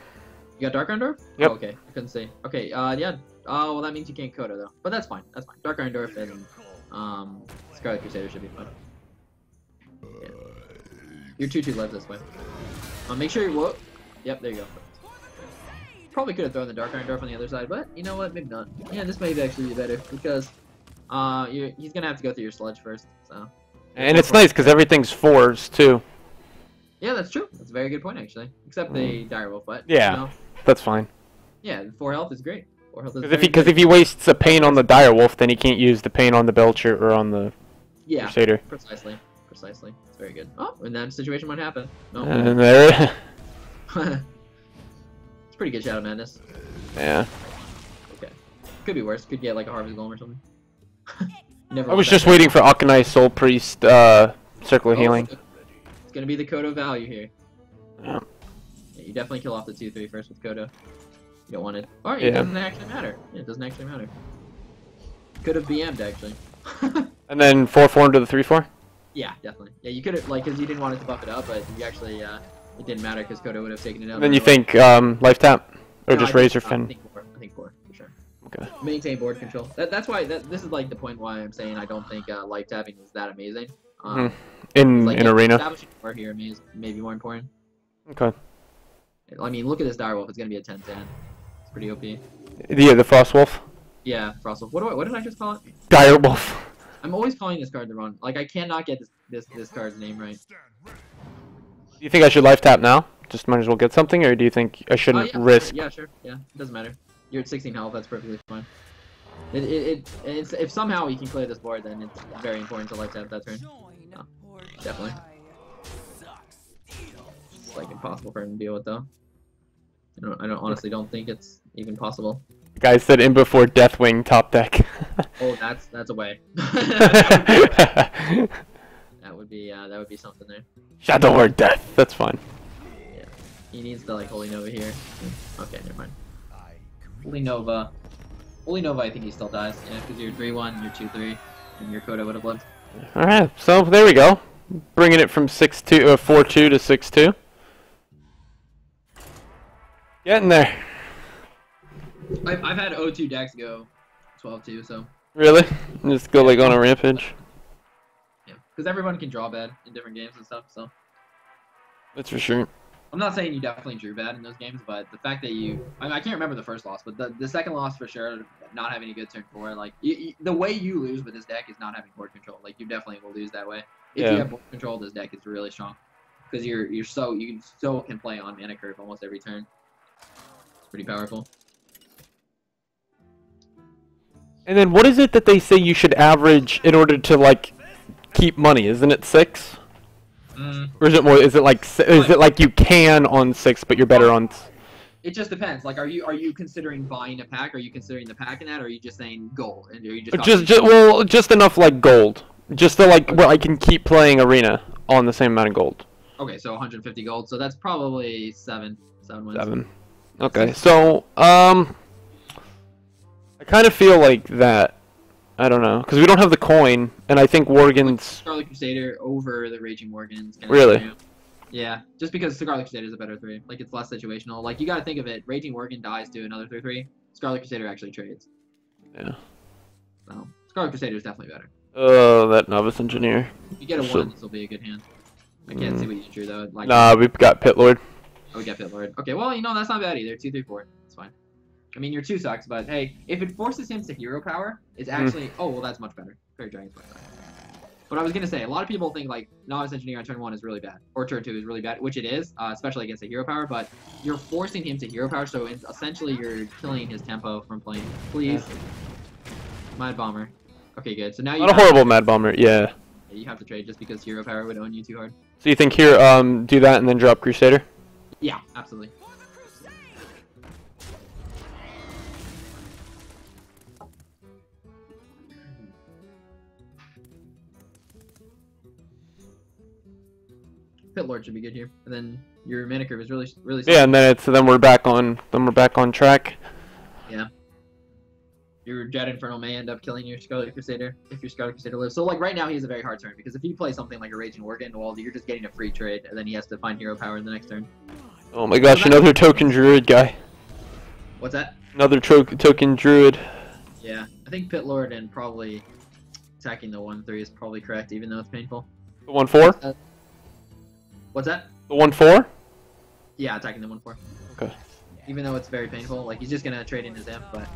You got Dark Iron Dwarf? Yep. Oh, okay, I couldn't see. Okay, yeah. Well, that means you can't Coda though, but that's fine. That's fine. Dark Iron Dwarf and Scarlet Crusader should be fine. Yeah. Your 2/2 lives this way. Make sure you whoop. Yep, there you go. Probably could have thrown the Dark Iron Dwarf on the other side, but you know what? Maybe not. Yeah, this may actually be better because he's gonna have to go through your Sludge first. So. And it's nice because everything's 4s too. Yeah, that's true. That's a very good point actually. Except the Direwolf, but Yeah. you know, That's fine. yeah, 4 health is great. 4 health is Because if he wastes a pain on the Direwolf, then he can't use the pain on the Belcher or on the yeah, Crusader. precisely. It's very good. Oh, and that situation might happen. No. And there. It's pretty good Shadow Madness. Yeah. Okay. Could be worse. Could get like a Harvest Golem or something. never I want was that just guy. waiting for Akanai Soul Priest Circle of Oh, Healing. It's gonna be the Kodo value here. Yeah. Yeah, you definitely kill off the 2-3 first with Kodo. You don't want it. Or it Yeah. doesn't actually matter. Yeah, it doesn't actually matter. Could have BM'd actually. And then 4-4 into the 3-4? Yeah, definitely. Yeah, you could have, like, because you didn't want it to buff it up, but you actually, it didn't matter because Kodo would have taken it out. And then you right away. think life tap? Or No, just I raise think, your fin? I think four, for sure. Okay. Maintain board control. That's why, this is, like, the point why I'm saying I don't think life tapping is that amazing. In like, arena? Establishing more here is maybe more important. Okay. I mean, look at this Direwolf. It's going to be a 10-10. It's pretty OP. Yeah, the Frostwolf? Yeah, Frostwolf. What did I just call it? Direwolf. I'm always calling this card the wrong. Like, I cannot get this card's name right. Do you think I should life tap now? Just might as well get something, or do you think I shouldn't Yeah, risk? Sure. Yeah, sure. Yeah, it doesn't matter. You're at 16 health. That's perfectly fine. It's if somehow you can clear this board, then it's very important to life tap that turn. Definitely. It's like impossible for him to deal with though. I don't honestly don't think it's even possible. The guy said in before Deathwing top deck. Oh, that's a way. That would be something there. Shadow or Death. That's fine. Yeah. He needs to like Holy Nova here. Okay, never mind. Holy Nova. Holy Nova, I think he still dies. Yeah, because you're 3-1, you're 2-3, and your Kodo would have lived. Alright, so there we go. Bringing it from 4-2 to 6-2. Getting there. I've had O2 decks go 12-2, so Really? Just go like on a rampage. yeah. Because everyone can draw bad in different games and stuff, so. That's for sure. I'm not saying you definitely drew bad in those games, but the fact that I can't remember the first loss, but the second loss for sure, not having a good turn 4, like, the way you lose with this deck is not having board control. Like, you definitely will lose that way. If Yeah. you have board control, this deck is really strong. Because you can play on mana curve almost every turn. It's pretty powerful. And then what is it that they say you should average in order to like keep money? Isn't it 6? Or is it more? Is it like you can on 6, but you're better on? It just depends. Like, are you considering buying a pack? Are you considering the pack in that? Or are you just saying gold? And are you Just enough like gold, just to like where I can keep playing arena on the same amount of gold. Okay, so 150 gold. So that's probably 7 wins. 7. Okay, so I kind of feel like that. I don't know, because we don't have the coin, and I think Worgen's... Scarlet Crusader over the Raging Worgen's. Really? Yeah, just because Scarlet Crusader is a better 3. Like, it's less situational. Like, you gotta think of it. Raging Worgen dies to another 3-3. Scarlet Crusader actually trades. Yeah. So, Scarlet Crusader is definitely better. Oh, that Novice Engineer. If you get a So- 1, this will be a good hand. I can't see what you drew, though. Like, Nah, we've got Pit Lord. Oh, we got Pit Lord. Okay, well, that's not bad either. 2, 3, 4. It's fine. I mean, your 2 sucks, but hey, if it forces him to hero power, it's actually... Oh, well, that's much better. Fairy Dragon's much better. But I was gonna say, a lot of people think, like, Novice Engineer on turn 1 is really bad. Or turn 2 is really bad, which it is, especially against a hero power, but you're forcing him to hero power, so essentially you're killing his tempo from playing. Please. Mad Bomber. Okay, good. So now you Not a horrible Mad Bomber, yeah. you have to trade just because hero power would own you too hard. So you think here, do that and then drop Crusader? Yeah, absolutely. Pit Lord should be good here, and then your mana curve is really Yeah, and then we're back on track. Yeah. Your Jet Infernal may end up killing your Scarlet Crusader if your Scarlet Crusader lives. So like right now he has a very hard turn because if you play something like a Raging Worgen, well you're just getting a free trade and then he has to find hero power in the next turn. Oh my gosh, another token druid guy. What's that? Another token druid. Yeah, I think Pit Lord and probably attacking the 1/3 is probably correct, even though it's painful. The 1/4? What's that? The 1/4? Yeah, attacking the 1/4. Okay. Even though it's very painful, like he's just gonna trade in his imp, but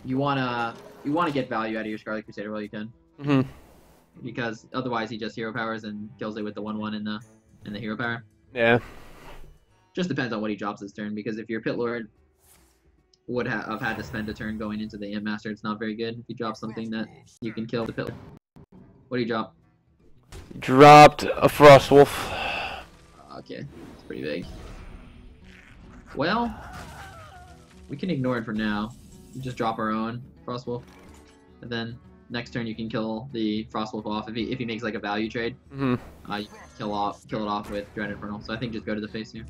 you wanna get value out of your Scarlet Crusader while you can. Mhm. Because otherwise he just hero powers and kills it with the 1/1 in the hero power. Yeah. Just depends on what he drops this turn, because if your Pit Lord would have had to spend a turn going into the Imp Master, it's not very good if you drop something that you can kill the Pit Lord. What do you drop? Dropped a Frostwolf. Okay, it's pretty big. Well, we can ignore it for now. We just drop our own Frostwolf, and then next turn you can kill the Frostwolf off if he makes like a value trade. Hmm. You can kill it off with Dread Infernal. So I think just go to the face here.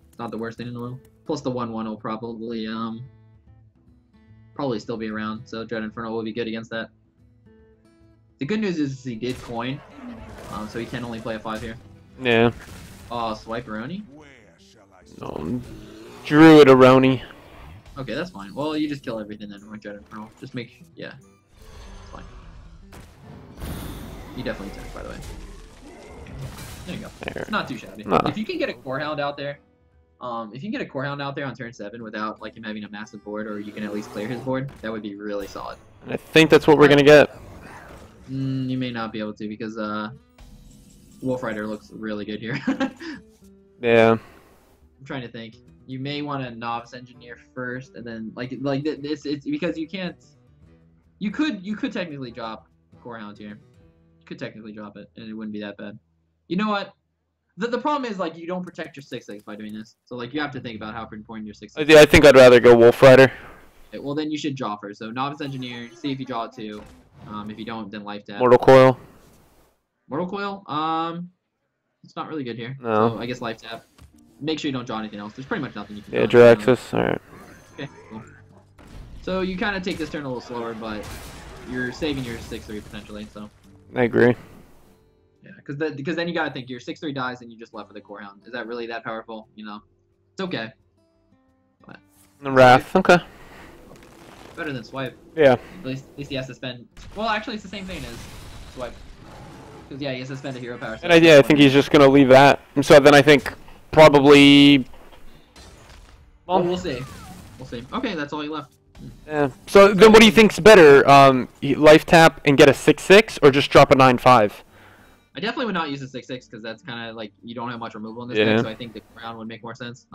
It's not the worst thing in the world. Plus the 1/1 will probably still be around. So Dread Infernal will be good against that. The good news is he did coin, so he can only play a 5 here. Yeah. Oh, Swiperoni? No. Druid-a-roni. Okay, that's fine. Well, you just kill everything then with Dread Infernal. Just make yeah. It's fine. You definitely attack, by the way. There you go. There. It's not too shabby. No. If you can get a Core Hound out there, if you can get a Core Hound out there on turn 7 without like him having a massive board, or you can at least clear his board, that would be really solid. And I think that's what we're gonna get. You may not be able to because Wolf Rider looks really good here. Yeah. I'm trying to think. You may want to Novice Engineer first, and then like this. It's because you can't. You could technically drop Core Hound here. You could technically drop it, and it wouldn't be that bad. You know what? The problem is like you don't protect your 6/6 by doing this. So like you have to think about how important your 6/6. I think I'd rather go Wolf Rider. Okay, well then you should draw first. So Novice Engineer. See if you draw it too. If you don't, then Life Tap. Mortal Coil. Mortal Coil. It's not really good here. No. So I guess Life Tap. Make sure you don't draw anything else. There's pretty much nothing you can do. Yeah, Jiraxis. Alright. Okay, cool. So you kind of take this turn a little slower, but you're saving your 6/3 potentially. So. I agree. Yeah, because then you gotta think your 6/3 dies and you just left with a Core Hound. Is that really that powerful? You know, it's okay. But The Wrath. Okay. better than Swipe. Yeah. At least he has to spend. Well, actually, it's the same thing as Swipe. Because yeah, he has to spend a hero power. And I think he's just gonna leave that. And so then I think probably. Well, we'll see. We'll see. Okay, that's all he left. Yeah. So then, what do you think's better? Life tap and get a 6/6, or just drop a 9/5? I definitely would not use the 6/6 because that's kind of like you don't have much removal in this Yeah. deck, so I think the Core Hound would make more sense.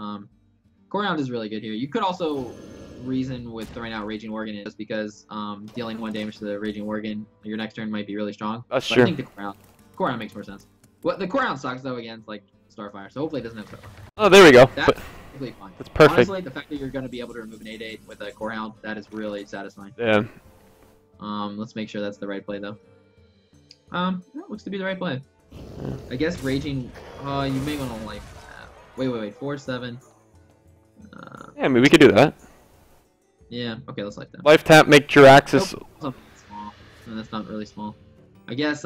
Core Hound is really good here. You could also reason with throwing out Raging Worgen just because dealing 1 damage to the Raging Worgen your next turn might be really strong. That's but true. I think the Core Hound makes more sense. Well, the Core Hound sucks though against like Starfire, so hopefully it doesn't have Starfire. Oh, there we go. That's But, perfectly fine. that's perfect. Honestly, the fact that you're going to be able to remove an 8/8 with a Core Hound, that is really satisfying. yeah. Let's make sure that's the right play though. That looks to be the right play. I guess Raging. You may want to like. Wait. 4/7. Yeah, I mean we could do that. Yeah. Okay, let's like that. Life tap, make Jiraxis. Nope, something small. No, that's not really small. I guess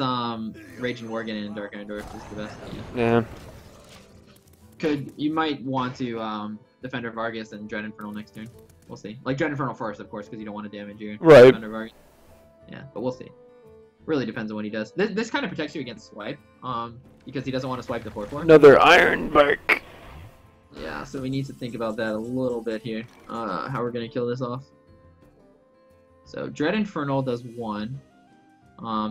Raging Worgen and Dark Endorph is the best. Yeah. Yeah. You might want to Defender Vargas and Dread Infernal next turn. We'll see. Like Dread Infernal first, of course, because you don't want to damage your Right. Defender Vargas. Yeah, but we'll see. Really depends on what he does. This kind of protects you against swipe, because he doesn't want to swipe the 4/4. Another Iron Bark. Yeah, so we need to think about that a little bit here. How we're gonna kill this off. So Dread Infernal does 1.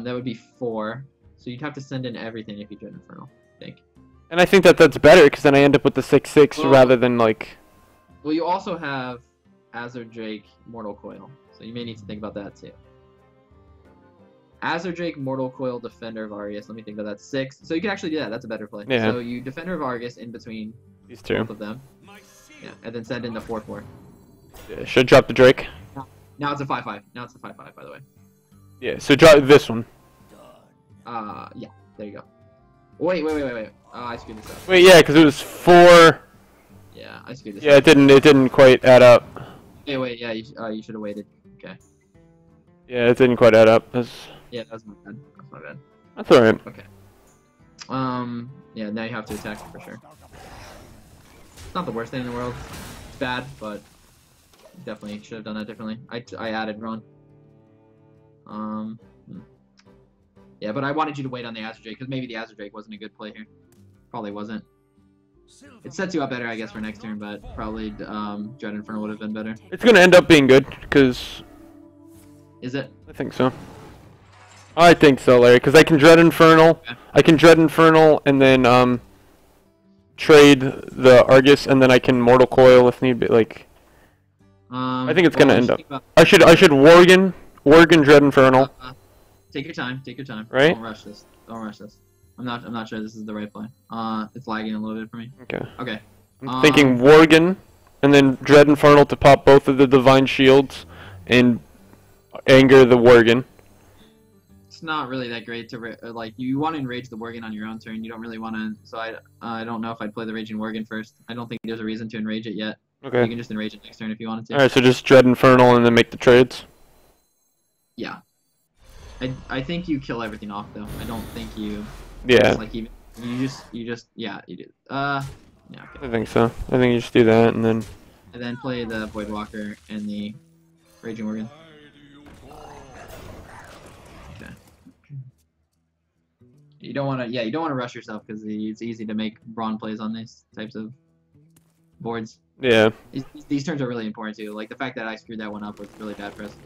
That would be 4. So you'd have to send in everything if you Dread Infernal, I think. And I think that's better because then I end up with the 6/6 Well- rather than like. Well, you also have Azure Drake, Mortal Coil, so you may need to think about that too. Azure Drake, Mortal Coil, Defender Vargas. Let me think about that. 6. So you can actually do that. That's a better play. Yeah. So you Defender Vargas in between These two. both of them. Yeah, and then send in the 4/4. Yeah, should drop the Drake. Now it's a 5/5. Now it's a 5/5, by the way. Yeah, so drop this one. Yeah. There you go. Wait. I screwed this up. Wait, yeah, because it was 4. Yeah, I screwed this Yeah, up. it didn't quite add up. Wait. Yeah, you should have waited. Okay. Yeah, it didn't quite add up. Yeah, that's my bad. That's my bad. That's alright. Okay. Yeah, now you have to attack for sure. It's not the worst thing in the world. It's bad, but definitely should have done that differently. I added Ron. Yeah, but I wanted you to wait on the Azure Drake because maybe the Azure Drake wasn't a good play here. Probably wasn't. It sets you up better, I guess, for next turn, but probably Dread Infernal would have been better. It's gonna end up being good because Is it? I think so. I think so, Larry, because I can Dread Infernal. Okay. I can Dread Infernal and then trade the Argus, and then I can Mortal Coil if need be. Like, I think it's gonna end up. I should Worgen Dread Infernal. Take your time. Right? Don't rush this. I'm not sure this is the right play. It's lagging a little bit for me. Okay. Okay. I'm thinking Worgen, and then Dread Infernal to pop both of the Divine Shields, and anger the Worgen. It's not really that great to like. You want to enrage the Worgen on your own turn. You don't really want to. So I don't know if I'd play the Raging Worgen first. I don't think there's a reason to enrage it yet. Okay. You can just enrage it next turn if you wanted to. Alright, so just Dread Infernal and then make the trades? Yeah. I think you kill everything off though. I don't think you. Yeah. Just, like you just yeah you do. Yeah. Okay. I think so. I think you just do that and then. And then play the Voidwalker and the Raging Worgen. Okay. You don't want to rush yourself because it's easy to make brawn plays on these types of boards. Yeah. These turns are really important too. Like the fact that I screwed that one up was really bad for us.